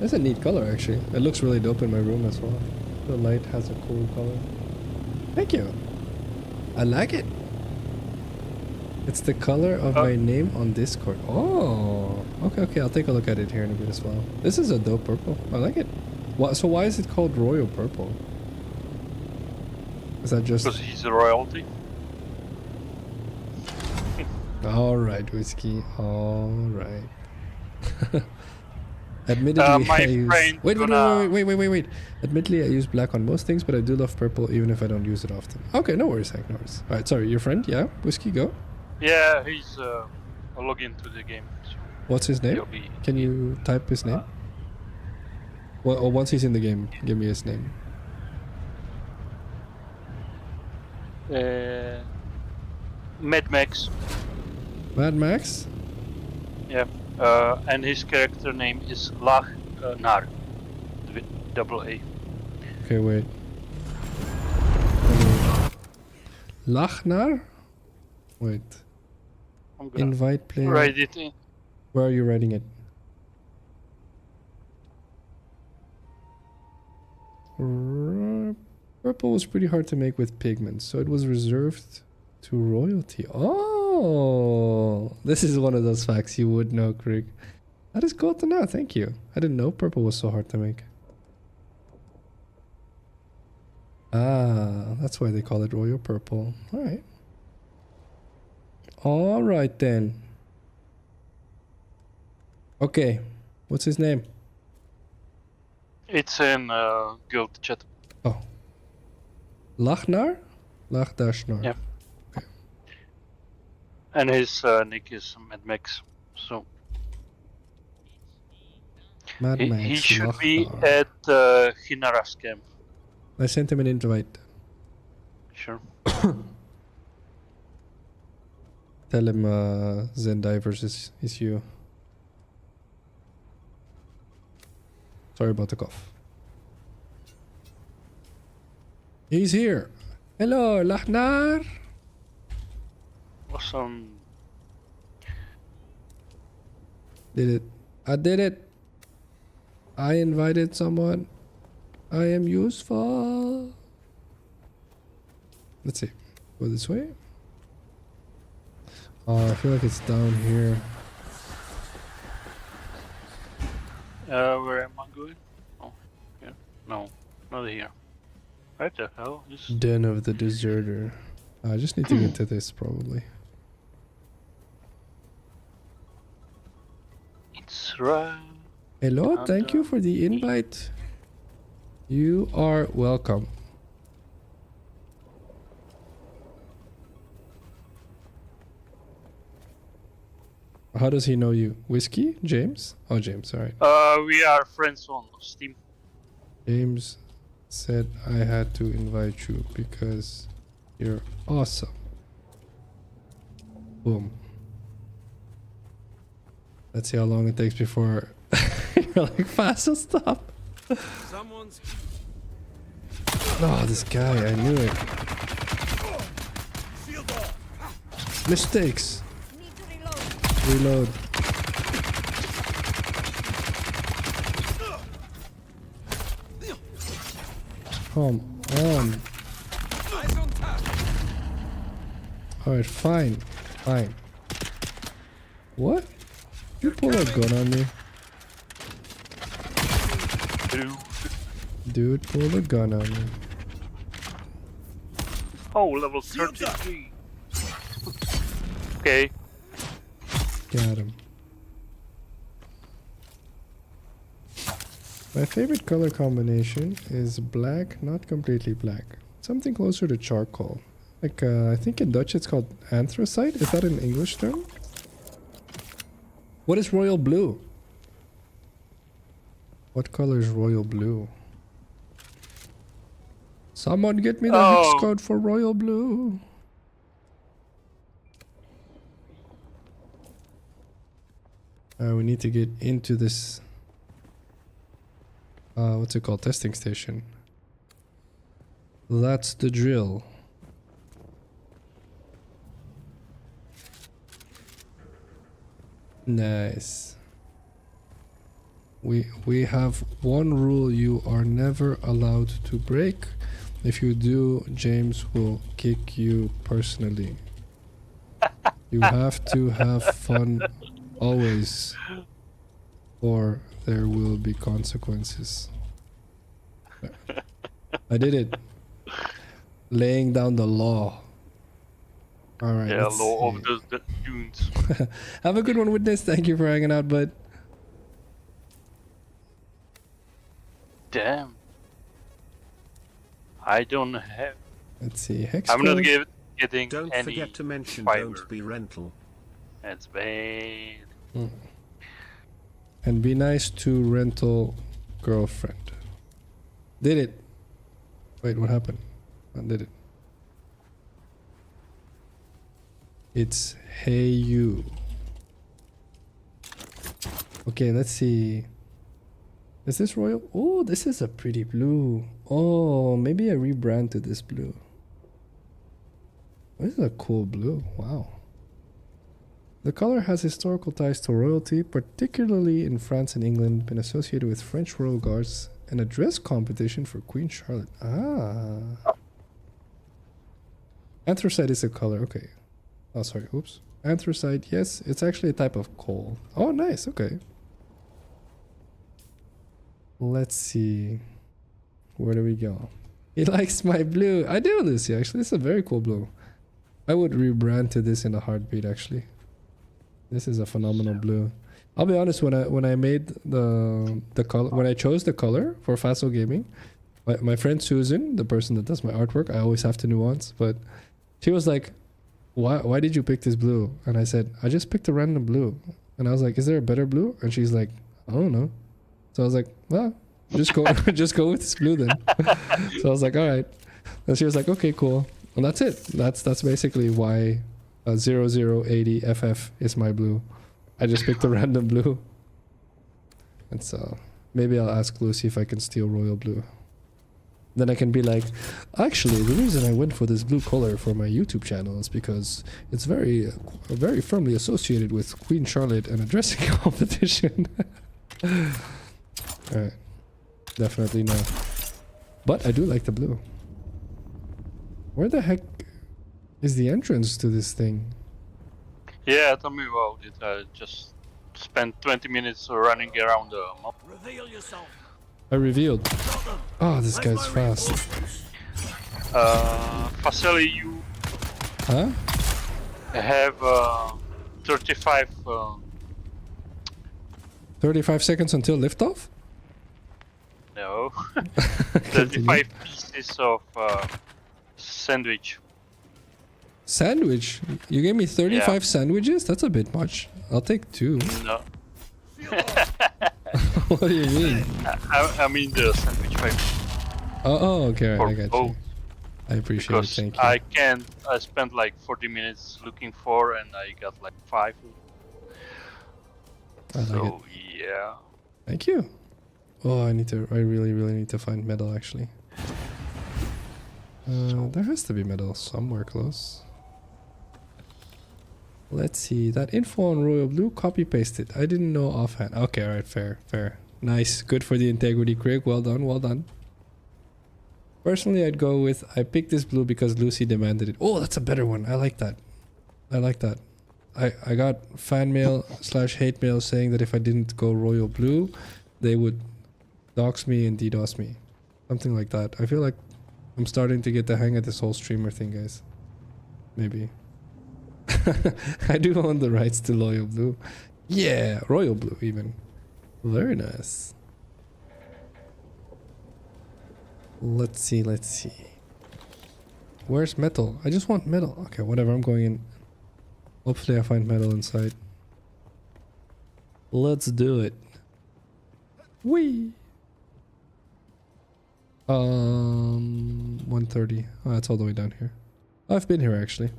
That's a neat color actually. It looks really dope in my room as well. The light has a cool color. Thank you. I like it. It's the color of my name on Discord. Oh, okay. I'll take a look at it here in a bit as well. This is a dope purple. I like it. So why is it called royal purple? Is that just... Because he's a royalty. Alright, whiskey. Alright. Admittedly, my I use... friend Wait. Admittedly, I use black on most things, but I do love purple even if I don't use it often. Okay, no worries, Hank, no worries. Alright, sorry, your friend? Yeah? Whiskey, go. Yeah, he's a login to the game. So What's his name? he'll be Can you type his name? Well, or once he's in the game, give me his name. Mad Max. Mad Max? Yeah. And his character name is Nar. With double A. Okay, wait. Lachnar? Wait. I'm gonna Invite player. write it in. Where are you writing it? Purple was pretty hard to make with pigments, so it was reserved to royalty. Oh, this is one of those facts you would know, Krieg. That is cool to know. Thank you. I didn't know purple was so hard to make. Ah, that's why they call it royal purple. All right. All right then. Okay, what's his name? It's in guild chat. Oh. Lachnar? Lachdashnar. Yeah. Okay. And his nick is Mad Max. So Mad Max. he should be Lachnar. at Hinara's camp. I sent him an invite. Sure. Tell him Zendivers is you. Sorry about the cough. He's here. Hello, Lachnar. Awesome. Did it. I did it. I invited someone. I am useful. Let's see. Go this way. Oh, I feel like it's down here. Where am I going? Oh, yeah. No, not here. Where the hell is... Den of the Deserter. I just need to get to this probably. It's right. Hello, thank you for the invite. You are welcome. How does he know you? Whiskey? James? Oh, James, alright. We are friends on Steam. James said I had to invite you because you're awesome. Boom. Let's see how long it takes before you're like, Phacil, stop. Someone's Oh, this guy, I knew it. shield off. Mistakes. Need to reload. Reload. Come on. Eyes on tap. Alright, fine. Fine. What? You pull a gun on me? Dude, pull a gun on me. Oh, level 33. Okay. Got him. My favorite color combination is black, not completely black. Something closer to charcoal. Like, I think in Dutch it's called anthracite. Is that an English term? What is royal blue? What color is royal blue? Someone get me the hex code for royal blue. We need to get into this what's it called? Testing station. That's the drill. Nice. We have one rule you are never allowed to break. If you do, James will kick you personally. You have to have fun always, or there will be consequences. I did it. Laying down the law. Alright. Yeah, law of the dunes. Have a good one, Witness. Thank you for hanging out, bud. Damn. I don't have. Let's see. Hex I'm code. not getting Don't any forget to mention fiber. don't be rental. That's bad. And be nice to rental girlfriend. Did it. Wait, what happened? I did it. It's hey you. Okay, let's see. Is this royal? Oh, this is a pretty blue. Oh, maybe I rebrand to this blue. This is a cool blue. Wow. The color has historical ties to royalty, particularly in France and England, been associated with French royal guards and a dress competition for Queen Charlotte. Ah. Anthracite is a color. Okay. Oh, sorry. Oops. Anthracite. Yes, it's actually a type of coal. Oh, nice. Okay. Let's see. Where do we go? He likes my blue. I do, Lucy. Actually, this is a very cool blue. I would rebrand to this in a heartbeat. Actually, this is a phenomenal blue. I'll be honest. When I made the color, when I chose the color for Phacil Gaming, my friend Susan, the person that does my artwork, I always have to nuance, but she was like, "Why did you pick this blue?" And I said, "I just picked a random blue." And I was like, "Is there a better blue?" And she's like, "I don't know." So I was like, "Well, just go just go with this blue then." So I was like, "All right." And she was like, "Okay, cool." And that's it. That's basically why 0080 FF is my blue. I just picked a random blue. And so maybe I'll ask Lucy if I can steal royal blue. Then I can be like, actually, the reason I went for this blue color for my YouTube channel is because it's very firmly associated with Queen Charlotte and a dressing competition. Alright. Definitely no. But I do like the blue. Where the heck is the entrance to this thing? Yeah, tell me about it. I just spent 20 minutes running around the map. Reveal yourself. I revealed. Oh, this guy's fast. Phacil, you Huh? have 35 35 seconds until liftoff? no 35 pieces of sandwich. Sandwich? You gave me 35 Yeah. sandwiches? That's a bit much. I'll take 2. No, What do you mean? I mean the sandwich pack Oh, okay. for I got both. you. I appreciate it. Because Thank you. I spent like 40 minutes looking for and I got like 5. I like it. So yeah. Thank you. Oh, I really need to find metal actually. There has to be metal somewhere close. Let's see. That info on royal blue, copy pasted. I didn't know offhand. Okay, alright, fair. Nice. Good for the integrity, Craig. Well done. Personally, I'd go with, I picked this blue because Lucy demanded it. Oh, that's a better one. I like that. I got fan mail / hate mail saying that if I didn't go royal blue, they would dox me and DDoS me. Something like that. I feel like I'm starting to get the hang of this whole streamer thing, guys. Maybe. I do own the rights to royal blue. Yeah, royal blue even. Very nice. Let's see. Where's metal? I just want metal. Okay, whatever. I'm going in. Hopefully I find metal inside. Let's do it. Whee! 130. Oh, that's all the way down here. I've been here actually.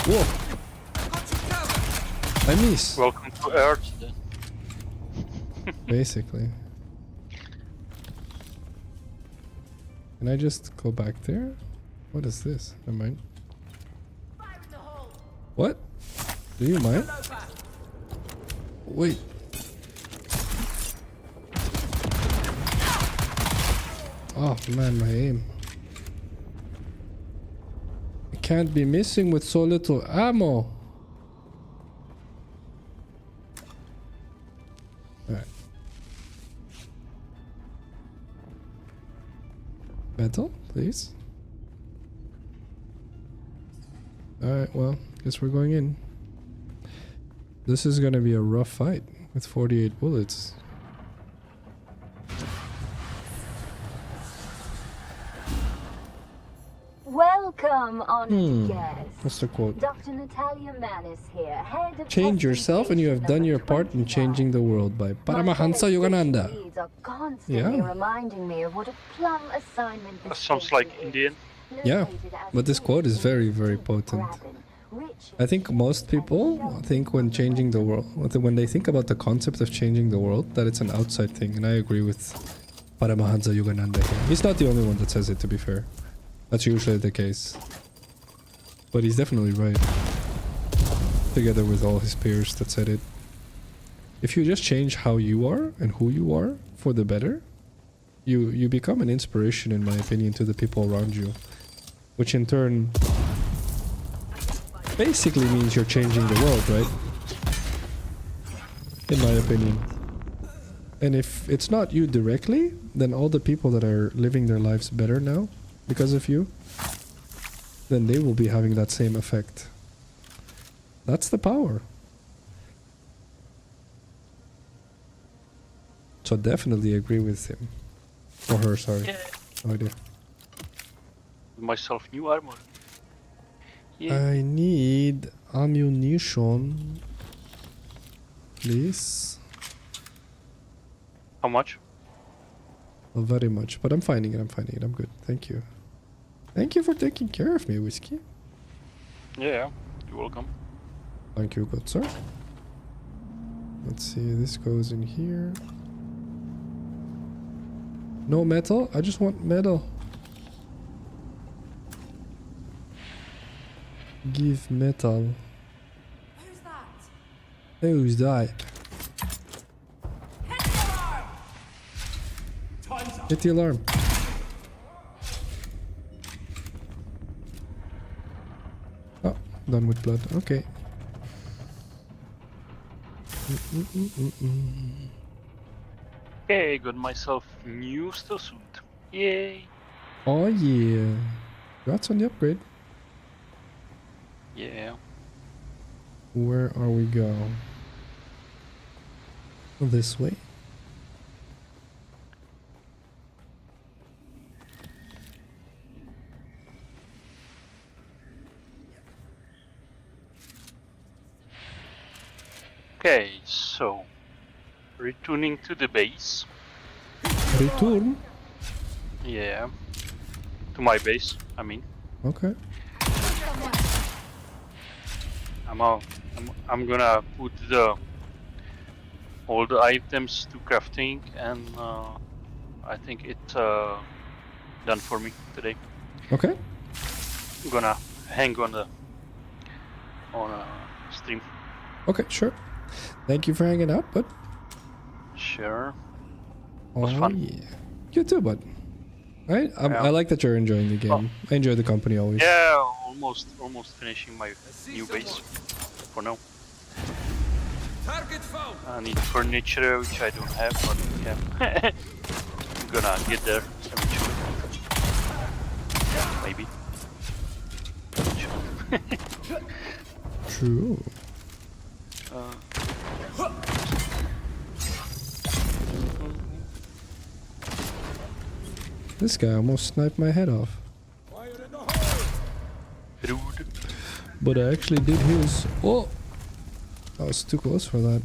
Whoa! I miss. Welcome to Earth then. Basically. Can I just go back there? What is this? Never mind. What? Do you mind? Wait. Oh man, my aim. I can't be missing with so little ammo. Alright. Metal, please. Alright, well, guess we're going in. This is gonna be a rough fight with 48 bullets. Welcome, honored guest. What's the quote? Dr. Natalia Manis here, head of Change yourself and you have done your part in changing the world by Paramahansa Yogananda. Are constantly Yeah. reminding me of what a plum assignment this Sounds like Indian. Yeah, but this quote is very, very potent. I think most people think when changing the world, when they think about the concept of changing the world, that it's an outside thing, and I agree with Paramahansa Yogananda here. He's not the only one that says it, to be fair. That's usually the case. But he's definitely right. Together with all his peers that said it. If you just change how you are and who you are for the better, you become an inspiration, in my opinion, to the people around you. Which in turn basically means you're changing the world, right? In my opinion. And if it's not you directly, then all the people that are living their lives better now because of you, then they will be having that same effect. That's the power. So definitely agree with him. Or her, sorry. Yeah. No idea. Myself new armor. Yeah. I need ammunition. Please. How much? Well, very much. But I'm finding it, I'm good. Thank you. Thank you for taking care of me, Whiskey. Yeah, you're welcome. Thank you, good sir. Let's see, this goes in here. No metal? I just want metal. Give metal. Who's that? Who's that? Hit the alarm. Oh, done with blood. Okay. Okay, got myself new still suit. Yay. Oh yeah. Congrats on the upgrade. Yeah. Where are we going? This way. Okay, so returning to the base. Return. Yeah. To my base, I mean. Okay. I'm gonna put all the items to crafting, and I think it's done for me today. Okay. I'm gonna hang on a stream. Okay, sure. Thank you for hanging out, bud. Sure. Oh fun. yeah. You too, bud. Right? Yeah. I like that you're enjoying the game. Oh. I enjoy the company always. Yeah, almost finishing my new base for now. Target found. I need furniture, which I don't have, but yeah. I'm gonna get there eventually. Maybe. True. This guy almost sniped my head off. Rude. But I actually did his. Oh! I was too close for that.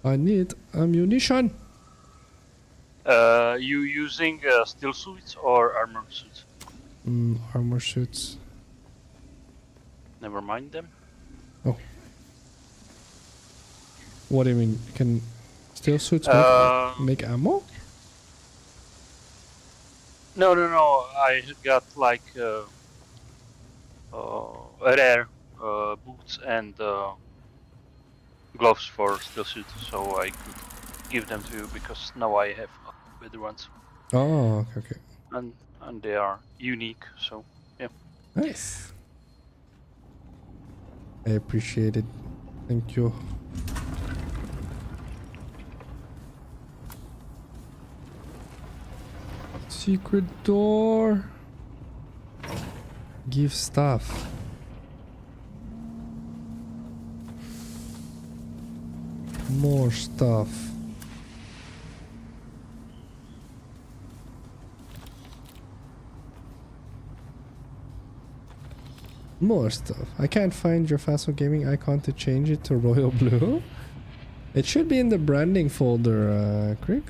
I need ammunition. You using steel suits or armor suits? Armor suits. Never mind them. Oh. What do you mean? Can steel suits make ammo? No. I got like rare boots and gloves for steel suit, so I could give them to you because now I have better ones. Oh, okay. And they are unique, so yeah. Nice. I appreciate it. Thank you. Secret door. Give stuff. More stuff. More stuff. I can't find your Phacil Gaming icon to change it to royal blue. It should be in the branding folder, Crick.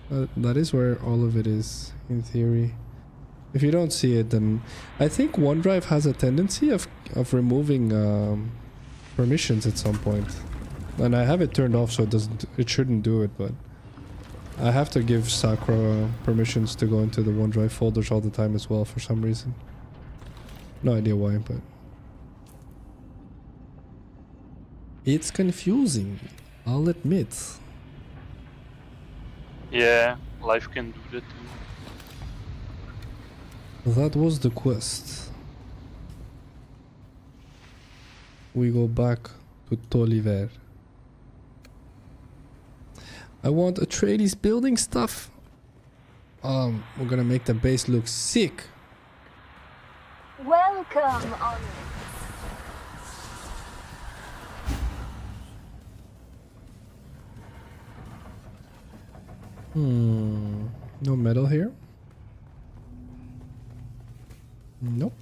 That is where all of it is, in theory. If you don't see it, then I think OneDrive has a tendency of removing permissions at some point. And I have it turned off, so it shouldn't do it, but I have to give Sakura permissions to go into the OneDrive folders all the time as well for some reason. No idea why, but it's confusing, I'll admit. Yeah, life can do that too. That was the quest. We go back to Toliver. I want Atreides building stuff. We're gonna make the base look sick. Welcome on. No metal here? Nope.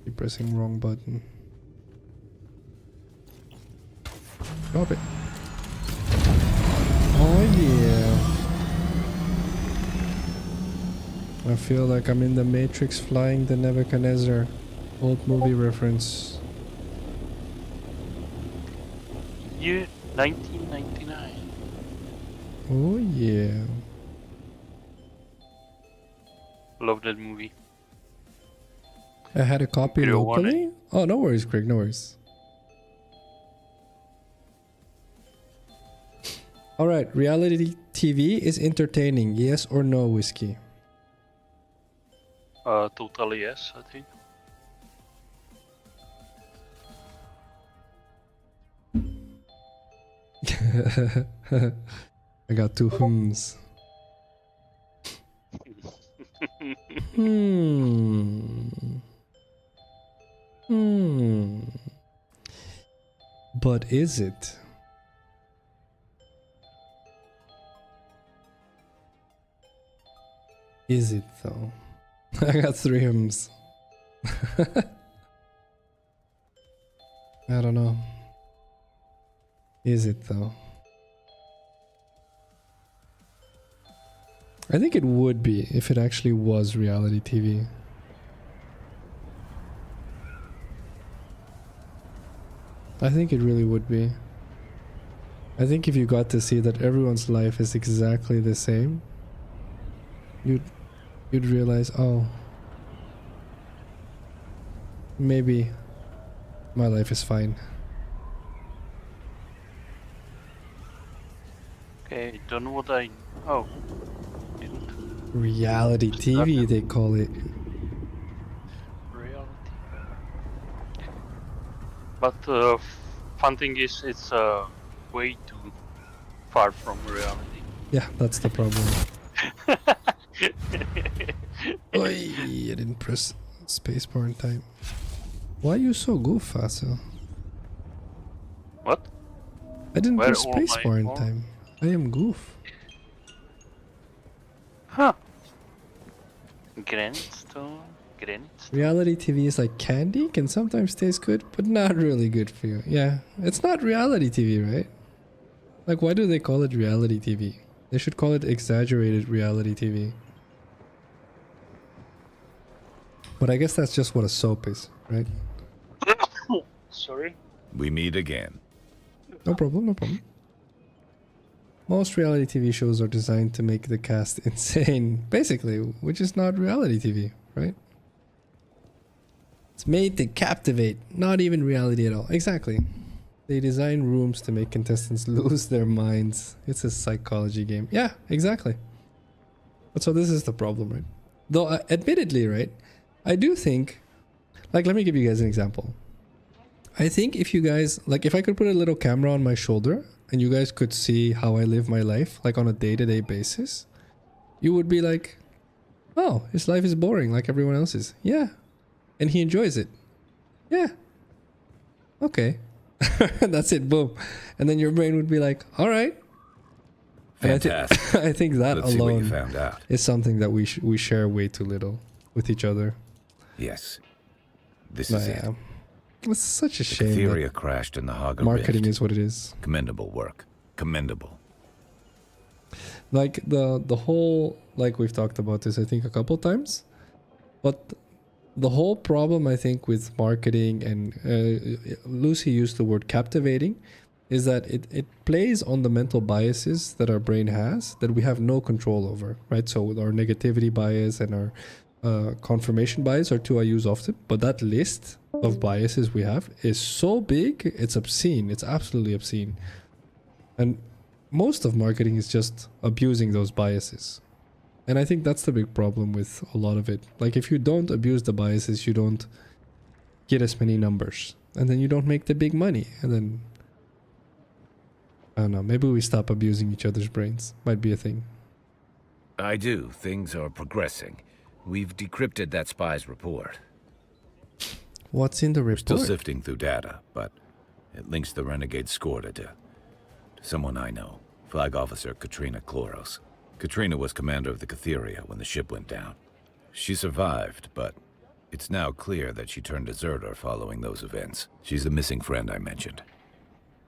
Keep pressing wrong button. Drop it. Oh yeah. I feel like I'm in the Matrix flying the Nebuchadnezzar. Old movie reference. Year 1999. Oh yeah. Love that movie. I had a copy Video locally? warning. Oh, no worries, Craig, no worries. Alright, reality TV is entertaining, yes or no, Whiskey? Totally yes, I think. I got two hums. But is it? Is it though? I got three hymns. I don't know. Is it though? I think it would be if it actually was reality TV. I think it really would be. I think if you got to see that everyone's life is exactly the same, you'd realize, oh, maybe my life is fine. Okay, don't know what I... Oh. Didn't. Reality TV, they call it. Reality. But fun thing is, it's way too far from reality. Yeah, that's the problem. Oy, I didn't press spacebar in time. Why you so goof, Phacil? What? I didn't Where put all my spacebar in all- time. I am goof. Huh. Grindstone. Reality TV is like candy, can sometimes taste good, but not really good for you. Yeah, it's not reality TV, right? Like, why do they call it reality TV? They should call it exaggerated reality TV. But I guess that's just what a soap is, right? Sorry. We meet again. No problem, no problem. Most reality TV shows are designed to make the cast insane, basically, which is not reality TV, right? It's made to captivate, not even reality at all. Exactly. They design rooms to make contestants lose their minds. It's a psychology game. Yeah, exactly. But so this is the problem, right? Though, admittedly, right, I do think, like, let me give you guys an example. I think if you guys, like, if I could put a little camera on my shoulder and you guys could see how I live my life, like on a day-to-day basis, you would be like, oh, his life is boring like everyone else's. Yeah. And he enjoys it. Yeah. Okay. That's it. Boom. And then your brain would be like, all right. Fantastic. I think that Let's see what you alone found out. is something that we share way too little with each other. Yes. This is it. It's such a The shame. Cytherea crashed in the Haga Marketing Rift. is what it is. Commendable work. Commendable. Like the whole, like we've talked about this I think a couple times, but the whole problem I think with marketing, and Lucy used the word captivating, is that it plays on the mental biases that our brain has that we have no control over, right? So with our negativity bias and our confirmation bias are two I use often, but that list of biases we have is so big, it's obscene. It's absolutely obscene. And most of marketing is just abusing those biases. And I think that's the big problem with a lot of it. Like, if you don't abuse the biases, you don't get as many numbers. And then you don't make the big money. And then, I don't know, maybe we stop abusing each other's brains. Might be a thing. I do. Things are progressing. We've decrypted that spy's report. What's in the report? Still sifting through data, but it links the renegade Scorda to someone I know. Flag Officer Katrina Kloros. Katrina was commander of the Cytherea when the ship went down. She survived, but it's now clear that she turned deserter following those events. She's the missing friend I mentioned.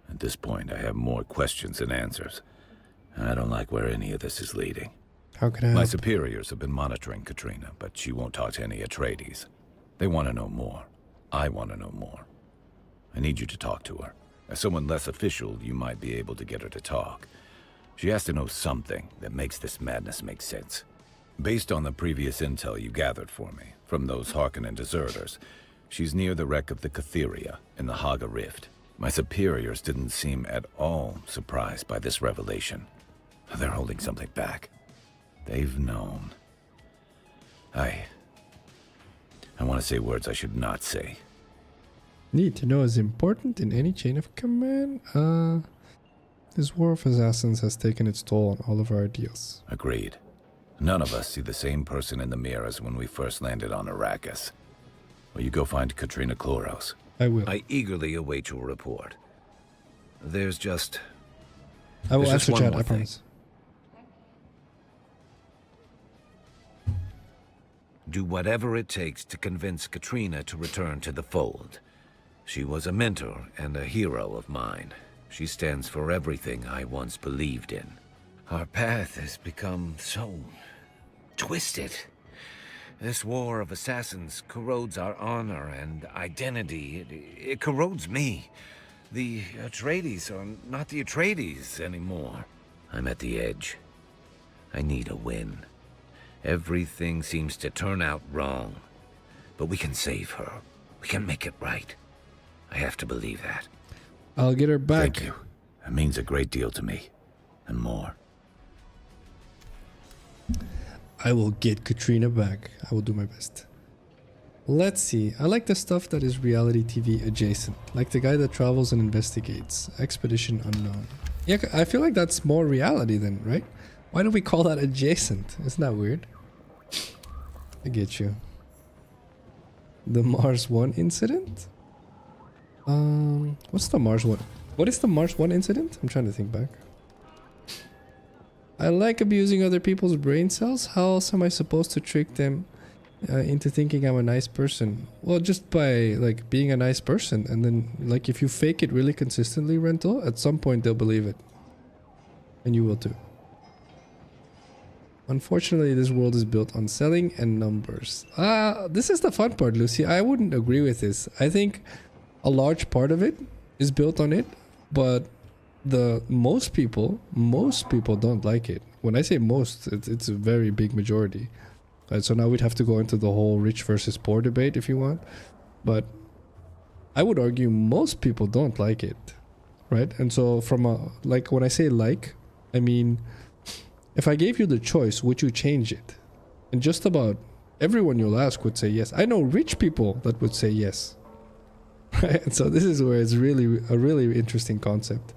At this point, I have more questions than answers. I don't like where any of this is leading. How can I My help? superiors have been monitoring Katrina, but she won't talk to any Atreides. They want to know more. I want to know more. I need you to talk to her. As someone less official, you might be able to get her to talk. She has to know something that makes this madness make sense. Based on the previous intel you gathered for me, from those Harkonnen deserters, she's near the wreck of the Cytherea in the Haga Rift. My superiors didn't seem at all surprised by this revelation. They're holding something back. They've known. I want to say words I should not say. Need to know is important in any chain of command. This war of assassins has taken its toll on all of our ideals. Agreed. None of us see the same person in the mirror as when we first landed on Arrakis. Will you go find Katrina Kloros? I will. I eagerly await your report. There's just... I will there's just answer one chat, more I thing. promise. Do whatever it takes to convince Katrina to return to the fold. She was a mentor and a hero of mine. She stands for everything I once believed in. Our path has become so twisted. This war of assassins corrodes our honor and identity. It corrodes me. The Atreides are not the Atreides anymore. I'm at the edge. I need a win. Everything seems to turn out wrong. But we can save her. We can make it right. I have to believe that. I'll get her back. Thank you. It means a great deal to me. And more. I will get Katrina back. I will do my best. Let's see. I like the stuff that is reality TV adjacent. Like the guy that travels and investigates. Expedition Unknown. Yeah, I feel like that's more reality then, right? Why do we call that adjacent? Isn't that weird? I get you. The Mars 1 incident? What's the Mars 1? What is the Mars 1 incident? I'm trying to think back. I like abusing other people's brain cells. How else am I supposed to trick them into thinking I'm a nice person? Well, just by like being a nice person, and then like if you fake it really consistently, Rental, at some point they'll believe it. And you will too. Unfortunately, this world is built on selling and numbers. This is the fun part, Lucy. I wouldn't agree with this. I think a large part of it is built on it, but most people don't like it. When I say most, it's a very big majority. Right, so now we'd have to go into the whole rich versus poor debate if you want. But I would argue most people don't like it. Right? And so from a, like when I say like, I mean, if I gave you the choice, would you change it? And just about everyone you'll ask would say yes. I know rich people that would say yes. Right? And so this is where it's really a really interesting concept.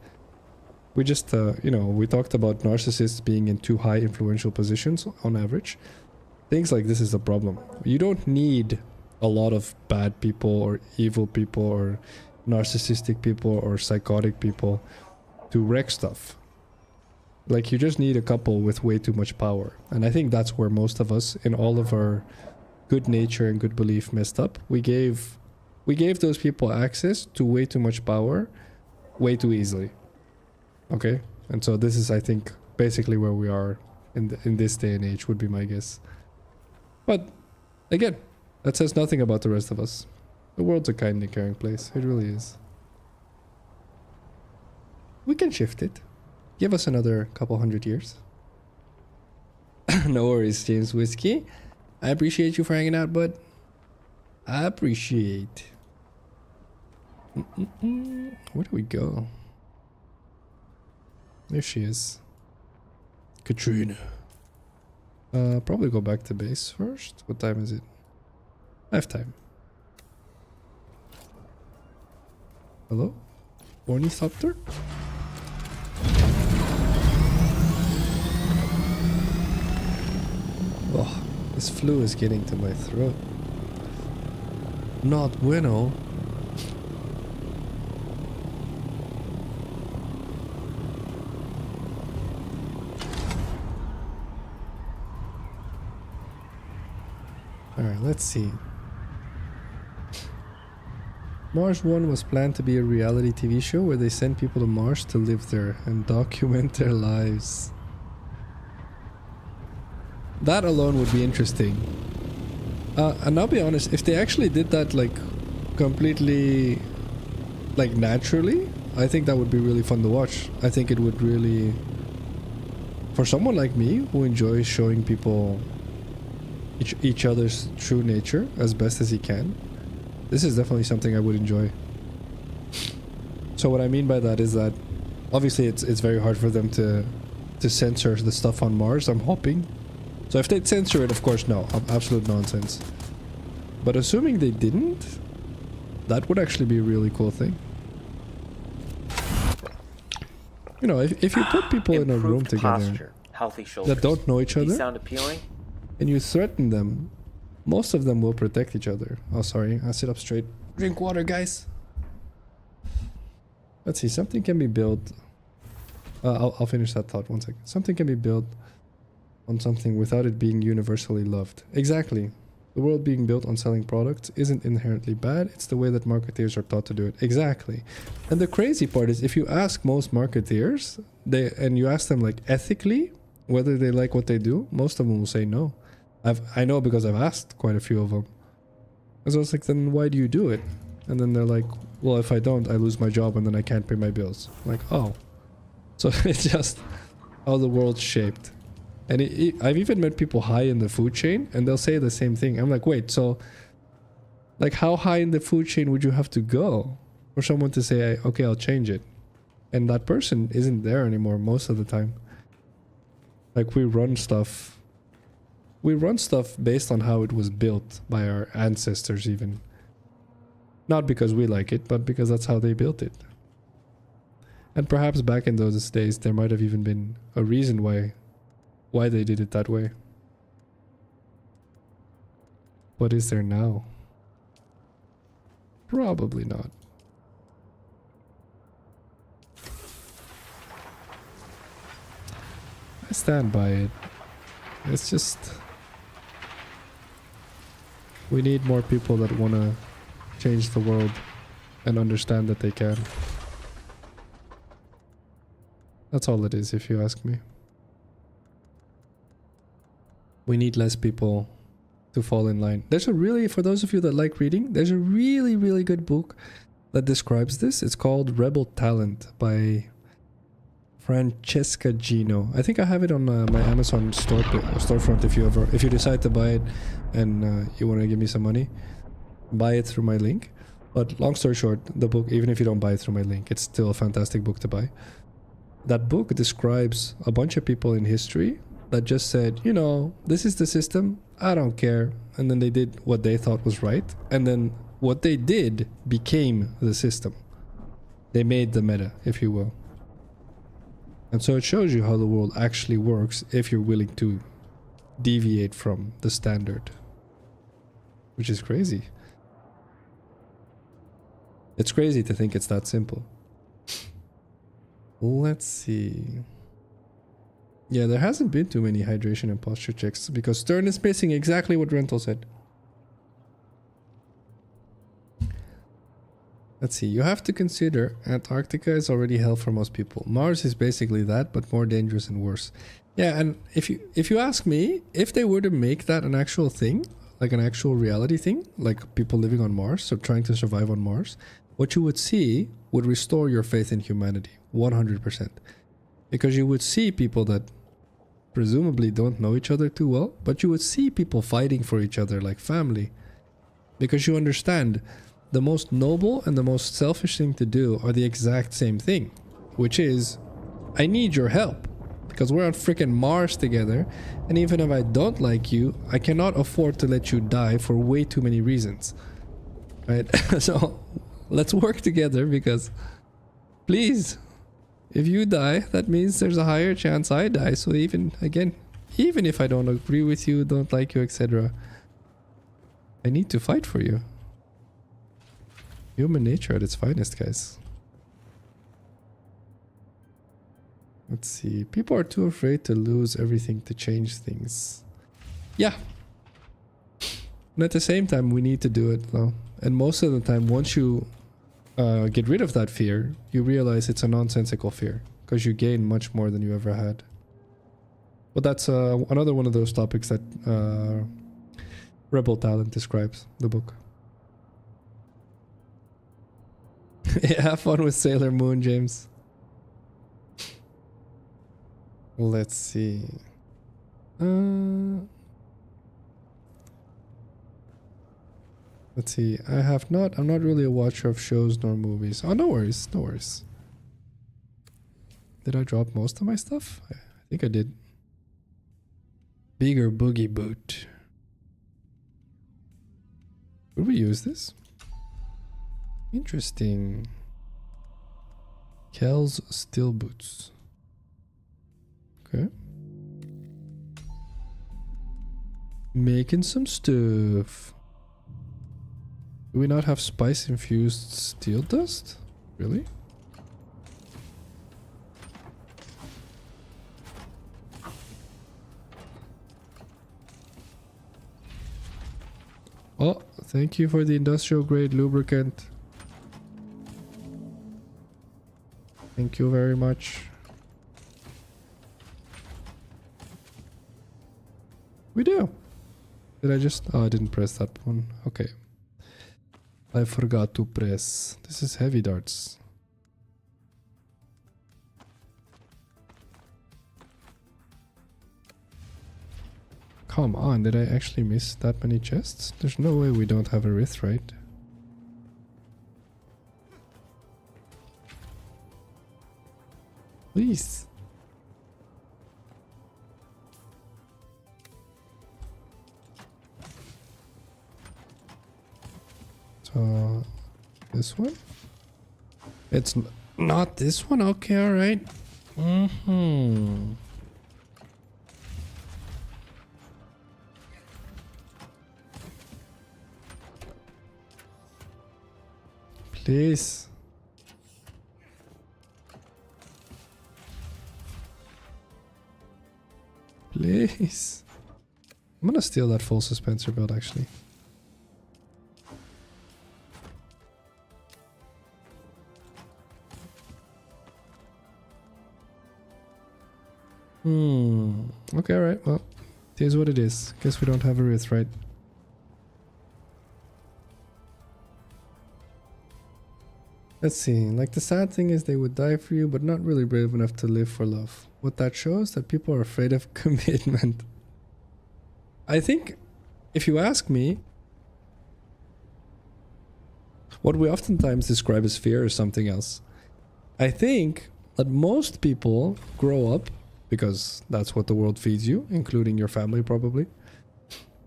We just, you know, we talked about narcissists being in too high influential positions on average. Things like this is the problem. You don't need a lot of bad people or evil people or narcissistic people or psychotic people to wreck stuff. Like you just need a couple with way too much power. And I think that's where most of us in all of our good nature and good belief messed up. We gave those people access to way too much power way too easily. Okay? And so this is, I think, basically where we are in this day and age would be my guess. But again, that says nothing about the rest of us. The world's a kind and caring place. It really is. We can shift it. Give us another couple hundred years. No worries, James Whiskey. I appreciate you for hanging out, bud. I appreciate. Where do we go? There she is. Katrina. Probably go back to base first. What time is it? I have time. Hello? Ornithopter? Oh, this flu is getting to my throat. Not bueno. Alright, let's see. Mars 1 was planned to be a reality TV show where they send people to Mars to live there and document their lives. That alone would be interesting. And I'll be honest, if they actually did that like completely like naturally, I think that would be really fun to watch. I think it would really, for someone like me who enjoys showing people each other's true nature as best as he can, this is definitely something I would enjoy. So what I mean by that is that obviously it's very hard for them to censor the stuff on Mars, I'm hoping. So if they'd censor it, of course, no, absolute nonsense. But assuming they didn't, that would actually be a really cool thing. You know, if you put people in a room together posture, healthy shoulders, that don't know each other, sound appealing, and you threaten them, most of them will protect each other. Oh, sorry, I sit up straight. Drink water, guys. Let's see, something can be built. I'll finish that thought, one second. Something can be built on something without it being universally loved. Exactly. The world being built on selling products isn't inherently bad. It's the way that marketeers are taught to do it. Exactly. And the crazy part is if you ask most marketeers, and you ask them like ethically whether they like what they do, most of them will say no. I know because I've asked quite a few of them. And so it's like, then why do you do it? And then they're like, well, if I don't, I lose my job and then I can't pay my bills. I'm like, oh. So it's just how the world's shaped. And I've even met people high in the food chain and they'll say the same thing. I'm like, wait, so like how high in the food chain would you have to go for someone to say, okay, I'll change it? And that person isn't there anymore most of the time. Like we run stuff based on how it was built by our ancestors even. Not because we like it, but because that's how they built it. And perhaps back in those days there might have even been a reason why they did it that way. What is there now? Probably not. I stand by it. It's just... we need more people that want to change the world and understand that they can. That's all it is, if you ask me. We need less people to fall in line. There's a really, for those of you that like reading, there's a really, really good book that describes this. It's called Rebel Talent by Francesca Gino. I think I have it on my Amazon storefront. If you decide to buy it and you want to give me some money, buy it through my link. But long story short, the book, even if you don't buy it through my link, it's still a fantastic book to buy. That book describes a bunch of people in history that just said, you know, this is the system, I don't care. And then they did what they thought was right. And then what they did became the system. They made the meta, if you will. And so it shows you how the world actually works if you're willing to deviate from the standard. Which is crazy. It's crazy to think it's that simple. Let's see. Yeah, there hasn't been too many hydration and posture checks because Stern is missing exactly what Rental said. Let's see, you have to consider Antarctica is already hell for most people. Mars is basically that, but more dangerous and worse. Yeah, and if you ask me, if they were to make that an actual thing, like an actual reality thing, like people living on Mars, so trying to survive on Mars, what you would see would restore your faith in humanity, 100%. Because you would see people that presumably don't know each other too well, but you would see people fighting for each other like family. Because you understand the most noble and the most selfish thing to do are the exact same thing, which is, I need your help because we're on freaking Mars together, and even if I don't like you, I cannot afford to let you die for way too many reasons, right? So let's work together because please, if you die, that means there's a higher chance I die. So even if I don't agree with you, don't like you, etc., I need to fight for you. Human nature at its finest, guys. Let's see. People are too afraid to lose everything to change things. Yeah. And at the same time, we need to do it, though. And most of the time, once you get rid of that fear, you realize it's a nonsensical fear. Because you gain much more than you ever had. But that's another one of those topics that Rebel Talent describes, the book. Yeah, have fun with Sailor Moon, James. Let's see. Let's see. I'm not really a watcher of shows nor movies. Oh, no worries, no worries. Did I drop most of my stuff? I think I did. Bigger boogie boot. Would we use this? Interesting. Kel's steel boots. Okay. Making some stuff. Do we not have spice infused steel dust? Really? Oh, thank you for the industrial grade lubricant. Thank you very much. We do. Did I just... Oh, I didn't press that one. Okay. I forgot to press. This is heavy darts. Come on, did I actually miss that many chests? There's no way we don't have a Rith, right? Please. So, this one? It's not this one? Okay, alright. Mm-hmm. Please. Please. I'm gonna steal that full suspenser build actually. Okay, alright, well, here's what it is. Guess we don't have a Rift, right? Let's see, like the sad thing is they would die for you, but not really brave enough to live for love. What that shows that people are afraid of commitment. I think, if you ask me, what we oftentimes describe as fear is something else. I think that most people grow up, because that's what the world feeds you, including your family probably.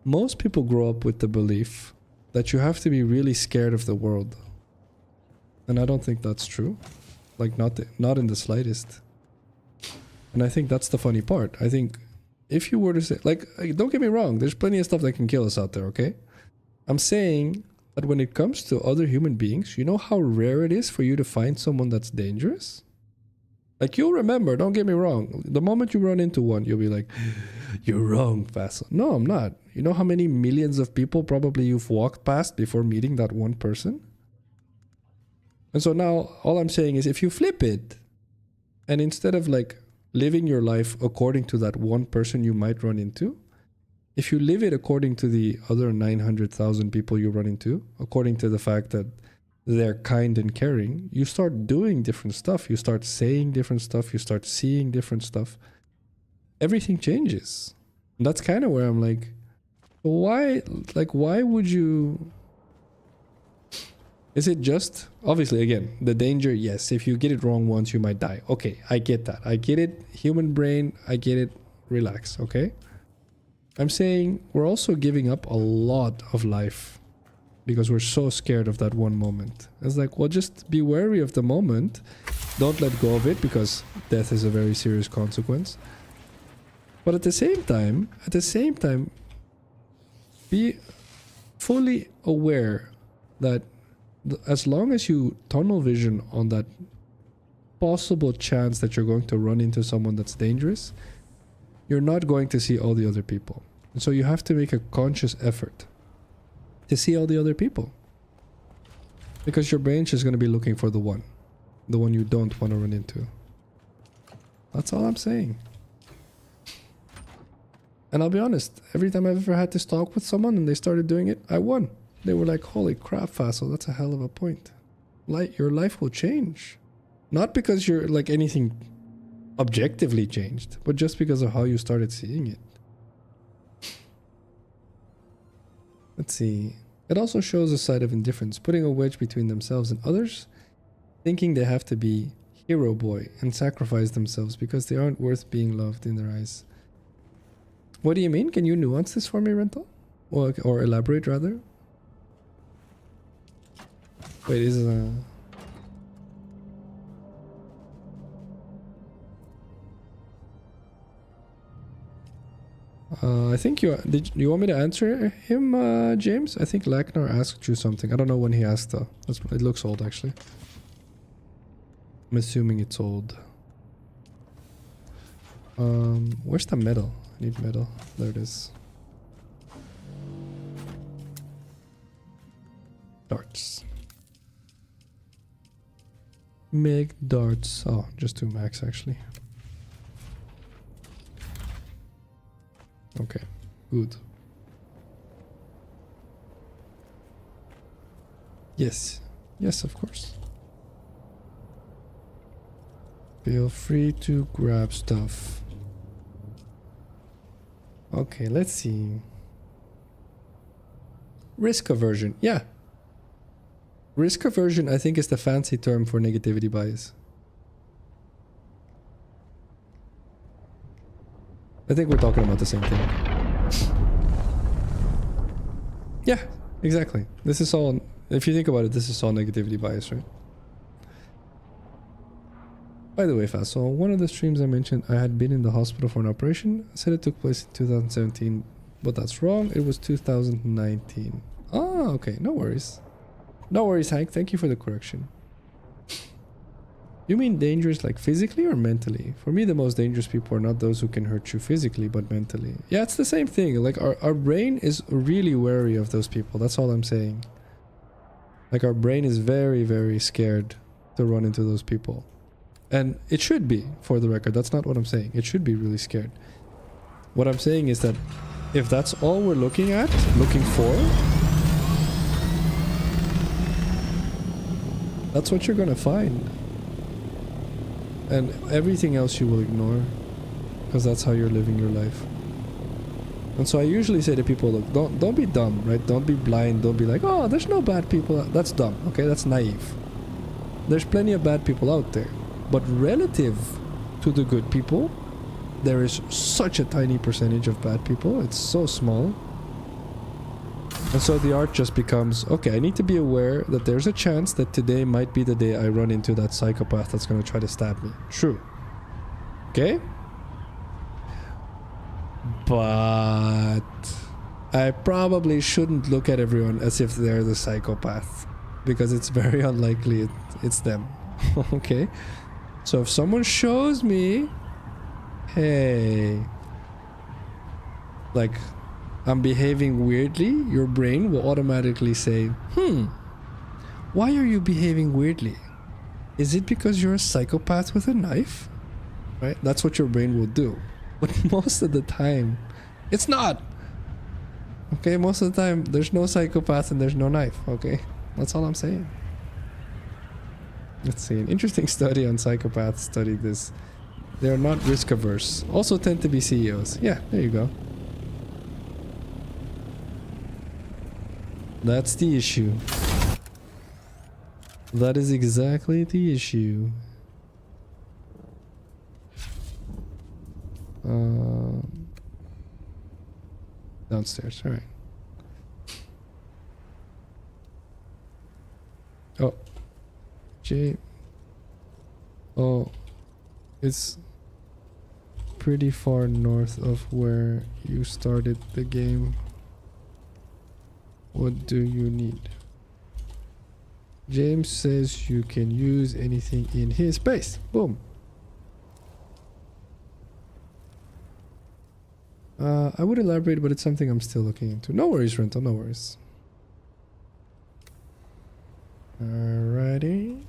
Most people grow up with the belief that you have to be really scared of the world. And I don't think that's true. Like, not in the slightest. And I think that's the funny part. I think if you were to say, like, don't get me wrong, there's plenty of stuff that can kill us out there, okay? I'm saying that when it comes to other human beings, you know how rare it is for you to find someone that's dangerous? Like, you'll remember, don't get me wrong, the moment you run into one, you'll be like, you're wrong, Phacil. No, I'm not. You know how many millions of people probably you've walked past before meeting that one person? And so now, all I'm saying is, if you flip it, and instead of like living your life according to that one person you might run into, if you live it according to the other 900,000 people you run into, according to the fact that they're kind and caring, you start doing different stuff, you start saying different stuff, you start seeing different stuff. Everything changes. And that's kind of where I'm like, why would you... Is it just, obviously, again, the danger, yes, if you get it wrong once, you might die. Okay, I get that. I get it. Human brain, I get it. Relax, okay? I'm saying we're also giving up a lot of life because we're so scared of that one moment. It's like, well, just be wary of the moment. Don't let go of it because death is a very serious consequence. But at the same time, be fully aware that as long as you tunnel vision on that possible chance that you're going to run into someone that's dangerous, you're not going to see all the other people. And so you have to make a conscious effort to see all the other people. Because your brain's just going to be looking for the one you don't want to run into. That's all I'm saying. And I'll be honest, every time I've ever had this talk with someone and they started doing it, I won. They were like, holy crap, Phacil, that's a hell of a point. Your life will change. Not because you're like anything objectively changed, but just because of how you started seeing it. Let's see. It also shows a side of indifference, putting a wedge between themselves and others, thinking they have to be hero boy and sacrifice themselves because they aren't worth being loved in their eyes. What do you mean? Can you nuance this for me, Rental? Or elaborate, rather? Wait, is I think you want me to answer him, James? I think Lacknar asked you something. I don't know when he asked though. It looks old actually. I'm assuming it's old. Where's the metal? I need metal. There it is. Darts. Make darts. Oh, just 2 max actually. Okay, good. Yes, yes, of course. Feel free to grab stuff. Okay, let's see. Risk aversion, yeah. Risk aversion, I think, is the fancy term for negativity bias. I think we're talking about the same thing. Yeah, exactly. This is all, if you think about it, this is all negativity bias, right? By the way, Phacil, on one of the streams I mentioned I had been in the hospital for an operation. I said it took place in 2017, but that's wrong. It was 2019. Ah, okay, no worries. No worries, Hank. Thank you for the correction. You mean dangerous like physically or mentally? For me, the most dangerous people are not those who can hurt you physically, but mentally. Yeah, it's the same thing. Like our brain is really wary of those people. That's all I'm saying. Like our brain is very, very scared to run into those people. And it should be, for the record. That's not what I'm saying. It should be really scared. What I'm saying is that if that's all we're looking for, that's what you're gonna find. And everything else you will ignore, because that's how you're living your life. And so I usually say to people, look, don't be dumb, right? Don't be blind. Don't be like, oh, there's no bad people. That's dumb, okay? That's naive. There's plenty of bad people out there. But relative to the good people, there is such a tiny percentage of bad people. It's so small. And so the art just becomes, okay, I need to be aware that there's a chance that today might be the day I run into that psychopath that's going to try to stab me. True. Okay? But I probably shouldn't look at everyone as if they're the psychopath, because it's very unlikely it's them. Okay? So if someone shows me, hey, like, I'm behaving weirdly, your brain will automatically say, why are you behaving weirdly? Is it because you're a psychopath with a knife? Right? That's what your brain will do. But most of the time, it's not. Okay, most of the time, there's no psychopath and there's no knife. Okay? That's all I'm saying. Let's see. An interesting study on psychopaths studied this. They are not risk averse. Also tend to be CEOs. Yeah, there you go. That's the issue. That is exactly the issue. Downstairs, alright. Oh. J. Oh. It's pretty far north of where you started the game. What do you need? James says you can use anything in his base. Boom. I would elaborate, but it's something I'm still looking into. No worries, Rental, no worries. Alrighty.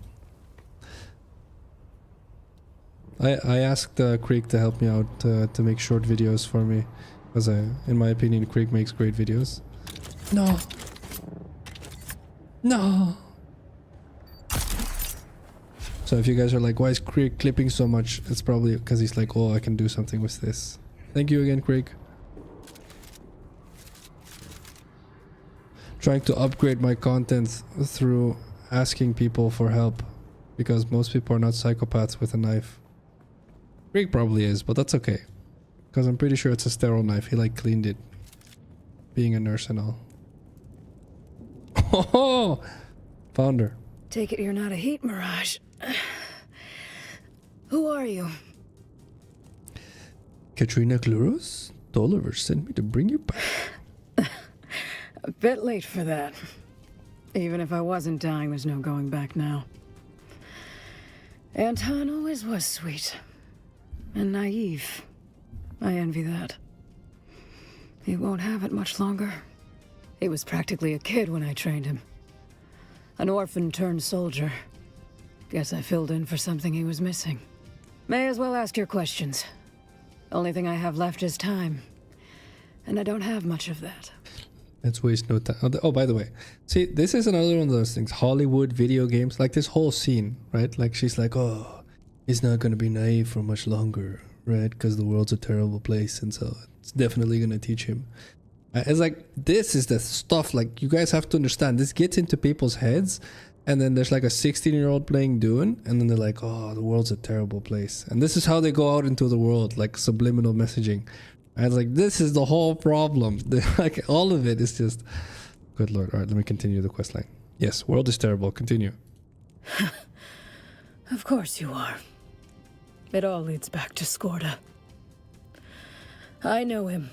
I asked Creek to help me out to make short videos for me, because in my opinion, Creek makes great videos. No. No. So if you guys are like, why is Creek clipping so much? It's probably because he's like, oh, I can do something with this. Thank you again, Creek. Trying to upgrade my content through asking people for help, because most people are not psychopaths with a knife. Creek probably is, but that's okay, because I'm pretty sure it's a sterile knife. He like cleaned it, being a nurse and all. Oh, found her. Take it you're not a heat mirage. Who are you? Katrina Kluros? Tolliver sent me to bring you back. A bit late for that. Even if I wasn't dying, there's no going back now. Anton always was sweet. And naive. I envy that. He won't have it much longer. He was practically a kid when I trained him. An orphan turned soldier. Guess I filled in for something he was missing. May as well ask your questions. Only thing I have left is time. And I don't have much of that. Let's waste no time. Oh, by the way. See, this is another one of those things. Hollywood, video games, like this whole scene, right? Like she's like, oh, he's not going to be naive for much longer, right? Because the world's a terrible place. And so it's definitely going to teach him. It's like, this is the stuff, like, you guys have to understand. This gets into people's heads. And then there's like a 16-year-old playing Dune. And then they're like, oh, the world's a terrible place. And this is how they go out into the world, like subliminal messaging. And it's like, this is the whole problem. Like, all of it is just... Good lord. All right, let me continue the quest line. Yes, world is terrible. Continue. Of course you are. It all leads back to Skorda. I know him.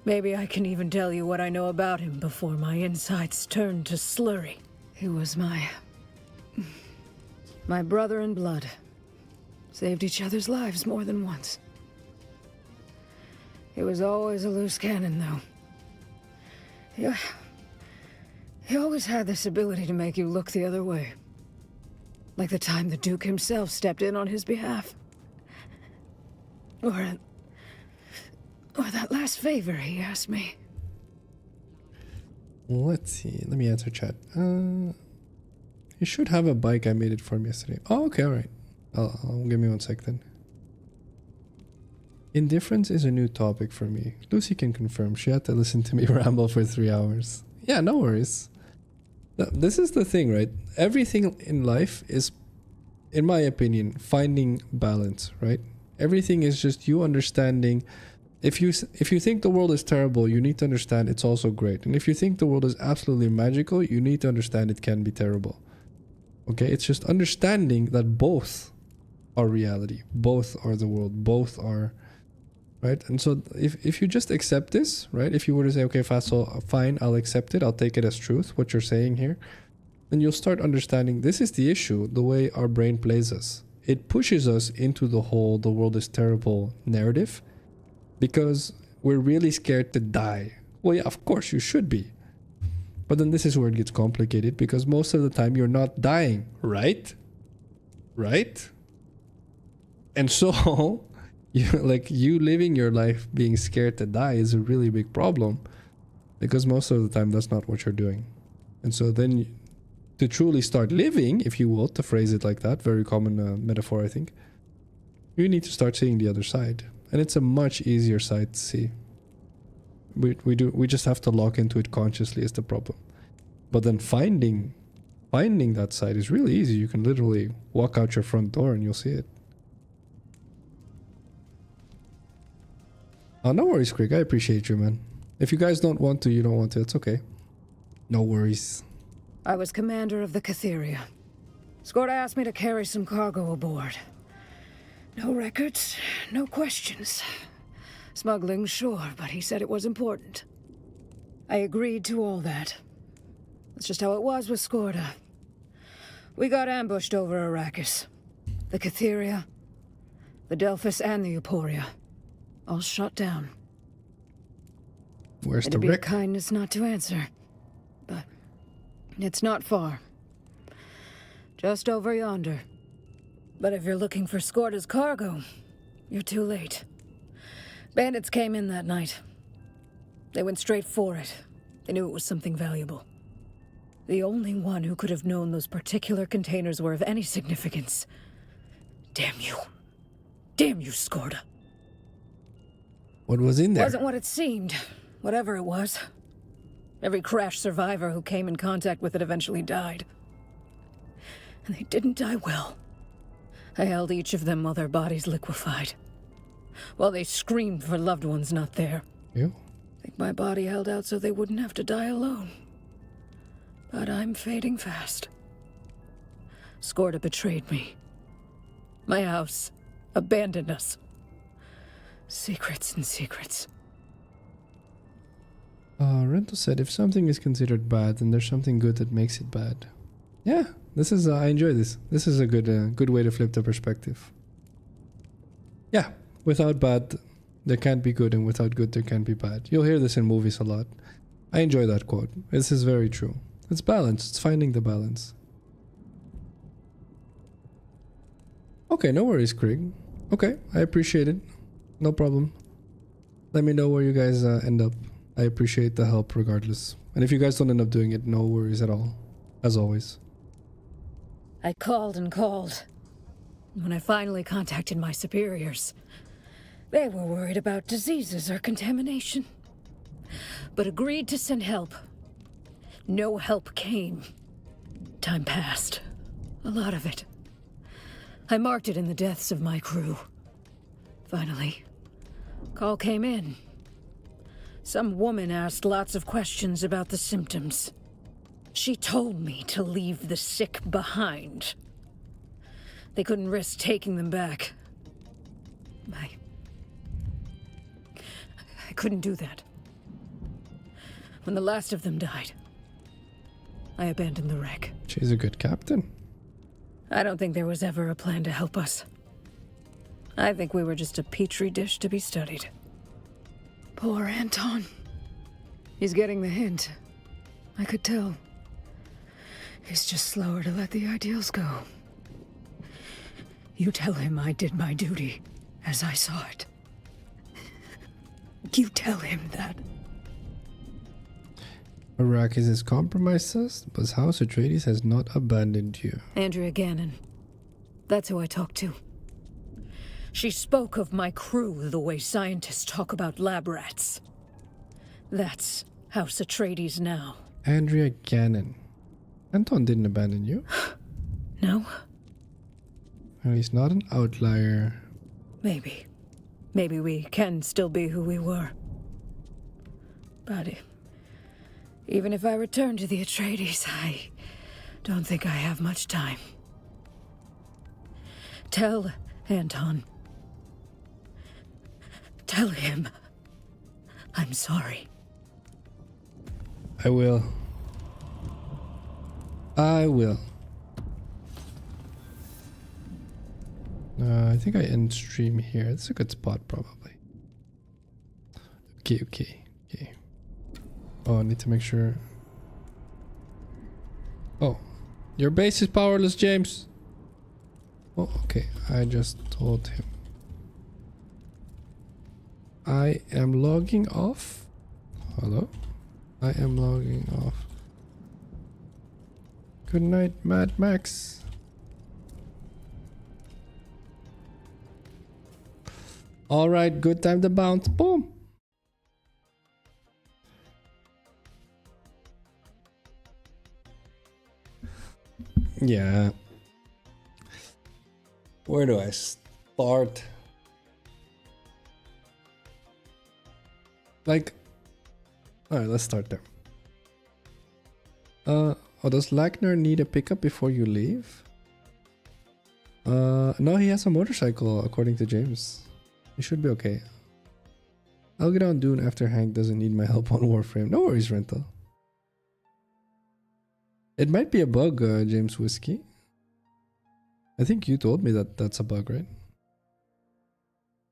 Maybe I can even tell you what I know about him before my insides turn to slurry. He was my brother in blood. Saved each other's lives more than once. He was always a loose cannon, though. He always had this ability to make you look the other way. Like the time the Duke himself stepped in on his behalf. Or that last favor he asked me. Let's see. Let me answer chat. You should have a bike. I made it for him yesterday. Oh, okay, alright. I'll give me 1 sec then. Indifference is a new topic for me. Lucy can confirm. She had to listen to me ramble for 3 hours. Yeah, no worries. This is the thing, right? Everything in life is, in my opinion, finding balance, right? Everything is just you understanding. If you think the world is terrible, you need to understand it's also great. And if you think the world is absolutely magical, you need to understand it can be terrible. Okay? It's just understanding that both are reality. Both are the world. Both are... Right? And so if you just accept this, right? If you were to say, okay, Phacil, fine, I'll accept it. I'll take it as truth, what you're saying here. Then you'll start understanding this is the issue, the way our brain plays us. It pushes us into the whole, the world is terrible narrative because we're really scared to die. Well, yeah, of course you should be. But then this is where it gets complicated because most of the time you're not dying, right? Right? And so... you living your life being scared to die is a really big problem because most of the time that's not what you're doing. And so then to truly start living, if you will, to phrase it like that, very common metaphor, I think, you need to start seeing the other side. And it's a much easier side to see. We just have to lock into it consciously is the problem. But then finding that side is really easy. You can literally walk out your front door and you'll see it. Oh, no worries, Craig. I appreciate you, man. If you guys don't want to, you don't want to. It's okay. No worries. I was commander of the Catheria. Skorda asked me to carry some cargo aboard. No records, no questions. Smuggling, sure, but he said it was important. I agreed to all that. That's just how it was with Skorda. We got ambushed over Arrakis. The Catheria, the Delphus, and the Euphoria. All shot down. Where's the It'd be a wreck? kindness not to answer. But it's not far. Just over yonder. But if you're looking for Skorda's cargo, you're too late. Bandits came in that night. They went straight for it. They knew it was something valuable. The only one who could have known those particular containers were of any significance. Damn you. Damn you, Skorda. What was in there? Wasn't what it seemed. Whatever it was. Every crash survivor who came in contact with it eventually died. And they didn't die well. I held each of them while their bodies liquefied. While they screamed for loved ones not there. You? I think my body held out so they wouldn't have to die alone. But I'm fading fast. Skorda betrayed me. My house abandoned us. Secrets and secrets. Rental said, if something is considered bad, then there's something good that makes it bad. Yeah, this is, I enjoy this. This is a good way to flip the perspective. Yeah, without bad, there can't be good, and without good, there can't be bad. You'll hear this in movies a lot. I enjoy that quote. This is very true. It's balance. It's finding the balance. Okay, no worries, Craig. Okay, I appreciate it. No problem. Let me know where you guys end up. I appreciate the help regardless. And if you guys don't end up doing it, no worries at all. As always. I called and called. When I finally contacted my superiors, they were worried about diseases or contamination, but agreed to send help. No help came. Time passed. A lot of it. I marked it in the deaths of my crew. Finally, call came in. Some woman asked lots of questions about the symptoms. She told me to leave the sick behind. They couldn't risk taking them back. I couldn't do that. When the last of them died, I abandoned the wreck. She's a good captain. I don't think there was ever a plan to help us. I think we were just a petri dish to be studied. Poor Anton. He's getting the hint. I could tell. He's just slower to let the ideals go. You tell him I did my duty, as I saw it. You tell him that. Arrakis has compromised us, but House Atreides has not abandoned you. Andrea Gannon. That's who I talked to. She spoke of my crew the way scientists talk about lab rats. That's House Atreides now. Andrea Gannon. Anton didn't abandon you. No? Well, he's not an outlier. Maybe. Maybe we can still be who we were. But even if I return to the Atreides, I don't think I have much time. Tell Anton. Tell him I'm sorry. I will. I will. I think I end stream here. It's a good spot, probably. Okay. Oh, I need to make sure. Oh, your base is powerless, James. Oh, okay. I just told him. I am logging off. Hello? I am logging off. Good night, Mad Max. Alright, good time to bounce. Boom. Yeah. Where do I start? Like, alright, let's start there. Oh, does Lackner need a pickup before you leave? No, he has a motorcycle, according to James. He should be okay. I'll get on Dune after Hank doesn't need my help on Warframe. No worries, Rental. It might be a bug, James Whiskey. I think you told me that that's a bug, right?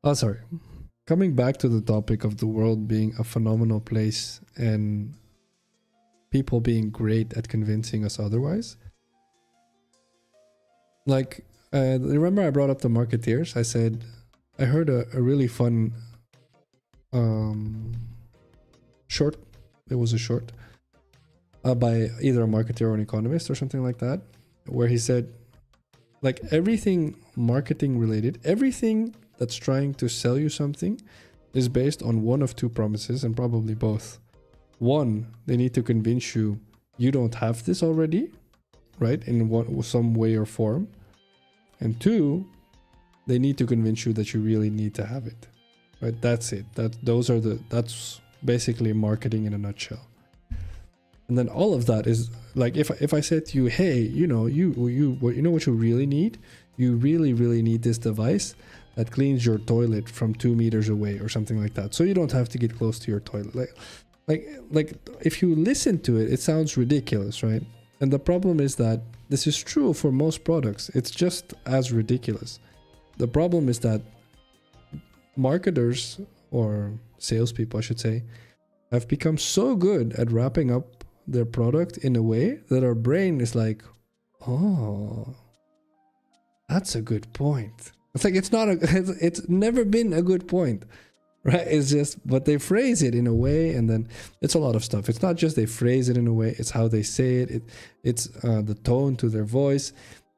Oh, sorry. Coming back to the topic of the world being a phenomenal place and people being great at convincing us otherwise. Like, remember I brought up the marketeers? I said, I heard a really fun short. It was a short by either a marketer or an economist or something like that, where he said, like, everything marketing related, everything that's trying to sell you something is based on one of two promises, and probably both. One, they need to convince you you don't have this already, right, in some way or form. And two, they need to convince you that you really need to have it, right? That's it. That's basically marketing in a nutshell. And then all of that is like, if I said to you, hey, you know what you really need? You really need this device that cleans your toilet from 2 meters away or something like that, so you don't have to get close to your toilet. Like if you listen to it, it sounds ridiculous, right? And the problem is that this is true for most products. It's just as ridiculous. The problem is that marketers, or salespeople I should say, have become so good at wrapping up their product in a way that our brain is like, oh, that's a good point. It's like, it's never been a good point, right? It's just, but they phrase it in a way, and then it's a lot of stuff. It's not just they phrase it in a way, it's how they say it. It's the tone to their voice.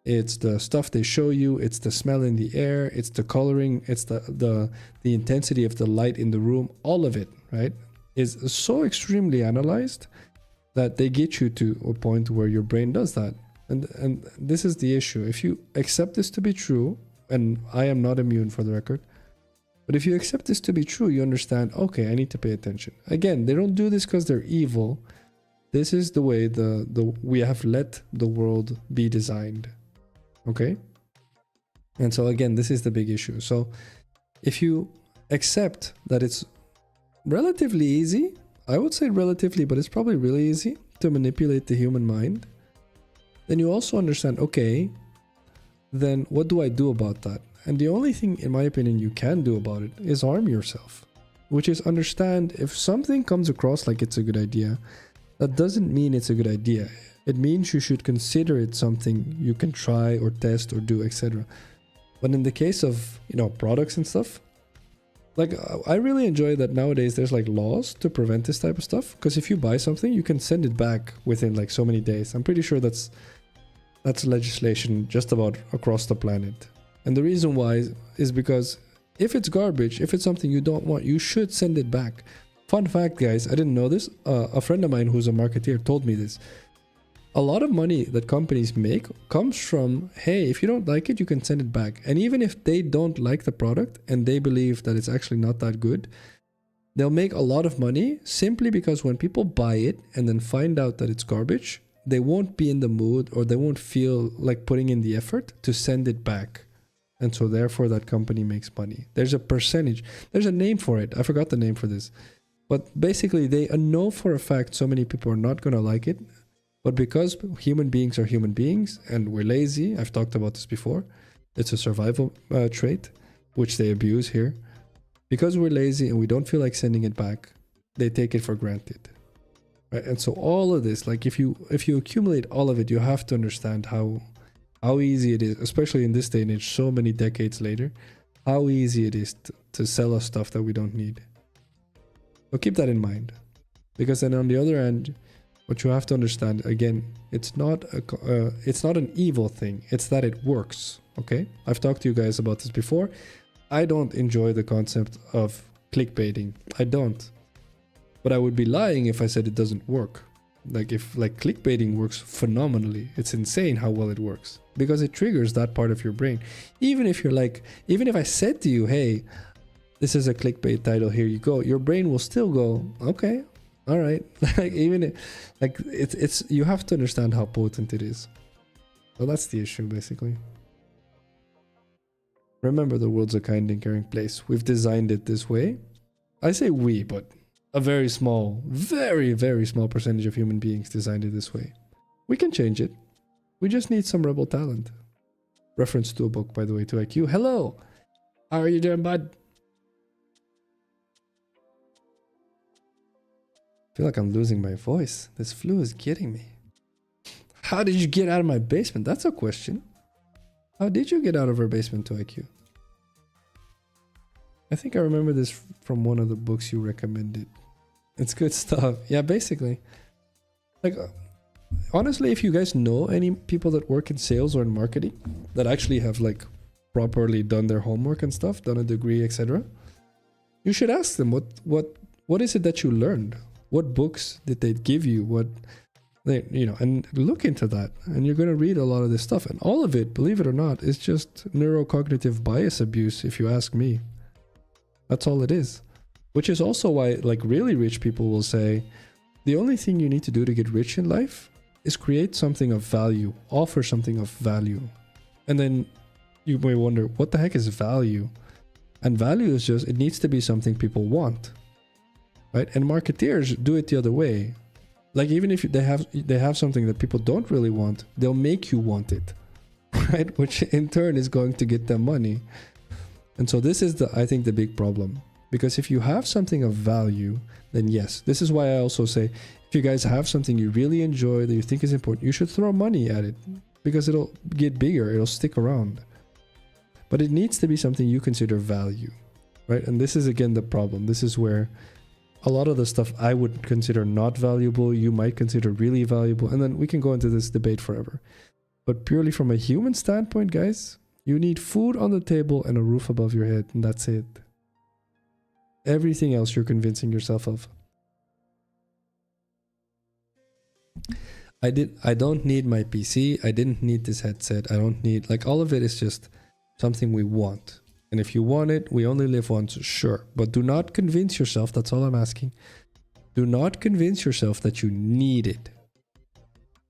It's the stuff they show you. It's the smell in the air. It's the coloring. It's the intensity of the light in the room. All of it, right, is so extremely analyzed that they get you to a point where your brain does that. And this is the issue. If you accept this to be true, and I am not immune for the record, but if you accept this to be true, you understand, okay, I need to pay attention. Again, they don't do this because they're evil. This is the way we have let the world be designed. Okay? And so again, this is the big issue. So if you accept that it's relatively easy, I would say relatively, but it's probably really easy to manipulate the human mind, then you also understand, okay, then what do I do about that? And the only thing, in my opinion, you can do about it is arm yourself, which is understand if something comes across like it's a good idea, that doesn't mean it's a good idea. It means you should consider it something you can try or test or do, etc. But in the case of, you know, products and stuff, like I really enjoy that nowadays there's like laws to prevent this type of stuff. Because if you buy something, you can send it back within like so many days. I'm pretty sure that's legislation just about across the planet. And the reason why is because if it's garbage, if it's something you don't want, you should send it back. Fun fact, guys, I didn't know this. A friend of mine who's a marketeer told me this. A lot of money that companies make comes from, hey, if you don't like it, you can send it back. And even if they don't like the product and they believe that it's actually not that good, they'll make a lot of money simply because when people buy it and then find out that it's garbage, they won't be in the mood or they won't feel like putting in the effort to send it back. And so therefore that company makes money. There's a percentage. There's a name for it. I forgot the name for this. But basically they know for a fact so many people are not going to like it. But because human beings are human beings and we're lazy, I've talked about this before. It's a survival trait, which they abuse here. Because we're lazy and we don't feel like sending it back, they take it for granted. Right? And so all of this, like if you accumulate all of it, you have to understand how easy it is, especially in this day and age, so many decades later, how easy it is to sell us stuff that we don't need. So keep that in mind. Because then on the other end, what you have to understand, again, it's not an evil thing. It's that it works, okay? I've talked to you guys about this before. I don't enjoy the concept of clickbaiting. I don't. But I would be lying if I said it doesn't work. Like if clickbaiting works phenomenally. It's insane how well it works. Because it triggers that part of your brain. Even if I said to you, hey, this is a clickbait title, here you go, your brain will still go, okay, all right. It's you have to understand how potent it is. So that's the issue, basically. Remember, the world's a kind and caring place. We've designed it this way. I say we, but a very small, very, very small percentage of human beings designed it this way. We can change it. We just need some rebel talent. Reference to a book, by the way, to IQ. Hello! How are you doing, bud? I feel like I'm losing my voice. This flu is getting me. How did you get out of my basement? That's a question. How did you get out of our basement to IQ? I think I remember this from one of the books you recommended. It's good stuff. Yeah, basically. Like, honestly, if you guys know any people that work in sales or in marketing that actually have like properly done their homework and stuff, done a degree, etc., you should ask them what is it that you learned? What books did they give you? What they, you know, and look into that. And you're going to read a lot of this stuff. And all of it, believe it or not, is just neurocognitive bias abuse, if you ask me. That's all it is. Which is also why, like, really rich people will say, the only thing you need to do to get rich in life is create something of value, offer something of value. And then you may wonder, what the heck is value? And value is just, it needs to be something people want. Right? And marketeers do it the other way. Like, even if they have something that people don't really want, they'll make you want it. Right? Which in turn is going to get them money. And so this is I think the big problem. Because if you have something of value, then yes, this is why I also say, if you guys have something you really enjoy that you think is important, you should throw money at it. Because it'll get bigger, it'll stick around. But it needs to be something you consider value. Right? And this is again the problem. This is where a lot of the stuff I would consider not valuable, you might consider really valuable, and then we can go into this debate forever. But purely from a human standpoint, guys, you need food on the table and a roof above your head, and that's it. Everything else you're convincing yourself of. I don't need my PC, I didn't need this headset, I don't need, like, all of it is just something we want. And if you want it, we only live once, sure. But do not convince yourself, that's all I'm asking. Do not convince yourself that you need it.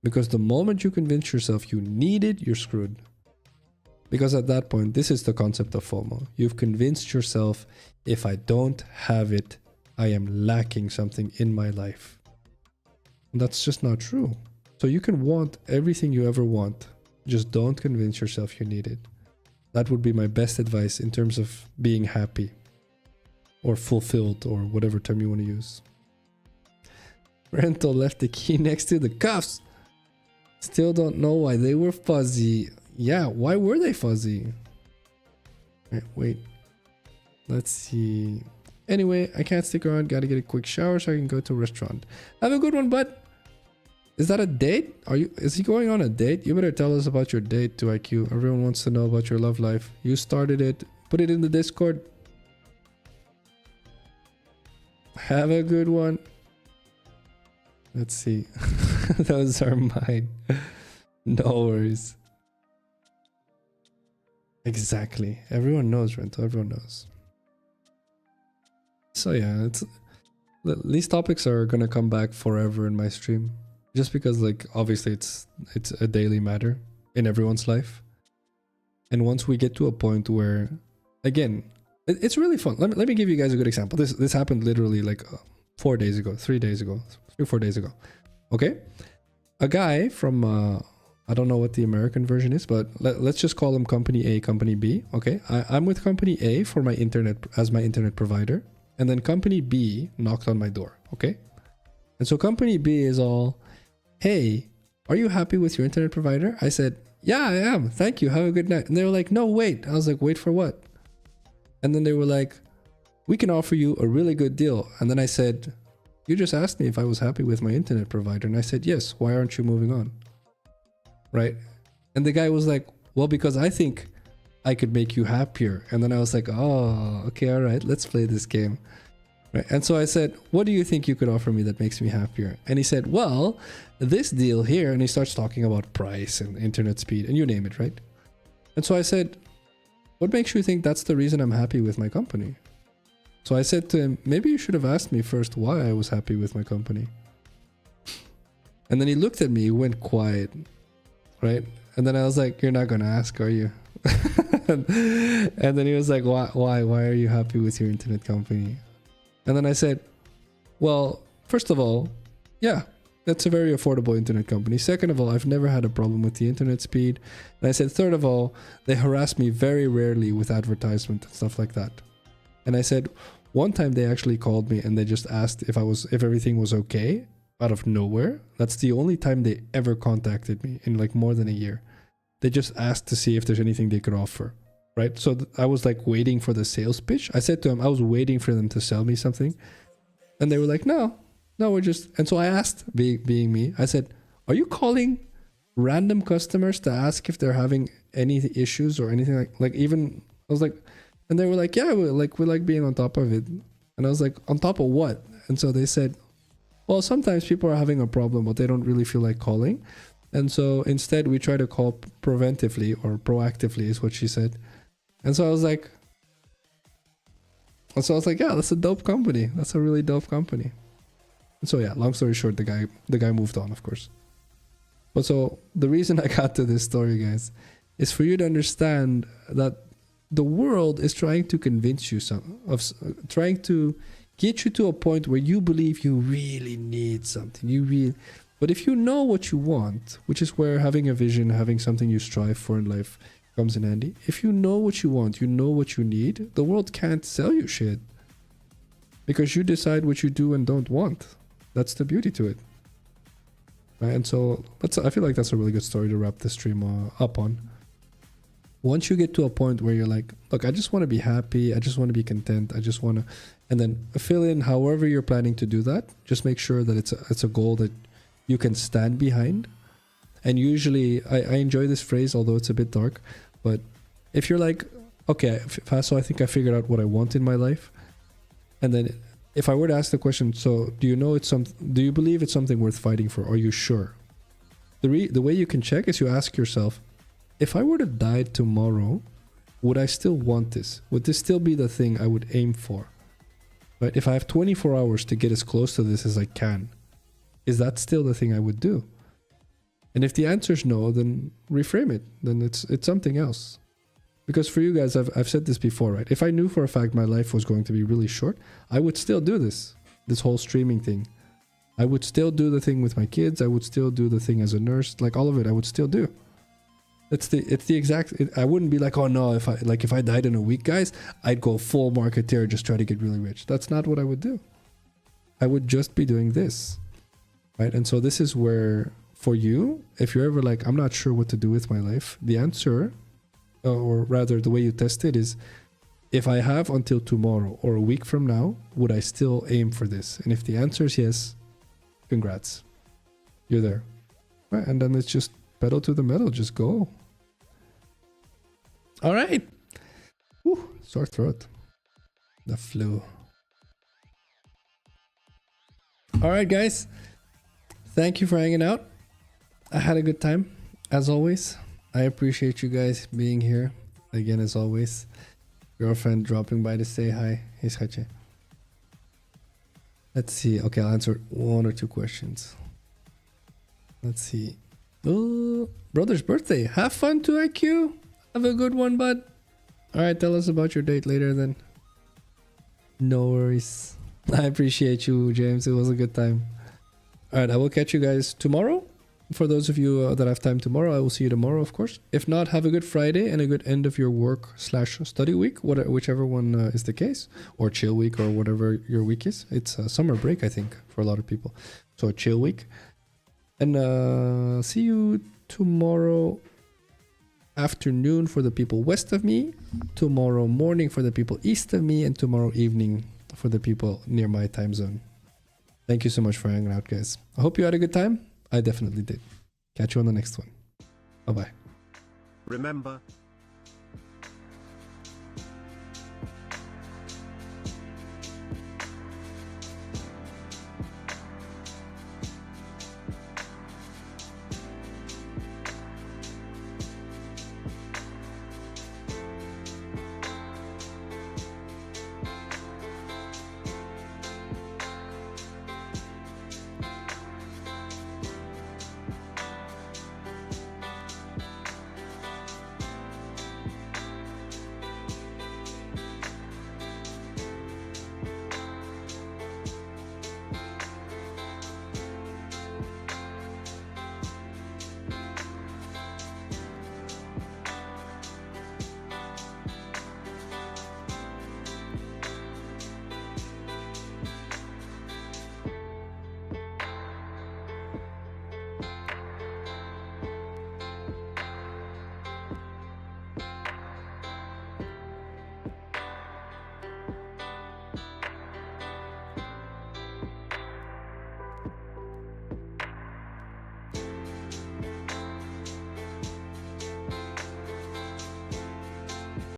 Because the moment you convince yourself you need it, you're screwed. Because at that point, this is the concept of FOMO. You've convinced yourself, if I don't have it, I am lacking something in my life. And that's just not true. So you can want everything you ever want. Just don't convince yourself you need it. That would be my best advice in terms of being happy or fulfilled or whatever term you want to use. Rental left the key next to the cuffs. Still don't know why they were fuzzy. Yeah, why were they fuzzy? Right, wait. Let's see. Anyway, I can't stick around. Gotta get a quick shower so I can go to a restaurant. Have a good one, bud. Is that a date? Is he going on a date? You better tell us about your date to IQ. Everyone wants to know about your love life. You started it. Put it in the Discord. Have a good one. Let's see. Those are mine. No worries. Exactly. Everyone knows, Rento. Everyone knows. So yeah, these topics are gonna come back forever in my stream. Just because, like, obviously it's a daily matter in everyone's life. And once we get to a point where, again, it's really fun. Let me give you guys a good example. This happened literally like 4 days ago, 3 days ago, 3 or 4 days ago. Okay? A guy from, I don't know what the American version is, but let's just call him Company A, Company B. Okay? I'm with Company A for my internet, as my internet provider. And then Company B knocked on my door. Okay? And so Company B is all, hey, are you happy with your internet provider? I said, yeah, I am. Thank you. Have a good night. And they were like, no, wait. I was like, wait for what? And then they were like, we can offer you a really good deal. And then I said, you just asked me if I was happy with my internet provider. And I said, yes. Why aren't you moving on? Right? And the guy was like, well, because I think I could make you happier. And then I was like, oh, okay, all right. Let's play this game. Right. And so I said, what do you think you could offer me that makes me happier? And he said, well, this deal here. And he starts talking about price and internet speed and you name it, right? And so I said, what makes you think that's the reason I'm happy with my company? So I said to him, maybe you should have asked me first why I was happy with my company. And then he looked at me, he went quiet, right? And then I was like, you're not going to ask, are you? And then he was like, why are you happy with your internet company? And then I said, well, first of all, yeah, that's a very affordable internet company. Second of all, I've never had a problem with the internet speed. And I said, third of all, they harass me very rarely with advertisement and stuff like that. And I said, one time they actually called me and they just asked if everything was okay out of nowhere. That's the only time they ever contacted me in like more than a year. They just asked to see if there's anything they could offer. Right? So I was like waiting for the sales pitch. I said to them, I was waiting for them to sell me something. And they were like, no, we're just... And so I asked, being me, I said, are you calling random customers to ask if they're having any issues or anything like even... I was like... And they were like, yeah, we like being on top of it. And I was like, on top of what? And so they said, well, sometimes people are having a problem, but they don't really feel like calling. And so instead we try to call preventively or proactively is what she said. And so I was like, yeah, that's a dope company. That's a really dope company. And so yeah, long story short, the guy moved on, of course. But so the reason I got to this story, guys, is for you to understand that the world is trying to convince you trying to get you to a point where you believe you really need something. But if you know what you want, which is where having a vision, having something you strive for in life comes in handy. If you know what you want, you know what you need, the world can't sell you shit. Because you decide what you do and don't want. That's the beauty to it. Right? And so I feel like that's a really good story to wrap this stream up on. Once you get to a point where you're like, look, I just want to be happy, I just want to be content, I just want to, and then fill in however you're planning to do that. Just make sure that it's a goal that you can stand behind. And usually, I enjoy this phrase, although it's a bit dark, but if you're like, okay, Phacil, I think I figured out what I want in my life. And then if I were to ask the question, so do you believe it's something worth fighting for? Are you sure? The way you can check is you ask yourself, if I were to die tomorrow, would I still want this? Would this still be the thing I would aim for? Right? If I have 24 hours to get as close to this as I can, is that still the thing I would do? And if the answer is no, then reframe it. Then it's something else. Because for you guys, I've said this before, right? If I knew for a fact my life was going to be really short, I would still do this whole streaming thing. I would still do the thing with my kids. I would still do the thing as a nurse. Like all of it, I would still do. It's the exact. I wouldn't be like, oh no, if I died in a week, guys, I'd go full marketeer, just try to get really rich. That's not what I would do. I would just be doing this, right? And so this is where, for you, if you're ever like, I'm not sure what to do with my life, the answer, or rather the way you test it is, if I have until tomorrow or a week from now, would I still aim for this? And if the answer is yes, congrats, you're there, right? And then it's just pedal to the metal, just go. All right. Whew, sore throat. The flu. All right, guys. Thank you for hanging out. I had a good time, as always. I appreciate you guys being here. Again, as always. Girlfriend dropping by to say hi. Hey, Sietch. Let's see. Okay, I'll answer one or two questions. Let's see. Oh, brother's birthday. Have fun too, IQ. Have a good one, bud. All right, tell us about your date later then. No worries. I appreciate you, James. It was a good time. All right, I will catch you guys tomorrow. For those of you that have time tomorrow, I will see you tomorrow, of course. If not, have a good Friday and a good end of your work/study week, whichever one is the case, or chill week, or whatever your week is. It's a summer break, I think, for a lot of people. So a chill week. And see you tomorrow afternoon for the people west of me, tomorrow morning for the people east of me, and tomorrow evening for the people near my time zone. Thank you so much for hanging out, guys. I hope you had a good time. I definitely did. Catch you on the next one. Bye-bye. Remember,